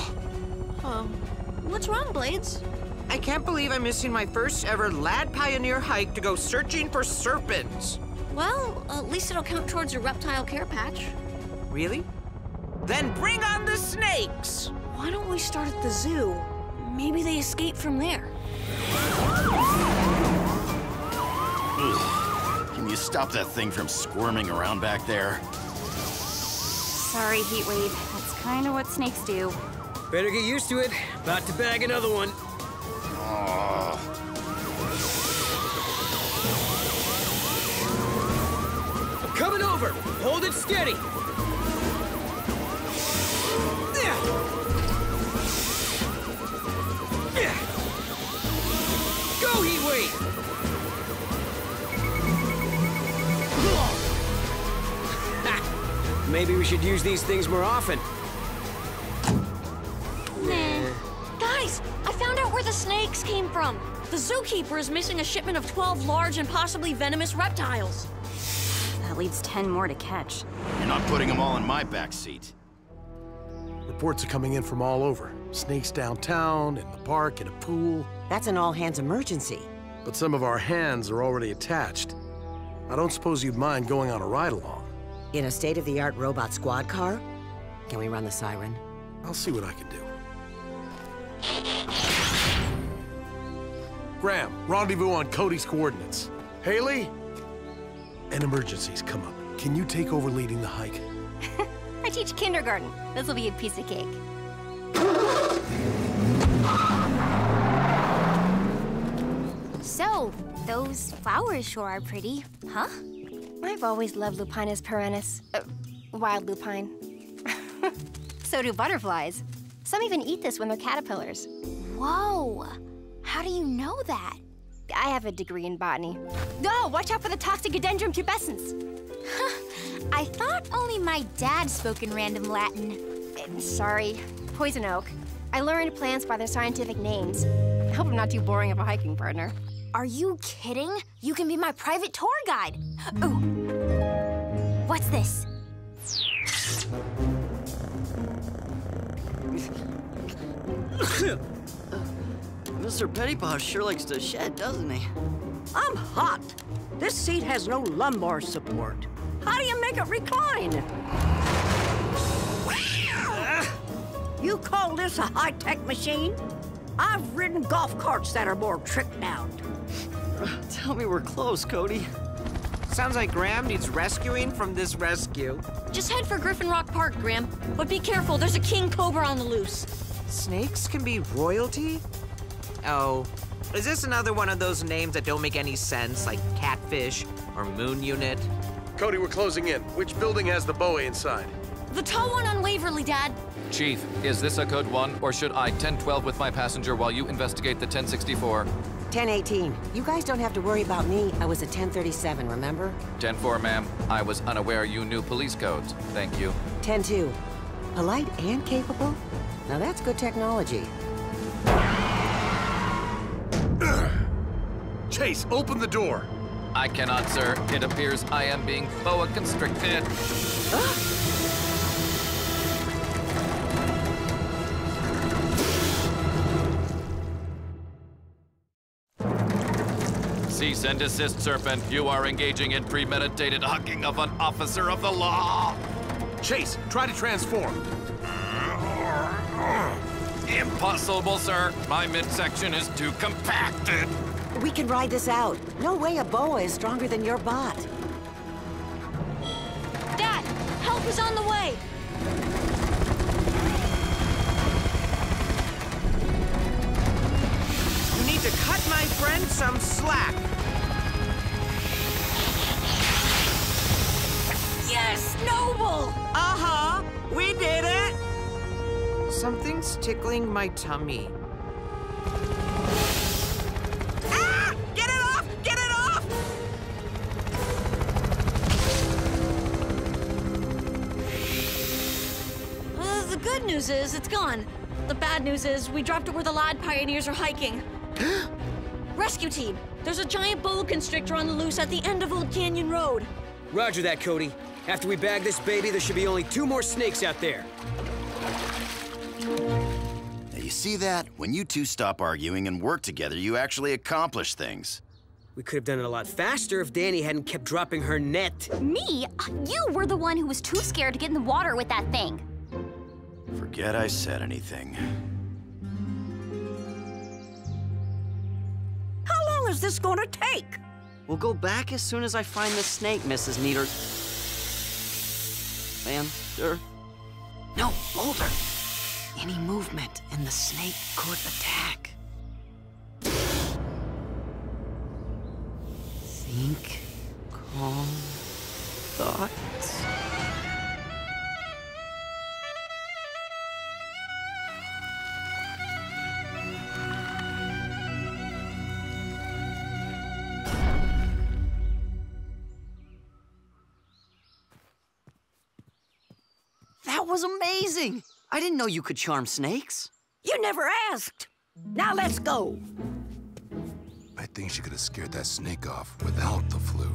What's wrong, Blades? I can't believe I'm missing my first ever Lad Pioneer hike to go searching for serpents. Well, at least it'll count towards your reptile care patch. Really? Then bring on the snakes! Why don't we start at the zoo? Maybe they escape from there. Ugh. Can you stop that thing from squirming around back there? Sorry, Heatwave. That's kind of what snakes do. Better get used to it. About to bag another one. Coming over! Hold it steady! Go, Heatwave! maybe we should use these things more often. Guys, I found out where the snakes came from. The zookeeper is missing a shipment of 12 large and possibly venomous reptiles. That leaves 10 more to catch. You're not putting them all in my back seat. Reports are coming in from all over. Snakes downtown, in the park, in a pool. That's an all-hands emergency. But some of our hands are already attached. I don't suppose you'd mind going on a ride-along. In a state-of-the-art robot squad car? Can we run the siren? I'll see what I can do. Graham, rendezvous on Cody's coordinates. Haley? An emergency's come up. Can you take over leading the hike? I teach kindergarten. This'll be a piece of cake. So, those flowers sure are pretty, huh? I've always loved Lupinus perennis. Wild lupine. So do butterflies. Some even eat this when they're caterpillars. Whoa! How do you know that? I have a degree in botany. Oh, watch out for the toxic Dendrum pubescens. I thought only my dad spoke in random Latin. Sorry, poison oak. I learned plants by their scientific names. I hope I'm not too boring of a hiking partner. Are you kidding? You can be my private tour guide. Ooh. What's this? Mr. Pettypaw sure likes to shed, doesn't he? I'm hot. This seat has no lumbar support. How do you make it recline? You call this a high-tech machine? I've ridden golf carts that are more tricked out. Tell me we're close, Cody. Sounds like Graham needs rescuing from this rescue. Just head for Griffin Rock Park, Graham. But be careful, there's a king cobra on the loose. Snakes can be royalty? Oh, is this another one of those names that don't make any sense, like Catfish or Moon Unit? Cody, we're closing in. Which building has the boa inside? The tall one on Waverly, Dad. Chief, is this a code 1, or should I 1012 with my passenger while you investigate the 1064? 1018. You guys don't have to worry about me. I was a 1037, remember? 10-4, ma'am. I was unaware you knew police codes. Thank you. 10-2. Polite and capable? Now that's good technology. Chase, open the door. I cannot, sir. It appears I am being boa constricted. Cease and desist, Serpent. You are engaging in premeditated hugging of an officer of the law. Chase, try to transform. Impossible, sir. My midsection is too compacted. We can ride this out. No way a boa is stronger than your bot. Dad, help is on the way. You need to cut my friend some slack. Yes, Noble! Uh-huh, we did it! Something's tickling my tummy. Ah! Get it off! Get it off! The good news is it's gone. The bad news is we dropped it where the lad pioneers are hiking. Rescue team, there's a giant boa constrictor on the loose at the end of Old Canyon Road. Roger that, Cody. After we bag this baby, there should be only 2 more snakes out there. Now, you see that? When you two stop arguing and work together, you actually accomplish things. We could have done it a lot faster if Danny hadn't kept dropping her net. Me? You were the one who was too scared to get in the water with that thing. Forget I said anything. How long is this gonna take? We'll go back as soon as I find the snake, Mrs. Nieder. Ma'am, sir? No, Boulder. Any movement and the snake could attack. Think calm thoughts. was amazing! I didn't know you could charm snakes. You never asked. Now let's go. I think she could have scared that snake off without the flute.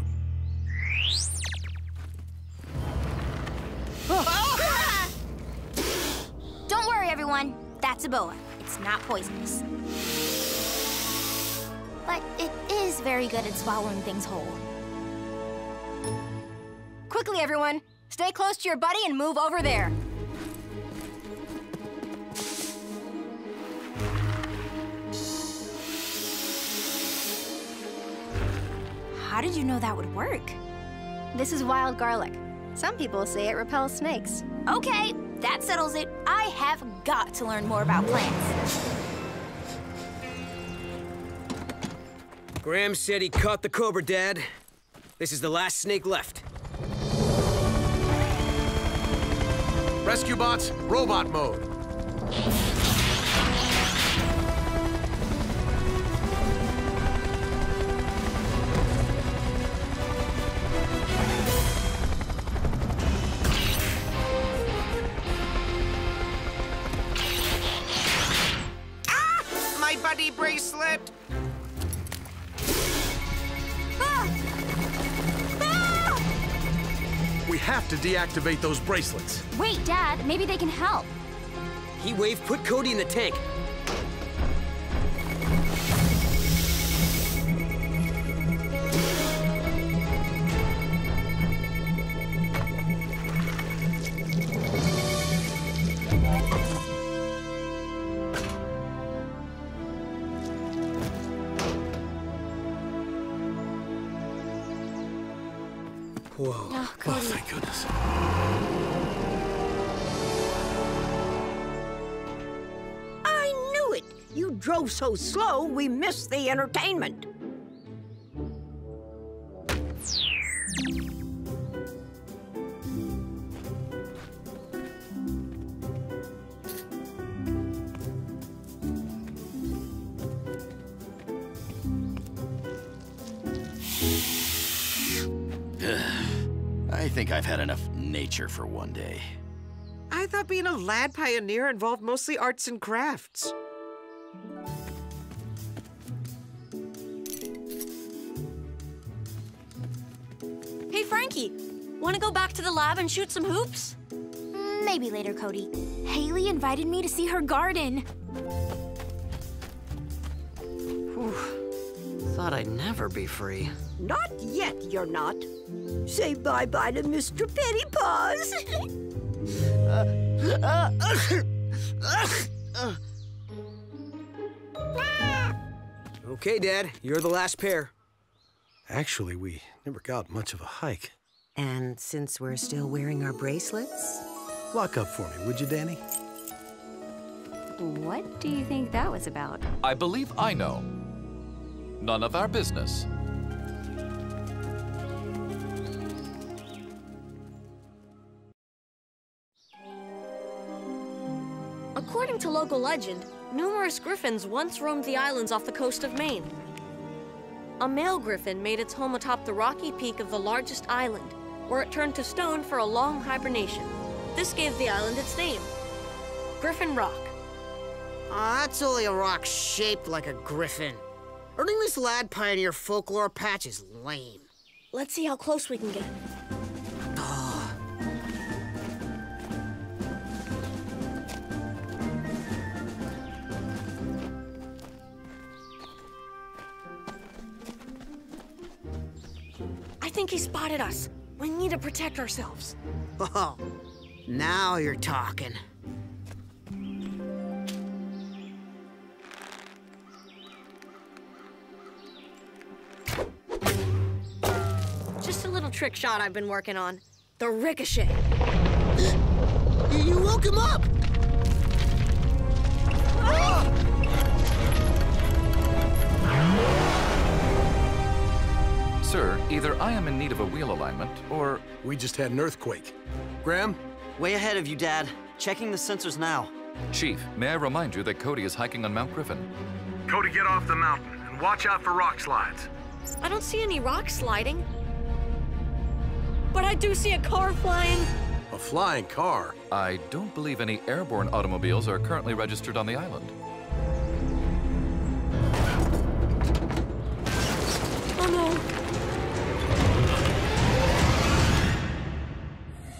Don't worry, everyone. That's a boa. It's not poisonous. But it is very good at swallowing things whole. Quickly, everyone. Stay close to your buddy and move over there. How did you know that would work? This is wild garlic. Some people say it repels snakes. Okay, that settles it. I have got to learn more about plants. Graham said he caught the cobra, Dad. This is the last snake left. Rescue bots, robot mode. My buddy bracelet! We have to deactivate those bracelets. Wait, Dad, maybe they can help. Heat wave, put Cody in the tank. Whoa. Oh, Cody. Oh, thank goodness. I knew it. You drove so slow, we missed the entertainment. I think I've had enough nature for one day. I thought being a lad pioneer involved mostly arts and crafts. Hey, Frankie, want to go back to the lab and shoot some hoops? Maybe later, Cody. Haley invited me to see her garden. Whew. Thought I'd never be free. Not yet, you're not. Say bye-bye to Mr. Petty Paws. Okay, Dad, you're the last pair. Actually, we never got much of a hike. And since we're still wearing our bracelets? Lock up for me, would you, Danny? What do you think that was about? I believe I know. None of our business. According to local legend, numerous griffins once roamed the islands off the coast of Maine. A male griffin made its home atop the rocky peak of the largest island, where it turned to stone for a long hibernation. This gave the island its name, Griffin Rock. That's only a rock shaped like a griffin. Earning this lad pioneer folklore patch is lame. Let's see how close we can get. I think he spotted us. We need to protect ourselves. Oh, now you're talking. Just a little trick shot I've been working on. The ricochet. You woke him up! Sir, either I am in need of a wheel alignment, or... We just had an earthquake. Graham? Way ahead of you, Dad. Checking the sensors now. Chief, may I remind you that Cody is hiking on Mount Griffin? Cody, get off the mountain and watch out for rock slides. I don't see any rock sliding. But I do see a car flying. A flying car. I don't believe any airborne automobiles are currently registered on the island. Oh no!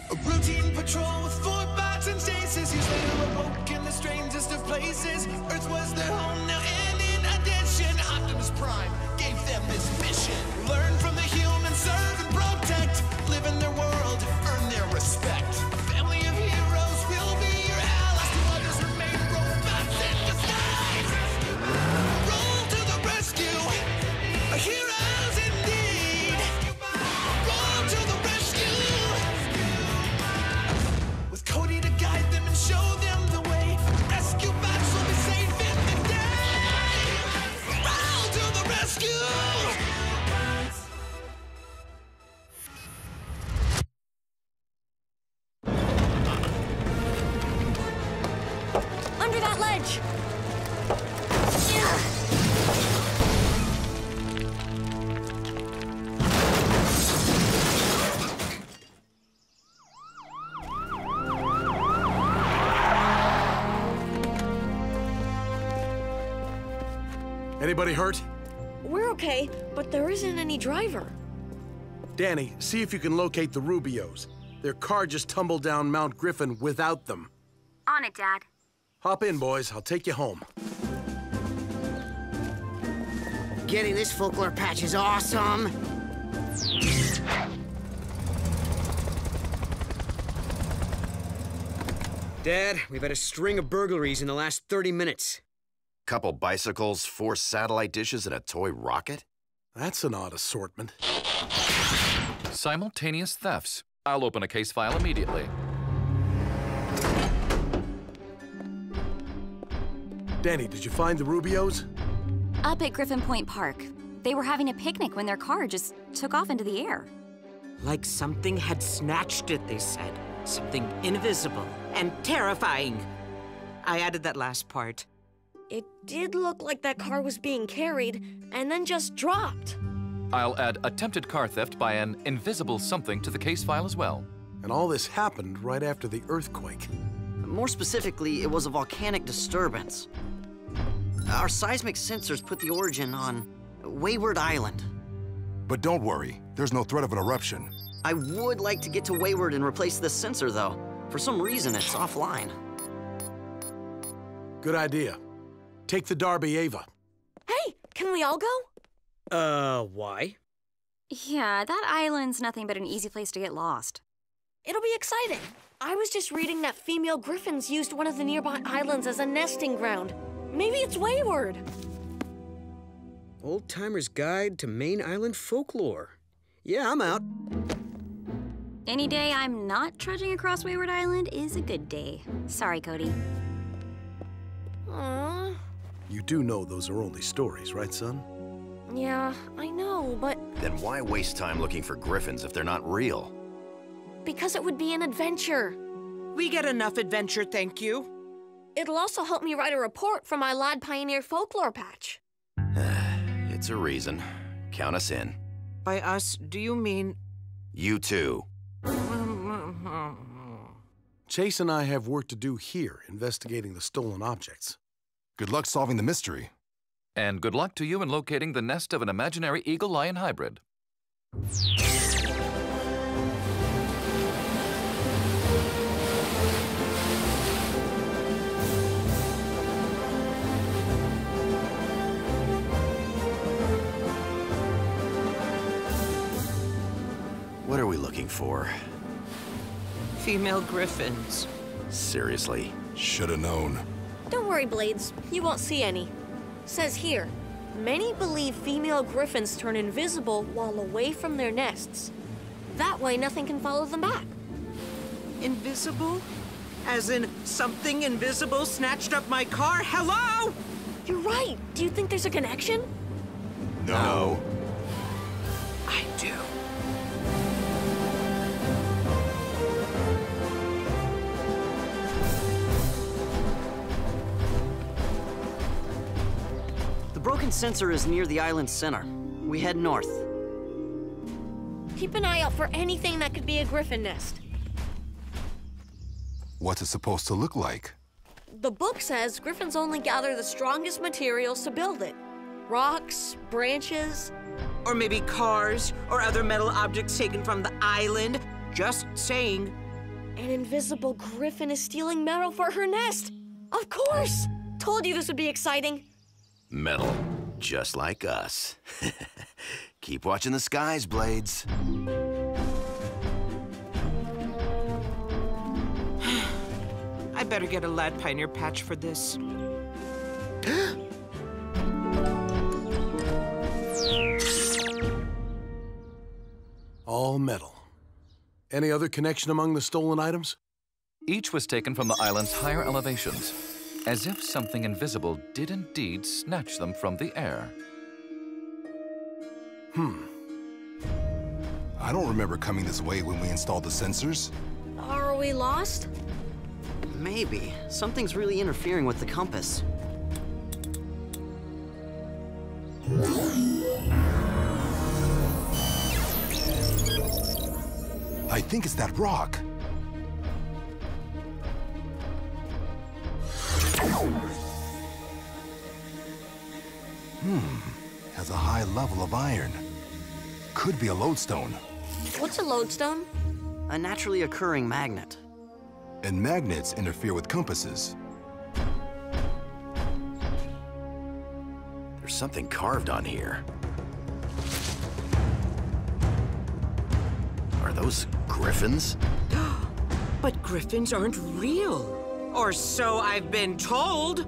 A routine patrol with 4 bots and stasis. He's later awoke in the strangest of places. Earth was their home now, and in addition, Optimus Prime gave them this mission. Learn from the humans, serve and protect. Live in their world, earn their respect. A family of heroes will be your allies. To others remain robots in disguise. Roll to the rescue. Heroes indeed. Roll to the rescue. With Cody to guide them and show them the way. Rescue bots will be safe in the day. Roll to the rescue. Under that ledge! Anybody hurt? We're okay, but there isn't any driver. Danny, see if you can locate the Rubios. Their car just tumbled down Mount Griffin without them. On it, Dad. Hop in, boys. I'll take you home. Getting this folklore patch is awesome. Dad, we've had a string of burglaries in the last 30 minutes. Couple bicycles, 4 satellite dishes, and a toy rocket? That's an odd assortment. Simultaneous thefts. I'll open a case file immediately. Danny, did you find the Rubios? Up at Griffin Point Park. They were having a picnic when their car just took off into the air. Like something had snatched it, they said. Something invisible and terrifying. I added that last part. It did look like that car was being carried and then just dropped. I'll add attempted car theft by an invisible something to the case file as well. And all this happened right after the earthquake. More specifically, it was a volcanic disturbance. Our seismic sensors put the origin on Wayward Island. But don't worry, there's no threat of an eruption. I would like to get to Wayward and replace this sensor, though. For some reason, it's offline. Good idea. Take the Darby Ava. Hey, can we all go? Why? Yeah, that island's nothing but an easy place to get lost. It'll be exciting. I was just reading that female griffins used one of the nearby islands as a nesting ground. Maybe it's Wayward. Old Timer's Guide to Main Island Folklore. Yeah, I'm out. Any day I'm not trudging across Wayward Island is a good day. Sorry, Cody. Aww. You do know those are only stories, right, son? Yeah, I know, but... Then why waste time looking for griffins if they're not real? Because it would be an adventure. We get enough adventure, thank you. It'll also help me write a report for my Lad Pioneer folklore patch. It's a reason. Count us in. By us, do you mean... You too. Chase and I have work to do here, investigating the stolen objects. Good luck solving the mystery. And good luck to you in locating the nest of an imaginary eagle-lion hybrid. What are we looking for? Female griffins. Seriously? Should've known. Don't worry, Blades. You won't see any. Says here, many believe female griffins turn invisible while away from their nests. That way, nothing can follow them back. Invisible? As in, something invisible snatched up my car? Hello? You're right. Do you think there's a connection? No. I do. The broken sensor is near the island's center. We head north. Keep an eye out for anything that could be a griffin nest. What's it supposed to look like? The book says griffins only gather the strongest materials to build it. Rocks, branches. Or maybe cars or other metal objects taken from the island. Just saying. An invisible griffin is stealing metal for her nest. Of course! Told you this would be exciting. Metal, just like us. Keep watching the skies, Blades. I better get a Lad Pioneer patch for this. All metal. Any other connection among the stolen items? Each was taken from the island's higher elevations, as if something invisible did indeed snatch them from the air. I don't remember coming this way when we installed the sensors. Are we lost? Maybe. Something's really interfering with the compass. I think it's that rock. Has a high level of iron. Could be a lodestone. What's a lodestone? A naturally occurring magnet. And magnets interfere with compasses. There's something carved on here. Are those griffins? But griffins aren't real. Or so I've been told.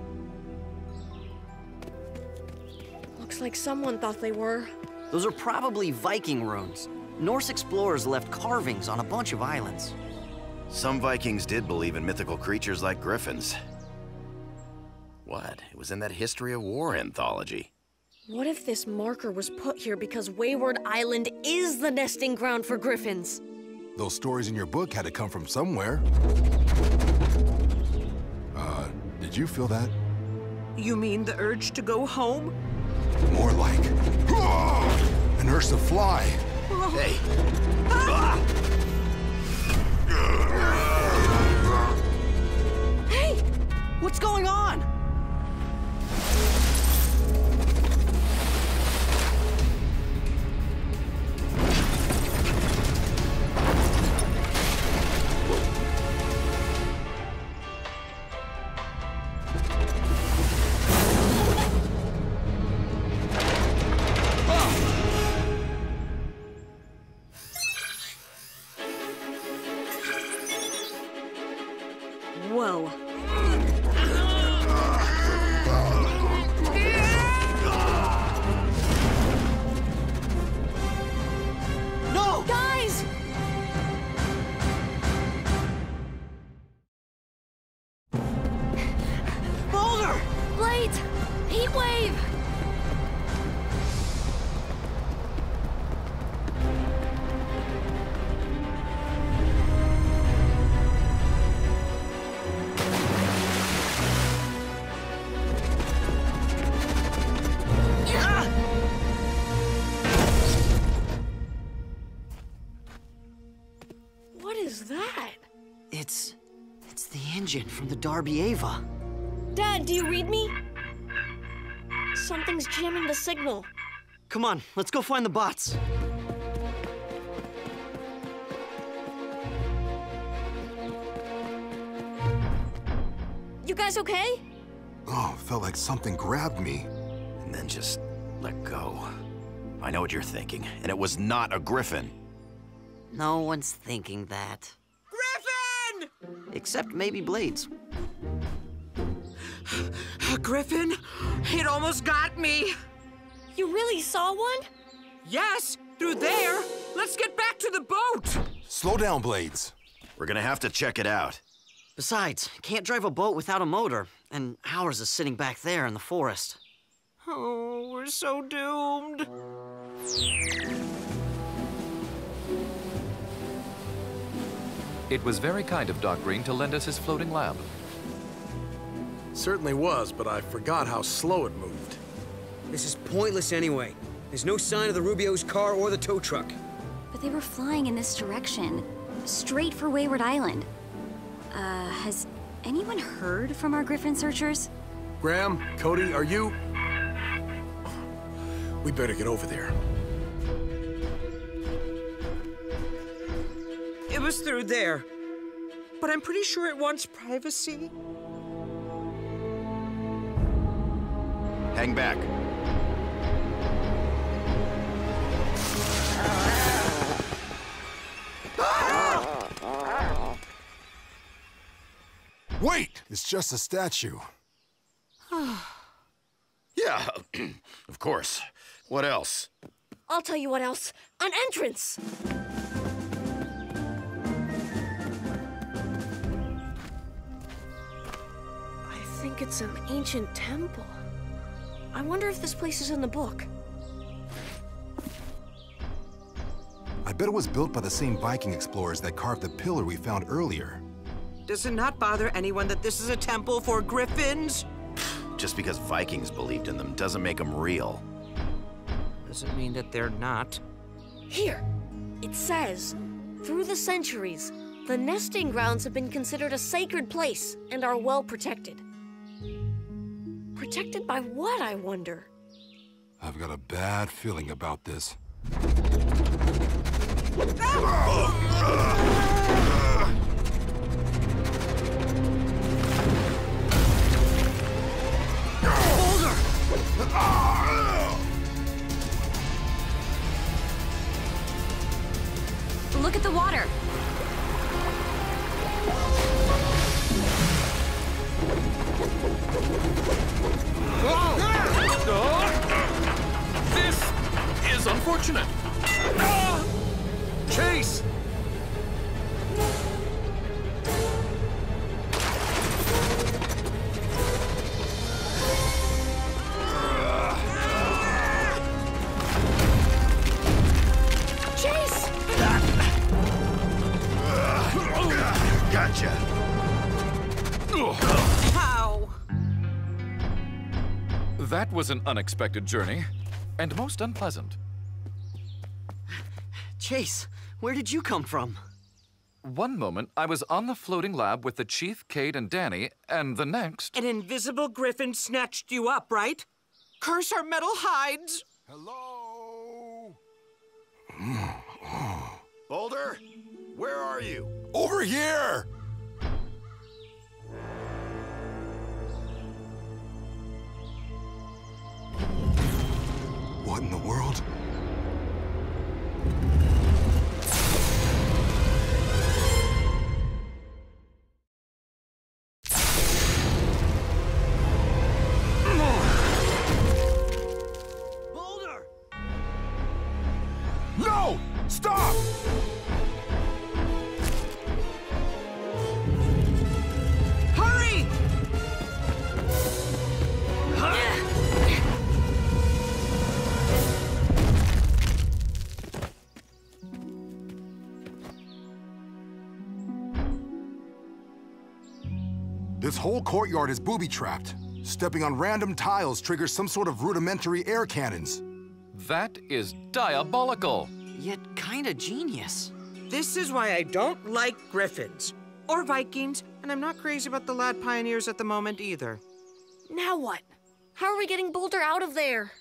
Looks like someone thought they were. Those are probably Viking runes. Norse explorers left carvings on a bunch of islands. Some Vikings did believe in mythical creatures like griffins. What? It was in that History of War anthology. What if this marker was put here because Wayward Island is the nesting ground for griffins? Those stories in your book had to come from somewhere. Did you feel that? You mean the urge to go home? More like an urge to fly. Hey. Hey! What's going on? Whoa. No! Guys! Boulder! Blades! Heat wave! What is that? It's the engine from the Darby Ava. Dad, do you read me? Something's jamming the signal. Come on, let's go find the bots. You guys okay? Oh, felt like something grabbed me. And then just let go. I know what you're thinking, and it was not a griffin. No one's thinking that. Griffin! Except maybe Blades. A griffin? It almost got me. You really saw one? Yes, through there. Let's get back to the boat. Slow down, Blades. We're gonna have to check it out. Besides, can't drive a boat without a motor, and ours is sitting back there in the forest. Oh, we're so doomed. It was very kind of Doc Green to lend us his floating lab. Certainly was, but I forgot how slow it moved. This is pointless anyway. There's no sign of the Rubio's car or the tow truck. But they were flying in this direction, straight for Wayward Island. Has anyone heard from our Griffin searchers? Graham, Cody, are you... We better get over there. It was through there. But I'm pretty sure it wants privacy. Hang back. Wait! It's just a statue. Yeah, of course. What else? I'll tell you what else. An entrance! I think it's an ancient temple. I wonder if this place is in the book. I bet it was built by the same Viking explorers that carved the pillar we found earlier. Does it not bother anyone that this is a temple for griffins? Just because Vikings believed in them doesn't make them real. Doesn't mean that they're not. Here, it says, through the centuries, the nesting grounds have been considered a sacred place and are well protected. Protected by what, I wonder? I've got a bad feeling about this. Look at the water. This is unfortunate. Chase! Chase! Gotcha. How? That was an unexpected journey, and most unpleasant. Chase, where did you come from? One moment, I was on the floating lab with the Chief, Cade, and Danny, and the next... An invisible griffin snatched you up, right? Curse our metal hides! Hello? Boulder, where are you? Over here! What in the world? Boulder! No! Stop! Hurry! This whole courtyard is booby-trapped. Stepping on random tiles triggers some sort of rudimentary air cannons. That is diabolical. Yet kinda genius. This is why I don't like griffins. Or Vikings, and I'm not crazy about the lad pioneers at the moment either. Now what? How are we getting Boulder out of there?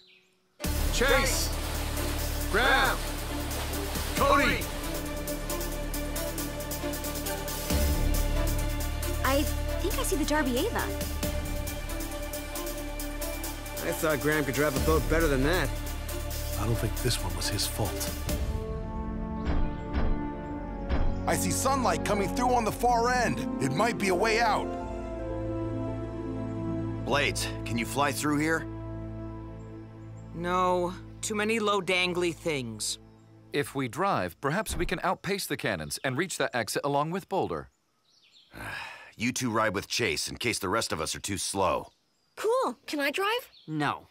Chase! Graham! Cody! I think I see the Darby Ava. I thought Graham could drive a boat better than that. I don't think this one was his fault. I see sunlight coming through on the far end. It might be a way out. Blades, can you fly through here? No, too many low dangly things. If we drive, perhaps we can outpace the cannons and reach that exit along with Boulder. You two ride with Chase in case the rest of us are too slow. Cool. Can I drive? No.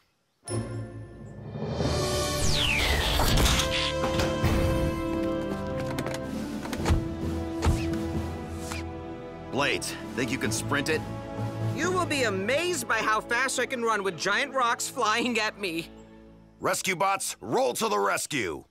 Blades, think you can sprint it? You will be amazed by how fast I can run with giant rocks flying at me. Rescue bots, roll to the rescue!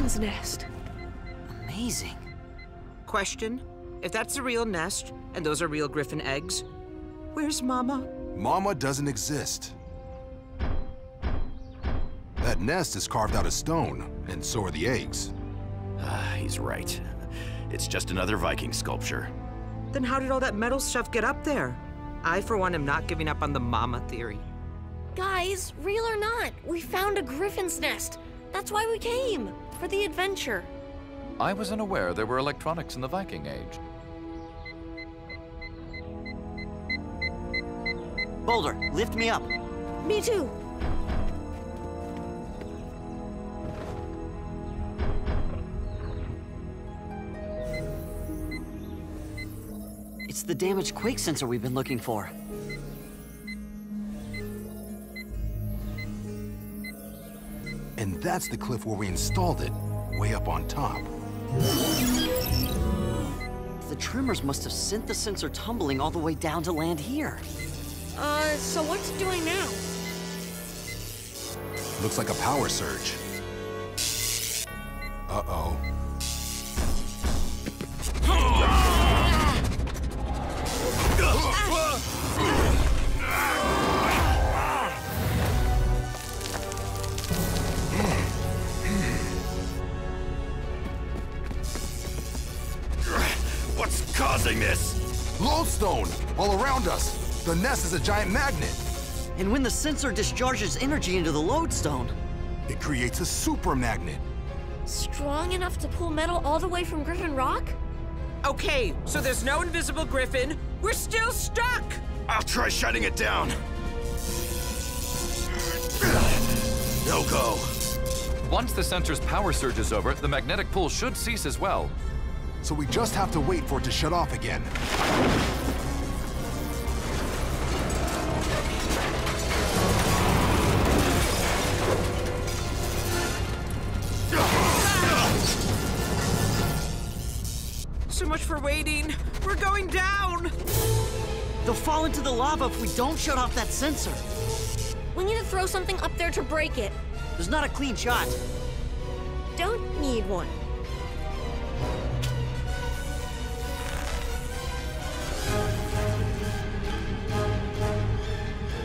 griffin's nest. Amazing. Question: if that's a real nest, and those are real griffin eggs, where's Mama? Mama doesn't exist. That nest is carved out of stone, and so are the eggs. He's right. It's just another Viking sculpture. Then how did all that metal stuff get up there? I, for one, am not giving up on the Mama theory. Guys, real or not, we found a griffin's nest. That's why we came, for the adventure. I was unaware there were electronics in the Viking Age. Boulder, lift me up. Me too. It's the damaged quake sensor we've been looking for. And that's the cliff where we installed it, way up on top. The tremors must have sent the sensor tumbling all the way down to land here. So what's it doing now? Looks like a power surge. Uh-oh. What's causing this? Lodestone! All around us! The nest is a giant magnet! And when the sensor discharges energy into the lodestone, it creates a super magnet. Strong enough to pull metal all the way from Griffin Rock? Okay, so there's no invisible griffin. We're still stuck! I'll try shutting it down. No go. Once the sensor's power surge is over, the magnetic pull should cease as well. So we just have to wait for it to shut off again. So much for waiting. We're going down. they'll fall into the lava if we don't shut off that sensor. We need to throw something up there to break it. There's not a clean shot. Don't need one.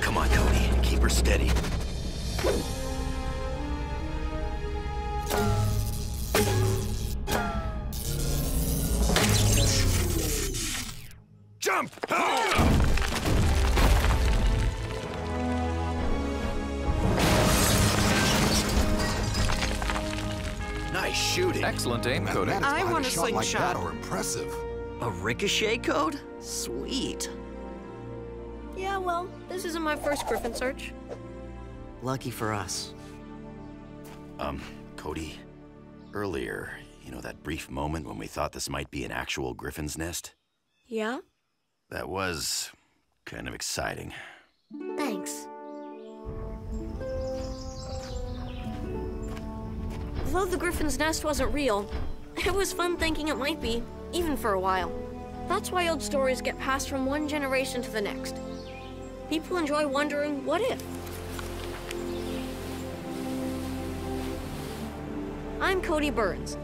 Come on, Cody. Keep her steady. Jump! Nice shooting. Excellent aim, Cody. I want a slingshot. Like that are impressive. A ricochet code? Sweet. Yeah, well, this isn't my first Griffin search. Lucky for us. Cody, earlier, you know that brief moment when we thought this might be an actual Griffin's nest? Yeah? That was kind of exciting. Thanks. Though the Griffin's nest wasn't real, it was fun thinking it might be, even for a while. That's why old stories get passed from one generation to the next. People enjoy wondering, what if? I'm Cody Burns,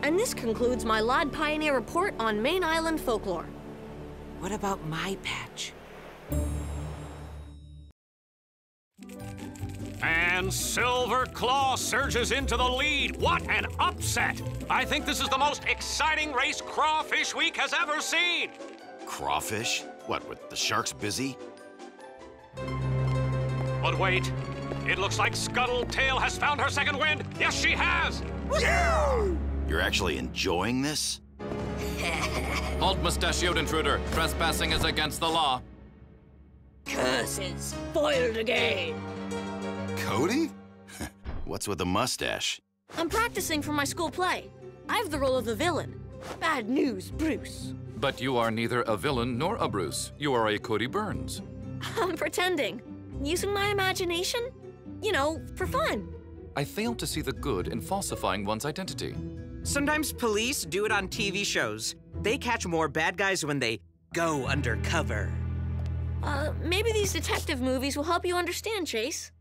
and this concludes my Lad Pioneer report on Main Island folklore. What about my patch? And Silver Claw surges into the lead. What an upset! I think this is the most exciting race Crawfish Week has ever seen. Crawfish? What, with the sharks busy? But wait, it looks like Scuttletail has found her second wind. Yes, she has! You're actually enjoying this? Halt, mustachioed intruder. Trespassing is against the law. Curses! Foiled again! Cody? What's with the mustache? I'm practicing for my school play. I have the role of the villain. Bad news, Bruce. But you are neither a villain nor a Bruce. You are a Cody Burns. I'm pretending. Using my imagination? You know, for fun. I fail to see the good in falsifying one's identity. Sometimes police do it on TV shows. They catch more bad guys when they go undercover. Maybe these detective movies will help you understand, Chase.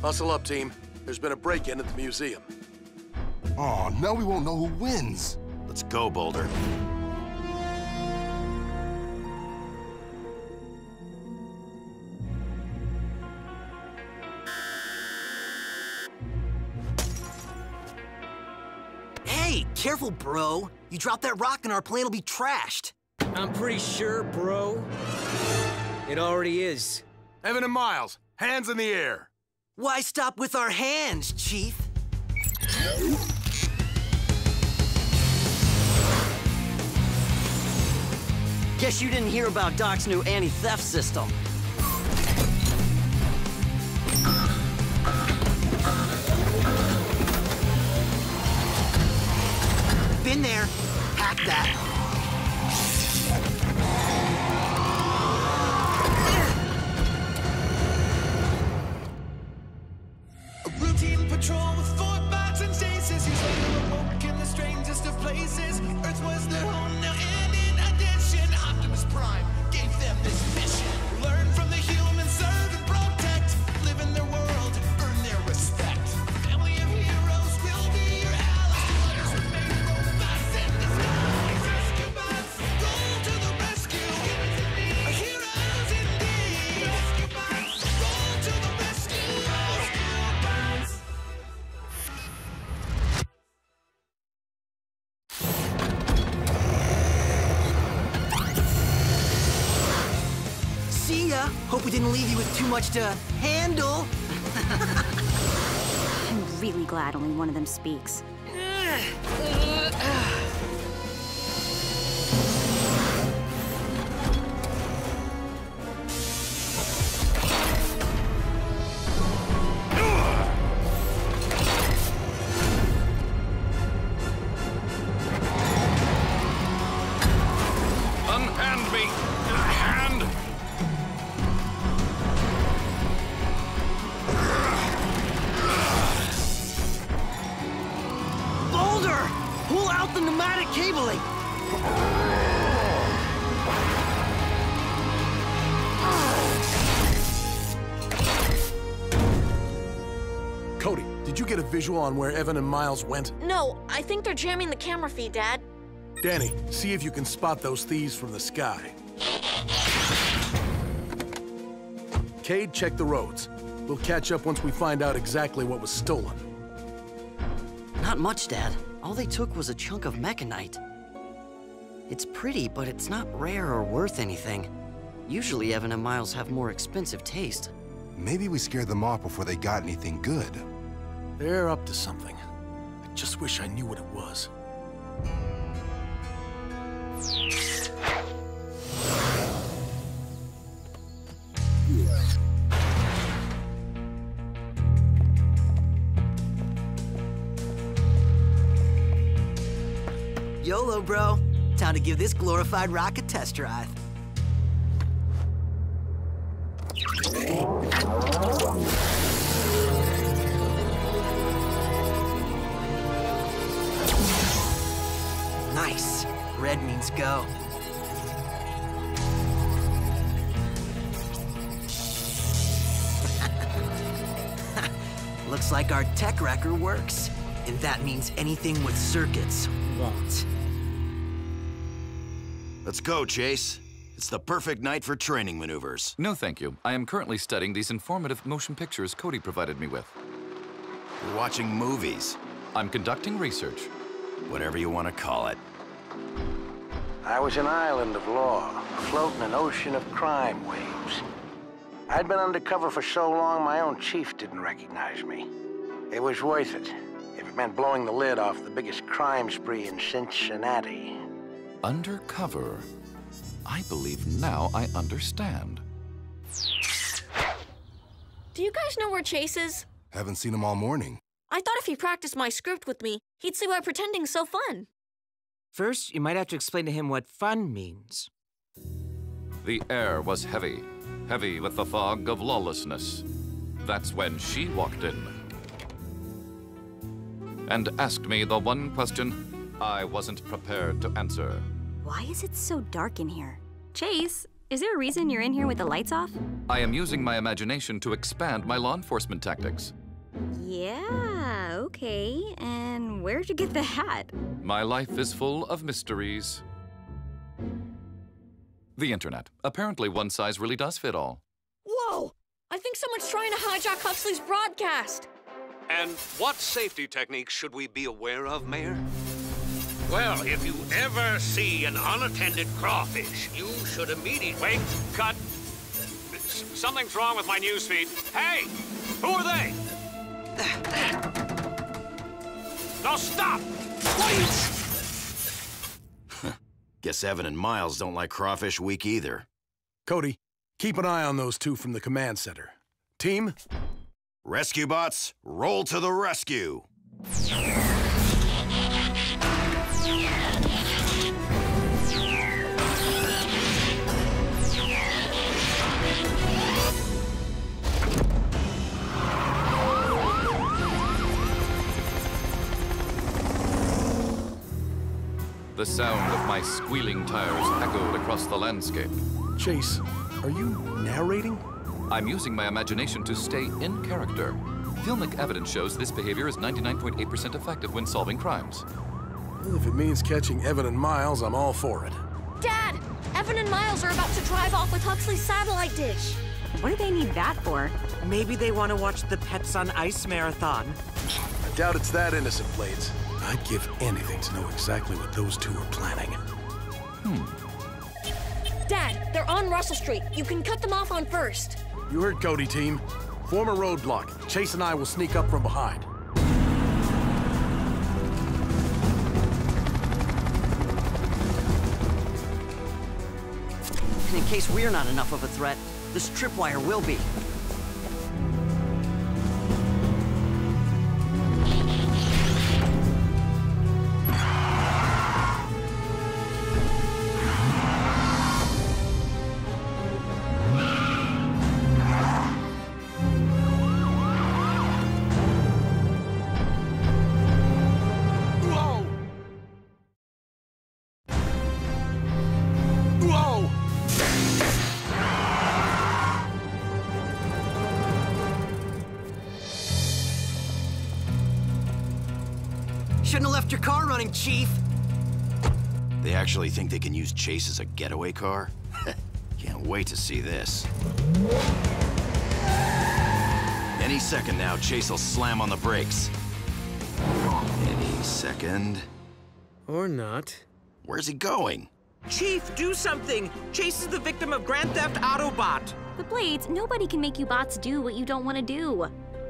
Hustle up, team. There's been a break-in at the museum. Aw, now we won't know who wins. Let's go, Boulder. Hey, careful, bro. You drop that rock and our plane will be trashed. I'm pretty sure, bro. It already is. Evan and Miles, hands in the air. Why stop with our hands, Chief? Guess you didn't hear about Doc's new anti-theft system. Been there. Hack that. Routine patrol with 4 bots and stasis. He's later awoke in the strangest of places. Earth was their home now, and in addition, Optimus Prime gave them this mission. Learn from the humans, serve and protect. Live in their world, earn their respect. Family of heroes will be your allies. Remain robots in disguise. Rescue bots, go to the rescue. Heroes indeed. Rescue bots, go to the rescue. Rescue bots. See ya. Hope we didn't leave you with too much to handle. I'm really glad only one of them speaks. Unhand me! Hand! Boulder! Pull out the pneumatic cabling! Cody, did you get a visual on where Evan and Miles went? No, I think they're jamming the camera feed, Dad. Danny, see if you can spot those thieves from the sky. Cade, check the roads. We'll catch up once we find out exactly what was stolen. Not much, Dad. All they took was a chunk of mechanite. It's pretty, but it's not rare or worth anything. Usually Evan and Miles have more expensive taste. Maybe we scared them off before they got anything good. They're up to something. I just wish I knew what it was. YOLO, bro. Time to give this glorified rock a test drive. Nice. Red means go. Looks like our tech wrecker works. And that means anything with circuits won't. Let's go, Chase. It's the perfect night for training maneuvers. No, thank you. I am currently studying these informative motion pictures Cody provided me with. You're watching movies. I'm conducting research. Whatever you want to call it. I was an island of law, afloat in an ocean of crime waves. I'd been undercover for so long, my own chief didn't recognize me. It was worth it, if it meant blowing the lid off the biggest crime spree in Cincinnati. Undercover? I believe now I understand. Do you guys know where Chase is? Haven't seen him all morning. I thought if he practiced my script with me, he'd see why pretending's so fun. First, you might have to explain to him what fun means. The air was heavy, heavy with the fog of lawlessness. That's when she walked in and asked me the one question I wasn't prepared to answer. Why is it so dark in here? Chase, is there a reason you're in here with the lights off? I am using my imagination to expand my law enforcement tactics. Yeah, okay. And where'd you get the hat? My life is full of mysteries. The internet. Apparently one size really does fit all. Whoa! I think someone's trying to hijack Huxley's broadcast. And what safety techniques should we be aware of, Mayor? Well, if you ever see an unattended crawfish, you should immediately... Wait, cut. Something's wrong with my newsfeed. Hey, who are they? No, stop! Guess Evan and Miles don't like Crawfish Week either. Cody, keep an eye on those two from the command center. Team? Rescue bots, roll to the rescue! The sound of my squealing tires echoed across the landscape. Chase, are you narrating? I'm using my imagination to stay in character. Filmic evidence shows this behavior is 99.8% effective when solving crimes. Well, if it means catching Evan and Miles, I'm all for it. Dad! Evan and Miles are about to drive off with Huxley's satellite dish. What do they need that for? Maybe they want to watch the Pets on Ice marathon. I doubt it's that innocent, Blades. I'd give anything to know exactly what those two are planning. Dad, they're on Russell Street. You can cut them off on first. You heard Cody, team. Form a roadblock. Chase and I will sneak up from behind. And in case we're not enough of a threat, this tripwire will be. Shouldn't have left your car running, Chief. They actually think they can use Chase as a getaway car? Can't wait to see this. Any second now, Chase will slam on the brakes. Any second. Or not. Where's he going? Chief, do something! Chase is the victim of Grand Theft Autobot! But Blades, nobody can make you bots do what you don't want to do.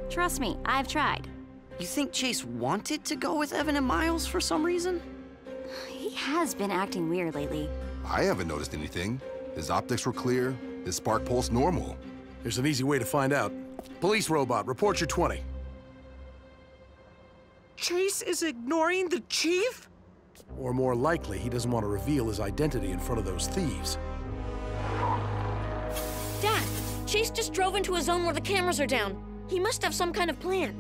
Trust me, I've tried. You think Chase wanted to go with Evan and Miles for some reason? He has been acting weird lately. I haven't noticed anything. His optics were clear, his spark pulse normal. There's an easy way to find out. Police robot, report your 20. Chase is ignoring the chief? Or more likely, he doesn't want to reveal his identity in front of those thieves. Dad, Chase just drove into a zone where the cameras are down. He must have some kind of plan.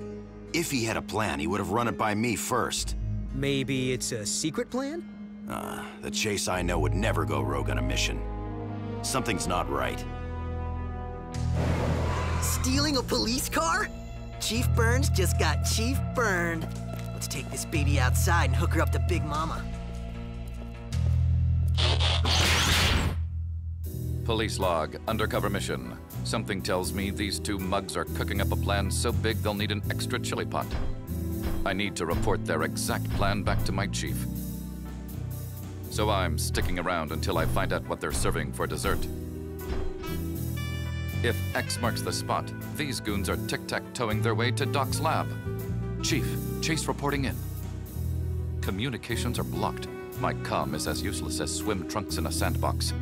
If he had a plan, he would have run it by me first. Maybe it's a secret plan? The Chase I know would never go rogue on a mission. Something's not right. Stealing a police car? Chief Burns just got Chief Burned. Let's take this baby outside and hook her up to Big Mama. Police log, undercover mission. Something tells me these two mugs are cooking up a plan so big they'll need an extra chili pot. I need to report their exact plan back to my chief. So I'm sticking around until I find out what they're serving for dessert. If X marks the spot, these goons are tic-tac-toeing their way to Doc's lab. Chief, Chase reporting in. Communications are blocked. My comm is as useless as swim trunks in a sandbox.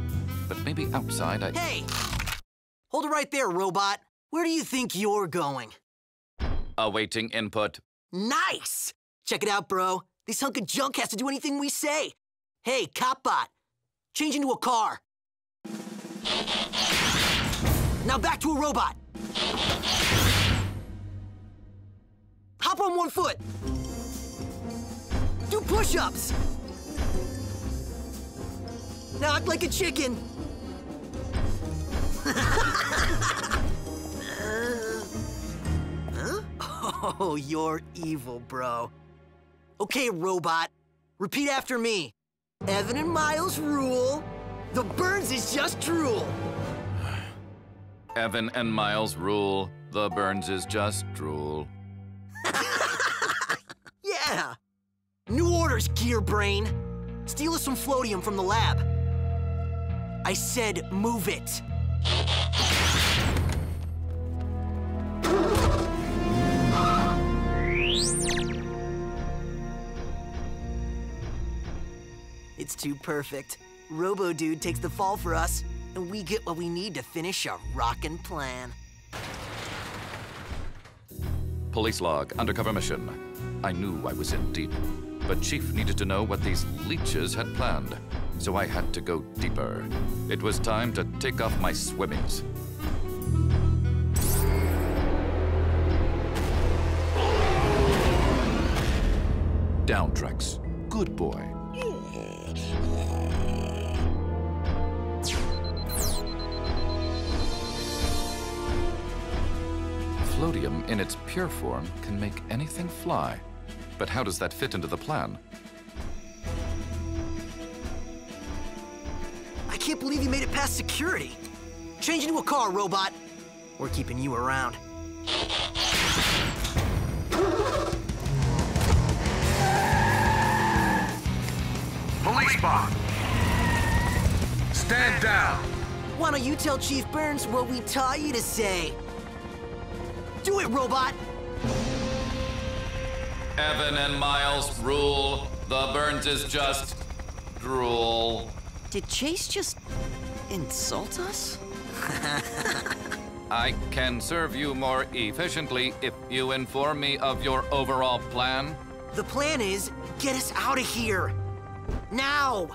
But maybe outside I... Hey! Hold it right there, robot. Where do you think you're going? Awaiting input. Nice! Check it out, bro. This hunk of junk has to do anything we say. Hey, Copbot, change into a car. Now back to a robot. Hop on one foot. Do push-ups. Now act like a chicken. Huh? Oh, you're evil, bro. Okay, robot. Repeat after me. Evan and Miles rule. The Burns is just drool. Evan and Miles rule. The Burns is just drool. Yeah. New orders, gear brain. Steal us some floatium from the lab. I said move it. It's too perfect. Robo-Dude takes the fall for us, and we get what we need to finish our rockin' plan. Police log, undercover mission. I knew I was in deep, but Chief needed to know what these leeches had planned, so I had to go deeper. It was time to take off my swimmings. Down, Trex. Good boy. Floatium, in its pure form, can make anything fly. But how does that fit into the plan? I can't believe you made it past security. Change into a car, robot. We're keeping you around. Police box! Stand down! Why don't you tell Chief Burns what we taught you to say? Do it, robot! Evan and Miles rule. The Burns is just drool. Did Chase just insult us? I can serve you more efficiently if you inform me of your overall plan. The plan is get us out of here. Now!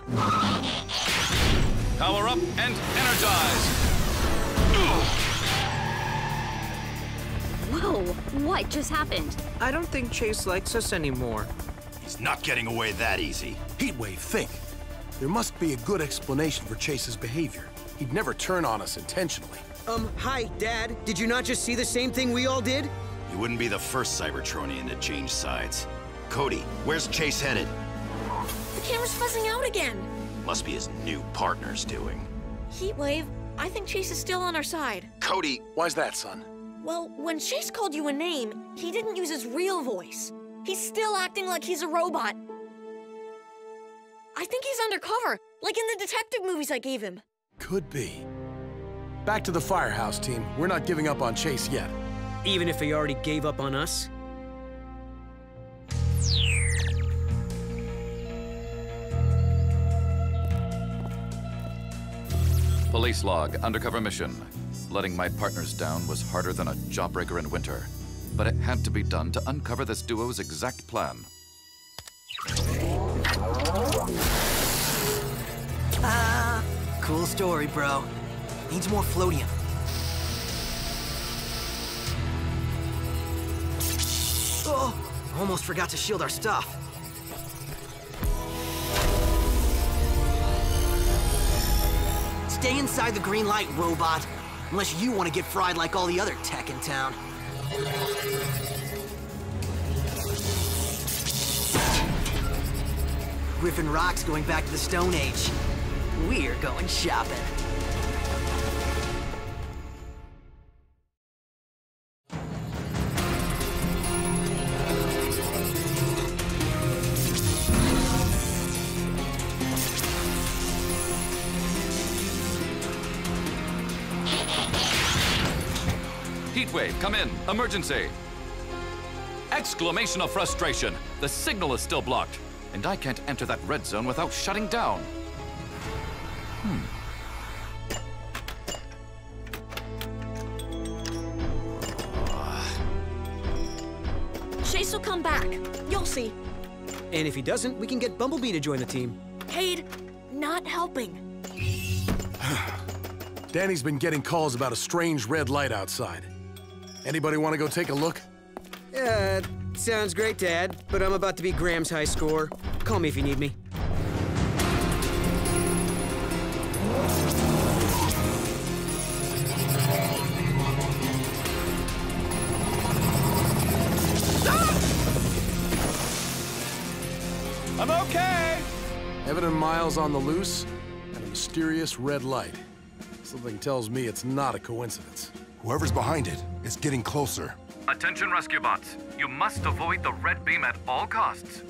Power up and energize! Whoa, what just happened? I don't think Chase likes us anymore. He's not getting away that easy. Heatwave, think. There must be a good explanation for Chase's behavior. He'd never turn on us intentionally. Hi, Dad. Did you not just see the same thing we all did? You wouldn't be the first Cybertronian to change sides. Cody, where's Chase headed? The camera's fuzzing out again. Must be his new partner's doing. Heatwave, I think Chase is still on our side. Cody! Why's that, son? Well, when Chase called you a name, he didn't use his real voice. He's still acting like he's a robot. I think he's undercover, like in the detective movies I gave him. Could be. Back to the firehouse, team. We're not giving up on Chase yet. Even if he already gave up on us? Police log, undercover mission. Letting my partners down was harder than a jawbreaker in winter. But it had to be done to uncover this duo's exact plan. Cool story, bro. Needs more floatium. Oh, almost forgot to shield our stuff. Stay inside the green light, robot. Unless you want to get fried like all the other tech in town. Griffin Rock's going back to the Stone Age. We're going shopping. Heatwave, come in. Emergency. Exclamation of frustration. The signal is still blocked, and I can't enter that red zone without shutting down. Chase will come back. You'll see. And if he doesn't, we can get Bumblebee to join the team. Cade, not helping. Danny's been getting calls about a strange red light outside. Anybody want to go take a look? Sounds great, Dad, but I'm about to be Graham's high score. Call me if you need me. I'm okay! Evan and Miles on the loose, and a mysterious red light. Something tells me it's not a coincidence. Whoever's behind it is getting closer. Attention, rescue bots. You must avoid the red beam at all costs.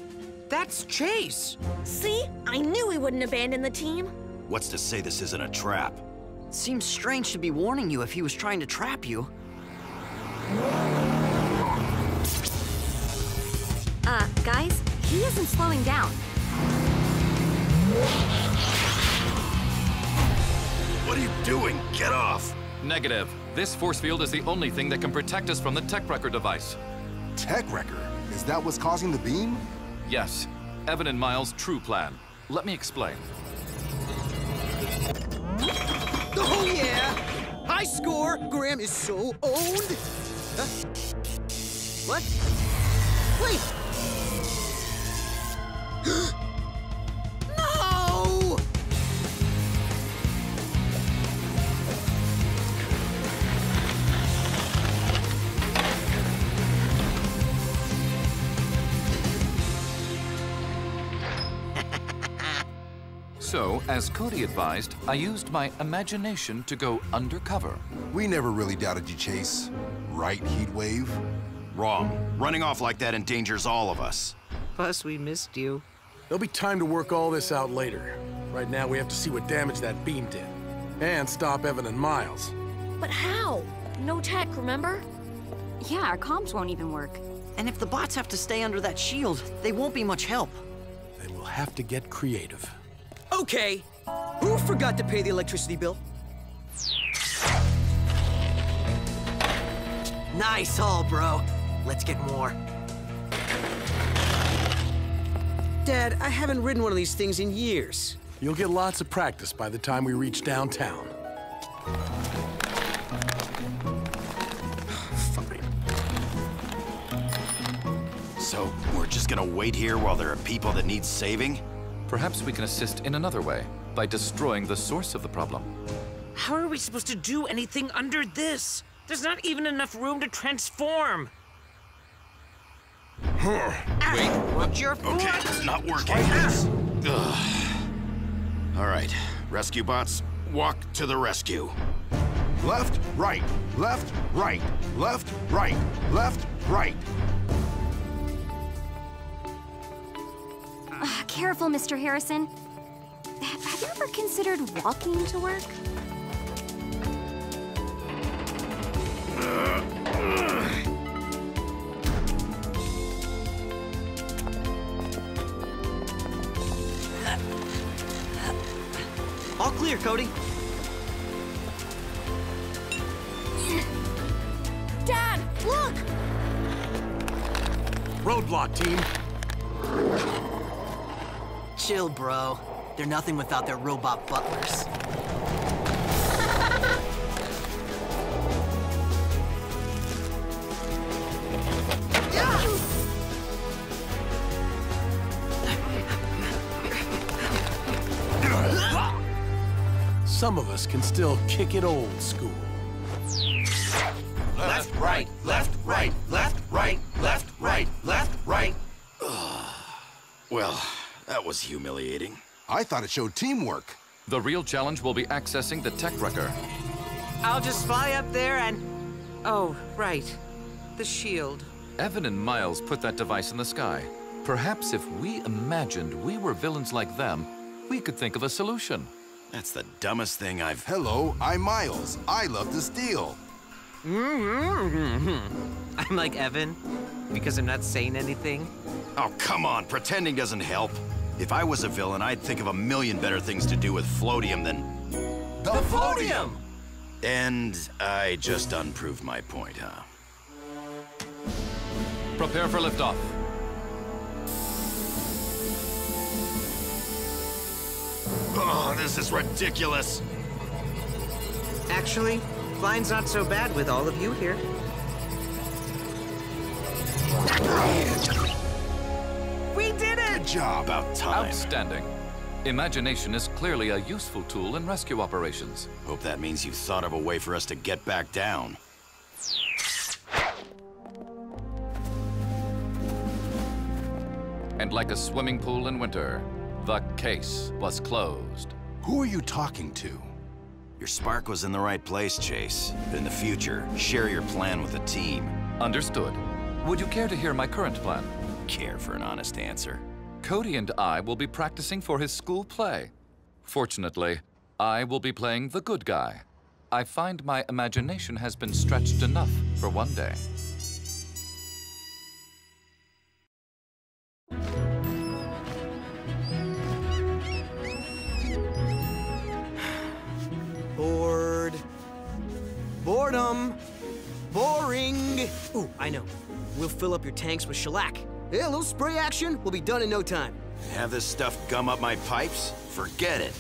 That's Chase! See? I knew he wouldn't abandon the team. What's to say this isn't a trap? Seems strange to be warning you if he was trying to trap you. Guys, he isn't slowing down. What are you doing? Get off! Negative. This force field is the only thing that can protect us from the Tech Wrecker device. Tech Wrecker? Is that what's causing the beam? Yes. Evan and Miles' true plan. Let me explain. Oh, yeah! High score! Graham is so owned! Huh? What? Wait! No! So, as Cody advised, I used my imagination to go undercover. We never really doubted you, Chase. Right, Heatwave? Wrong. Running off like that endangers all of us. Plus, we missed you. There'll be time to work all this out later. Right now, we have to see what damage that beam did. And stop Evan and Miles. But how? No tech, remember? Yeah, our comms won't even work. And if the bots have to stay under that shield, they won't be much help. Then we'll have to get creative. Okay, who forgot to pay the electricity bill? Nice haul, bro. Let's get more. Dad, I haven't ridden one of these things in years. You'll get lots of practice by the time we reach downtown. Fine. So, we're just gonna wait here while there are people that need saving? Perhaps we can assist in another way, by destroying the source of the problem. How are we supposed to do anything under this? There's not even enough room to transform. Wait, What's your foot? okay, it's not working. Ugh. All right, rescue bots, walk to the rescue. Left, right, left, right, left, right, left, right. Careful, Mr. Harrison. Have you ever considered walking to work? All clear, Cody. Dad, look! Roadblock, team. Chill, bro. They're nothing without their robot butlers. Some of us can still kick it old school. Left, right, left, right, left, right, left, right, left, right. Well, that was humiliating. I thought it showed teamwork. The real challenge will be accessing the Tech Wrecker. I'll just fly up there and... Oh, right. The shield. Evan and Miles put that device in the sky. Perhaps if we imagined we were villains like them, we could think of a solution. That's the dumbest thing I've... Hello, I'm Miles. I love to steal. I'm like Evan, because I'm not saying anything. Oh, come on, pretending doesn't help. If I was a villain, I'd think of a million better things to do with Floatium than... The Floatium! And I just unproved my point, huh? Prepare for liftoff. Oh, this is ridiculous. Actually, flying's not so bad with all of you here. We did it! Good job. About time. Outstanding. Imagination is clearly a useful tool in rescue operations. Hope that means you thought of a way for us to get back down. And and like a swimming pool in winter. The case was closed. Who are you talking to? Your spark was in the right place, Chase. But in the future, share your plan with the team. Understood. Would you care to hear my current plan? Care for an honest answer. Cody and I will be practicing for his school play. Fortunately, I will be playing the good guy. I find my imagination has been stretched enough for one day. Bored. Boredom. Boring. Ooh, I know. We'll fill up your tanks with shellac. Yeah, a little spray action. We'll be done in no time. Have this stuff gum up my pipes? Forget it.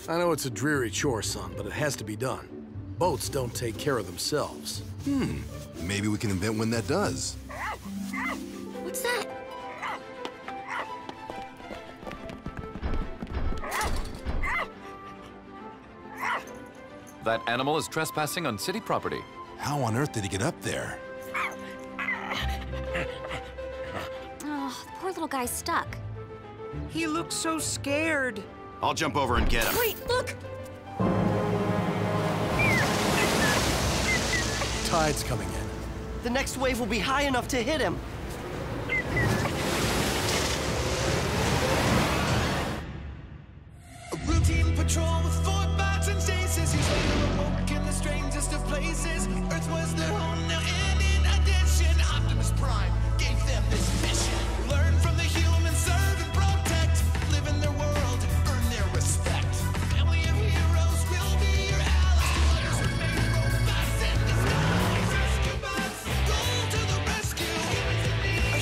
I know it's a dreary chore, son, but it has to be done. Boats don't take care of themselves. Maybe we can invent one that does. What's that? That animal is trespassing on city property. How on earth did he get up there? Oh, the poor little guy's stuck. He looks so scared. I'll jump over and get him. Wait, look! Tide's coming in. The next wave will be high enough to hit him. A routine patrol with 4 bats and stasis. He's later awoke in the strangest of places. Earth was their home now, and in addition, Optimus Prime gave them this mission. Learn from the humans, serve and protect. Live in their world, earn their respect. Family of heroes will be your allies. Remain robots in disguise. Rescue bots, go to the rescue.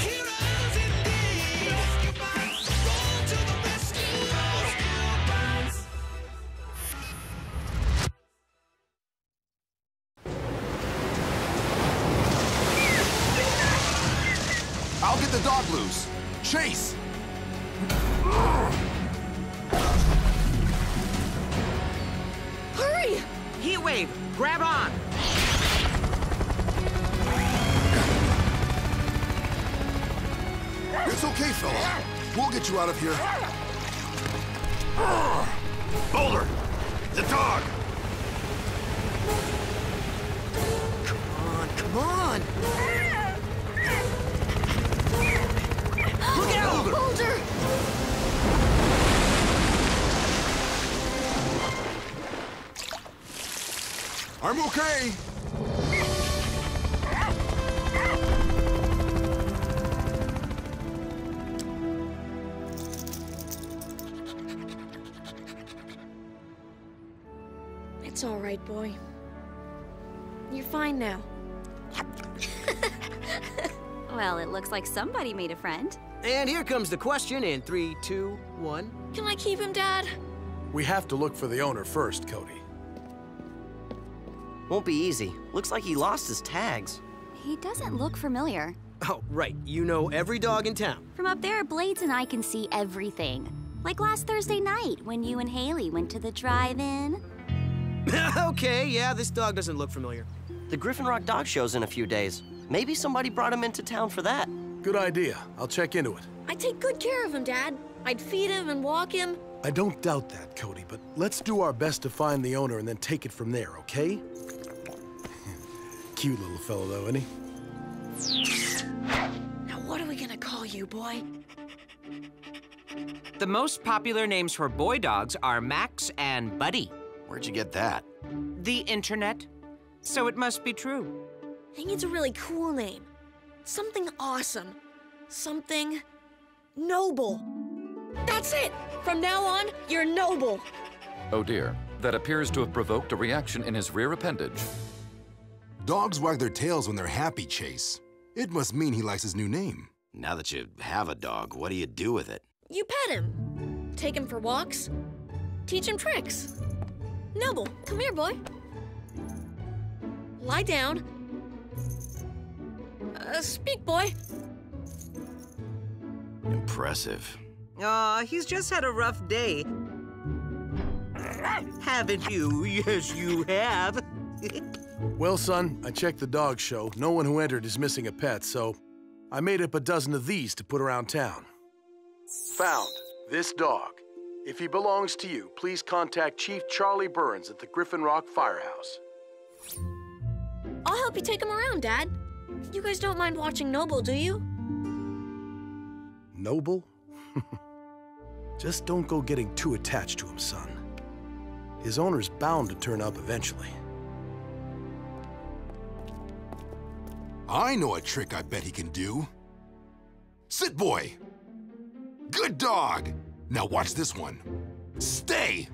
Heroes indeed. Rescue bots, roll to the rescue. Rescue bots. I'll get the dog loose. Chase! Hurry! Heat wave, grab on. It's okay, fella. We'll get you out of here. Boulder! The dog! Come on! Look out, Boulder! I'm okay. It's all right, boy. You're fine now. Well, it looks like somebody made a friend. And here comes the question in 3, 2, 1. Can I keep him, Dad? We have to look for the owner first, Cody. Won't be easy. Looks like he lost his tags. He doesn't look familiar. Oh, right. You know every dog in town. From up there, Blades and I can see everything. Like last Thursday night when you and Haley went to the drive-in. Okay, yeah, this dog doesn't look familiar. The Griffin Rock Dog Show's in a few days. Maybe somebody brought him into town for that. Good idea. I'll check into it. I'd take good care of him, Dad. I'd feed him and walk him. I don't doubt that, Cody, but let's do our best to find the owner and then take it from there, okay? Cute little fellow, though, isn't he? Now what are we gonna call you, boy? The most popular names for boy dogs are Max and Buddy. Where'd you get that? The internet. So it must be true. I think it's a really cool name. Something awesome. Something noble. That's it! From now on, you're noble. Oh dear, that appears to have provoked a reaction in his rear appendage. Dogs wag their tails when they're happy, Chase. It must mean he likes his new name. Now that you have a dog, what do you do with it? You pet him. Take him for walks. Teach him tricks. Noble, come here, boy. Lie down. Speak, boy. Impressive. Aw, he's just had a rough day. Haven't you? Yes, you have. Well, son, I checked the dog show. No one who entered is missing a pet, so I made up a dozen of these to put around town. Found this dog. If he belongs to you, please contact Chief Charlie Burns at the Griffin Rock Firehouse. I'll help you take him around, Dad. You guys don't mind watching Noble, do you? Noble? Just don't go getting too attached to him, son. His owner's bound to turn up eventually. I know a trick I bet he can do. Sit, boy. Good dog. Now watch this one. Stay.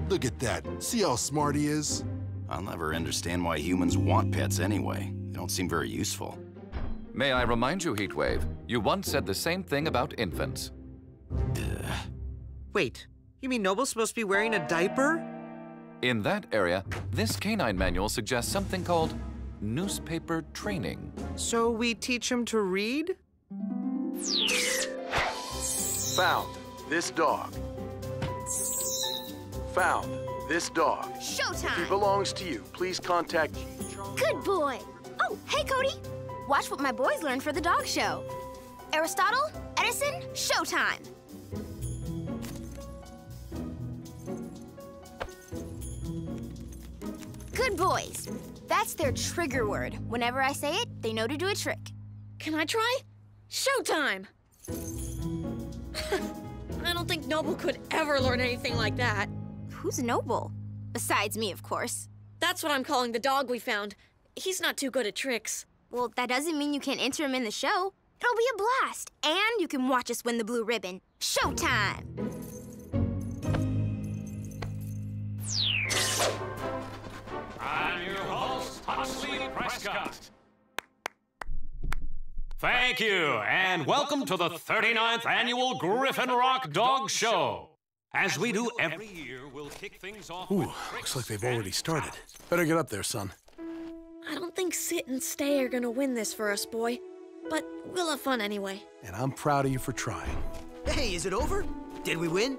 Look at that. See how smart he is? I'll never understand why humans want pets anyway. They don't seem very useful. May I remind you, Heatwave, you once said the same thing about infants. Wait, you mean Noble's supposed to be wearing a diaper? In that area, this canine manual suggests something called newspaper training. So we teach him to read? Found this dog. Found this dog. Showtime! If he belongs to you, please contact... Good boy! Oh, hey, Cody! Watch what my boys learned for the dog show. Aristotle, Edison, showtime! Good boys. That's their trigger word. Whenever I say it, they know to do a trick. Can I try? Showtime! I don't think Noble could ever learn anything like that. Who's Noble? Besides me, of course. That's what I'm calling the dog we found. He's not too good at tricks. Well, that doesn't mean you can't enter him in the show. It'll be a blast. And you can watch us win the blue ribbon. Showtime! I'm your host, Huxley Prescott. Thank you, and welcome to the 39th Annual Griffin Rock Dog Show. As we do every year, we'll kick things off Ooh, looks like they've already started. Better get up there, son. I don't think Sit and Stay are gonna win this for us, boy. But we'll have fun anyway. And I'm proud of you for trying. Hey, is it over? Did we win?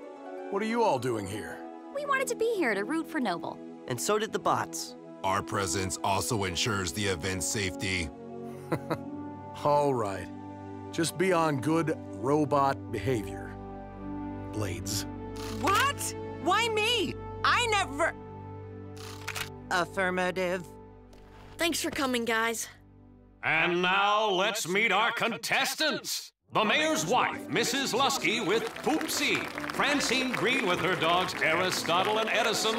What are you all doing here? We wanted to be here to root for Noble. And so did the bots. Our presence also ensures the event's safety. All right. Just be on good robot behavior. Blades. What? Why me? I never... Affirmative. Thanks for coming, guys. And now let's meet our contestants. The mayor's wife, Mrs. Lusky with Poopsie. Francine Green with her dogs Aristotle and Edison.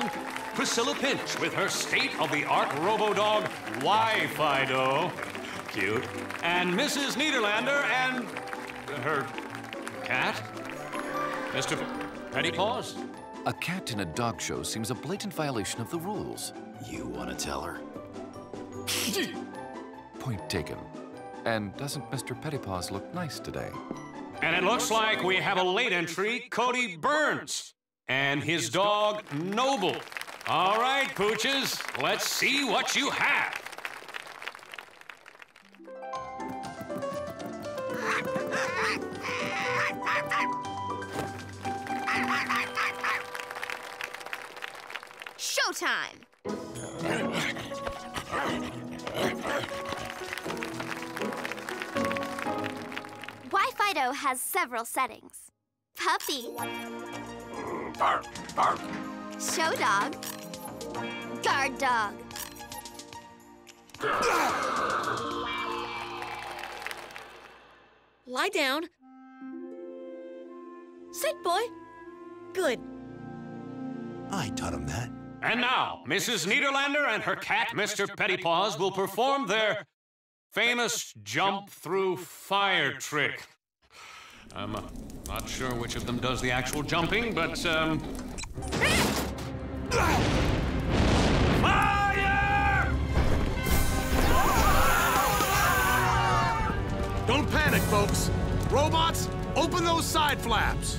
Priscilla Pinch with her state-of-the-art robo-dog Wi-Fido. Cute. And Mrs. Niederlander and her cat, Mr. Pettypaws. A cat in a dog show seems a blatant violation of the rules. You want to tell her? Point taken. And doesn't Mr. Pettypaws look nice today? And it looks like we have a late entry, Cody Burns, and his dog, Noble. All right, Pooches, let's see what you have. Showtime! Wi-Fido has several settings. Puppy. Bark, bark. Show dog. Guard dog. Lie down. Sit, boy. Good. I taught him that. And now, Mrs. Niederlander and her cat, Mr. Pettypaws, will perform their famous jump-through-fire trick. I'm not sure which of them does the actual jumping, but, Fire! Don't panic, folks. Robots, open those side flaps.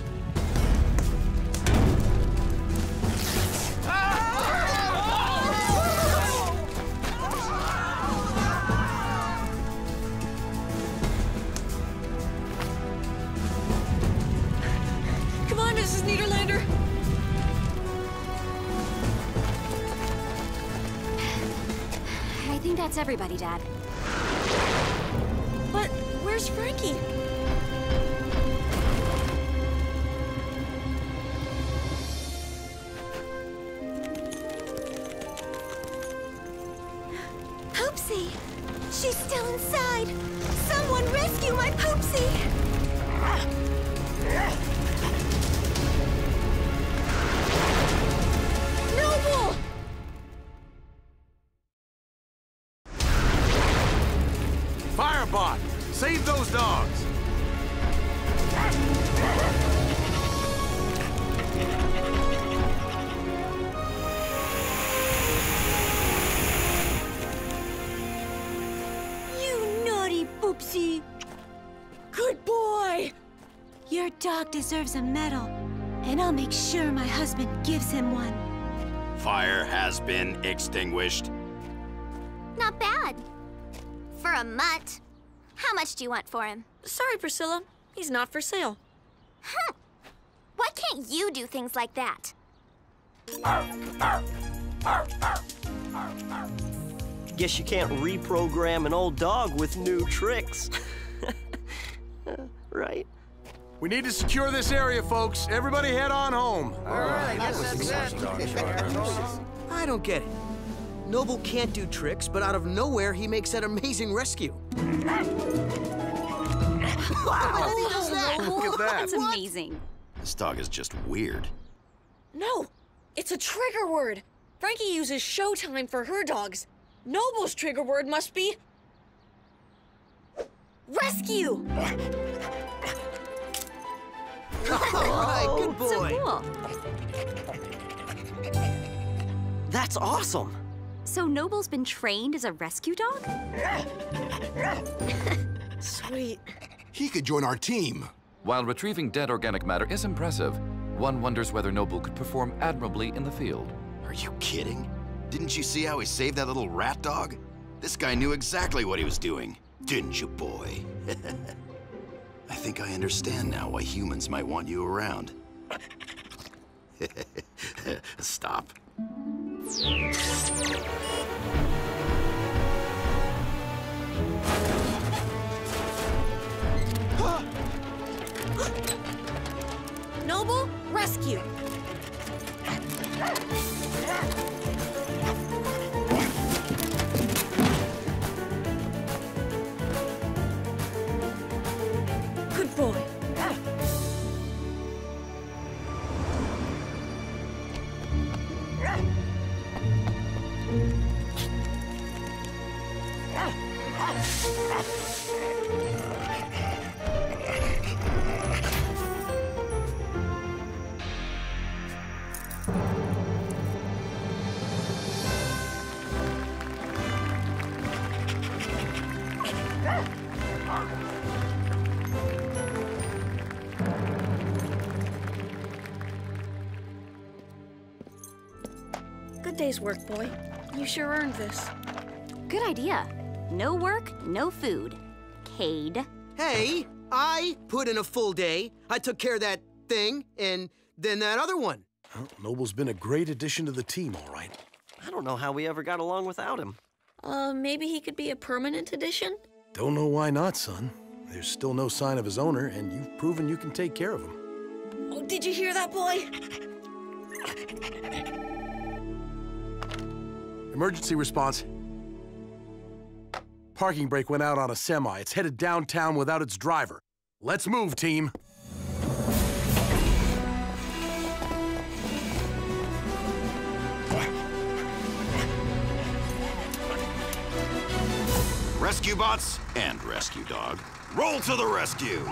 Come on, Mrs. Niederlander. I think that's everybody, Dad. But where's Frankie? outside! Someone rescue my Poopsie! Noble! Firebot! Save those dogs! You naughty Poopsie! Good boy! Your dog deserves a medal, and I'll make sure my husband gives him one. Fire has been extinguished. Not bad. For a mutt. How much do you want for him? Sorry, Priscilla. He's not for sale. Why can't you do things like that? Guess you can't reprogram an old dog with new tricks. Right? We need to secure this area, folks. Everybody head on home. I don't get it. Noble can't do tricks, but out of nowhere, he makes that amazing rescue. Wow! He does that. Look at that. That's amazing. This dog is just weird. No, it's a trigger word. Frankie uses Showtime for her dogs. Noble's trigger word must be... rescue! All right, good boy. So cool. That's awesome. So Noble's been trained as a rescue dog? Sweet. He could join our team. While retrieving dead organic matter is impressive, one wonders whether Noble could perform admirably in the field. Are you kidding? Didn't you see how he saved that little rat dog? This guy knew exactly what he was doing. Didn't you, boy? I think I understand now why humans might want you around. Stop. Noble, rescue! Good boy. Good day's work, boy. You sure earned this. Good idea. No work, no food. Cade. Hey, I put in a full day. I took care of that thing, and then that other one. Well, Noble's been a great addition to the team, all right. I don't know how we ever got along without him. Maybe he could be a permanent addition? Don't know why not, son. There's still no sign of his owner, and you've proven you can take care of him. Oh, did you hear that, boy? Emergency response. Parking brake went out on a semi. It's headed downtown without its driver. Let's move, team. Rescue bots and rescue dog, roll to the rescue!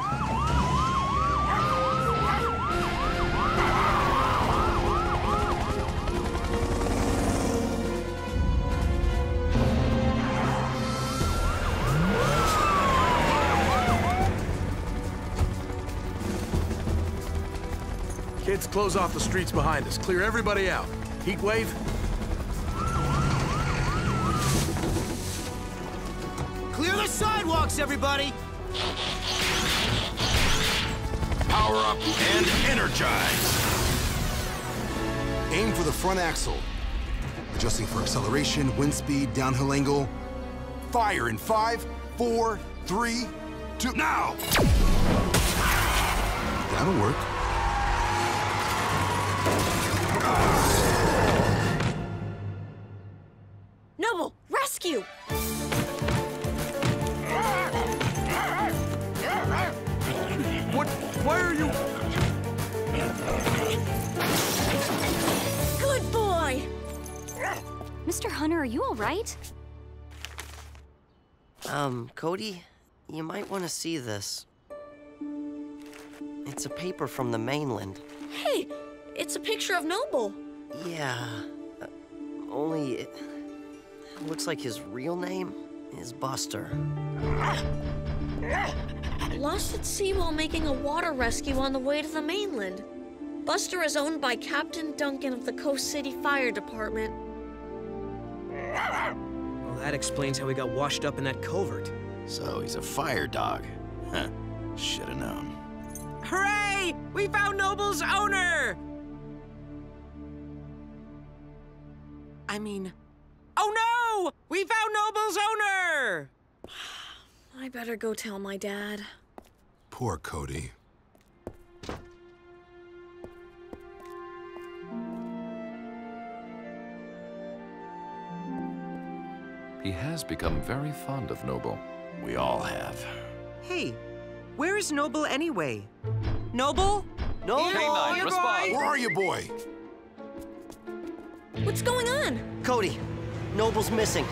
Kids, close off the streets behind us. Clear everybody out. Heat wave. Clear the sidewalks, everybody! Power up and energize! Aim for the front axle. Adjusting for acceleration, wind speed, downhill angle. Fire in 5, 4, 3, 2... Now! That'll work. Noble, rescue! why are you... Good boy! Mr. Hunter, are you all right? Cody, you might want to see this. It's a paper from the mainland. Hey, it's a picture of Noble. Yeah, only it looks like his real name is Buster. Lost at sea while making a water rescue on the way to the mainland. Buster is owned by Captain Duncan of the Coast City Fire Department. Well, that explains how he got washed up in that culvert. So he's a fire dog. Huh. Should have known. Hooray! We found Noble's owner! I mean... Oh no! We found Noble's owner! I better go tell my dad. Poor Cody. He has become very fond of Noble. We all have. Hey, where is Noble anyway? Noble? Noble! K9, respond! Where are you, boy? What's going on? Cody, Noble's missing.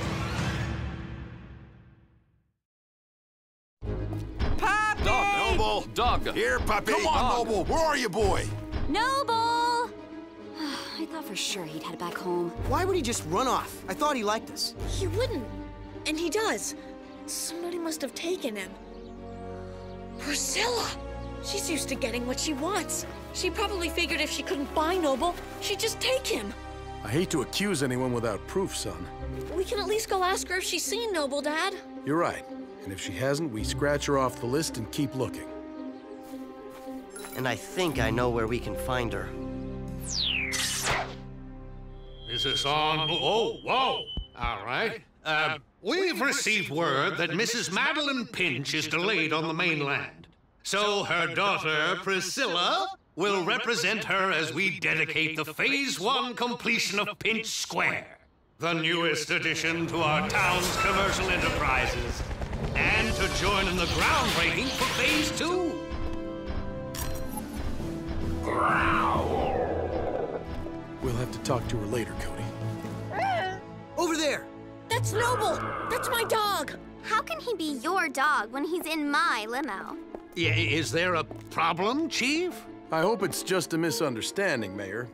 Puppy! Dog! Noble! Dog! Here, puppy! Come on, Dog. Noble, where are you, boy? Noble! I thought for sure he'd head back home. Why would he just run off? I thought he liked us. He wouldn't. And he does. Somebody must have taken him. Priscilla! She's used to getting what she wants. She probably figured if she couldn't buy Noble, she'd just take him. I hate to accuse anyone without proof, son. We can at least go ask her if she's seen Noble, Dad. You're right. And if she hasn't, we scratch her off the list and keep looking. And I think I know where we can find her. Is this on? Oh, whoa! All right. We've received word that Mrs. Madeline Pinch is delayed on the mainland. So her daughter, Priscilla, will represent her as we dedicate the Phase 1 completion of Pinch Square, the newest addition to our town's commercial enterprises, and to join in the groundbreaking for Phase 2. We'll have to talk to her later, Cody. Over there! That's Noble! That's my dog! How can he be your dog when he's in my limo? Yeah, is there a problem, Chief? I hope it's just a misunderstanding, Mayor,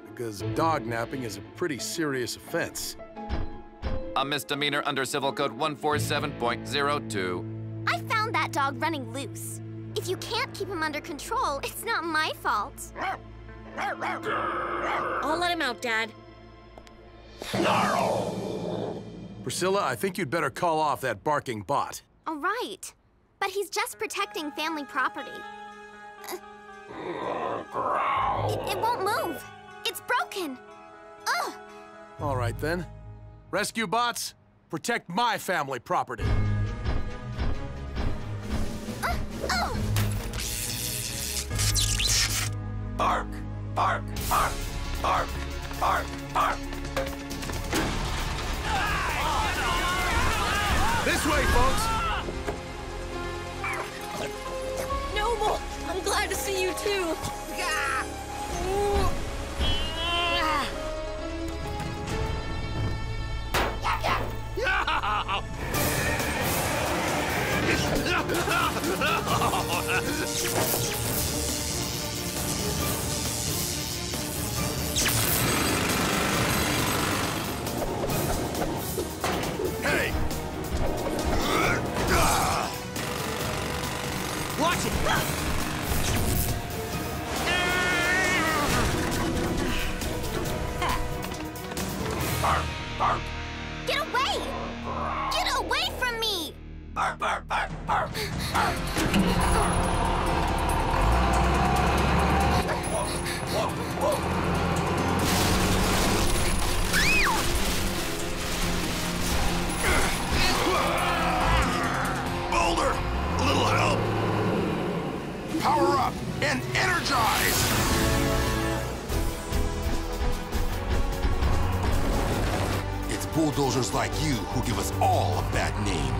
because dog napping is a pretty serious offense. A misdemeanor under Civil Code 147.02. I found that dog running loose. If you can't keep him under control, it's not my fault. I'll let him out, Dad. Priscilla, I think you'd better call off that barking bot. All right, but he's just protecting family property. It won't move. It's broken. Ugh. All right, then. Rescue bots, protect my family property. Bark, bark, bark, bark, bark, bark. This way, folks! Noble! I'm glad to see you too! Hey! Watch it! Bark, bark, Get away! Get away from me! bark, bark, bark, bark, bark. Whoa, whoa, whoa. Boulder! A little help! Power up and energize! It's bulldozers like you who give us all a bad name.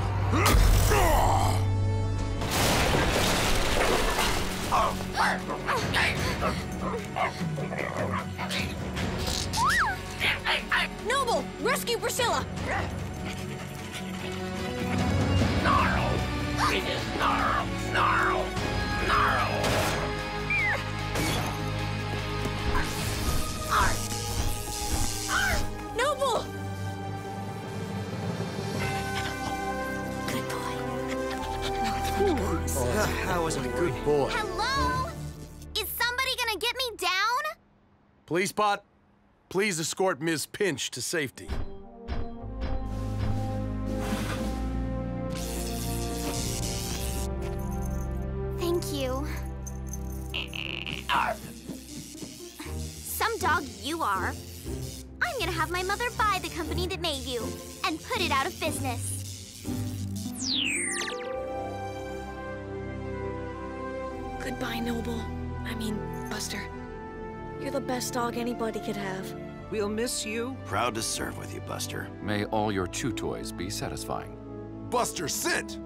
Noble, rescue Priscilla! Snarl! It is snarl! Snarl! Snarl! Noble! That was a good boy. Hello? Is somebody gonna get me down? Police bot, please escort Ms. Pinch to safety. Thank you. Some dog you are. I'm gonna have my mother buy the company that made you and put it out of business. Goodbye, Noble. I mean, Buster. You're the best dog anybody could have. We'll miss you. Proud to serve with you, Buster. May all your chew toys be satisfying. Buster, sit!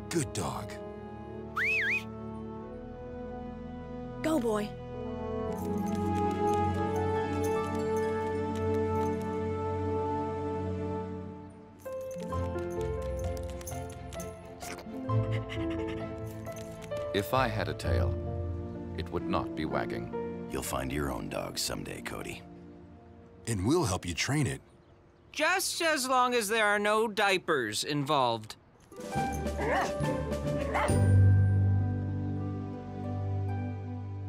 Good dog. Go, boy. If I had a tail, it would not be wagging. You'll find your own dog someday, Cody. And we'll help you train it. Just as long as there are no diapers involved.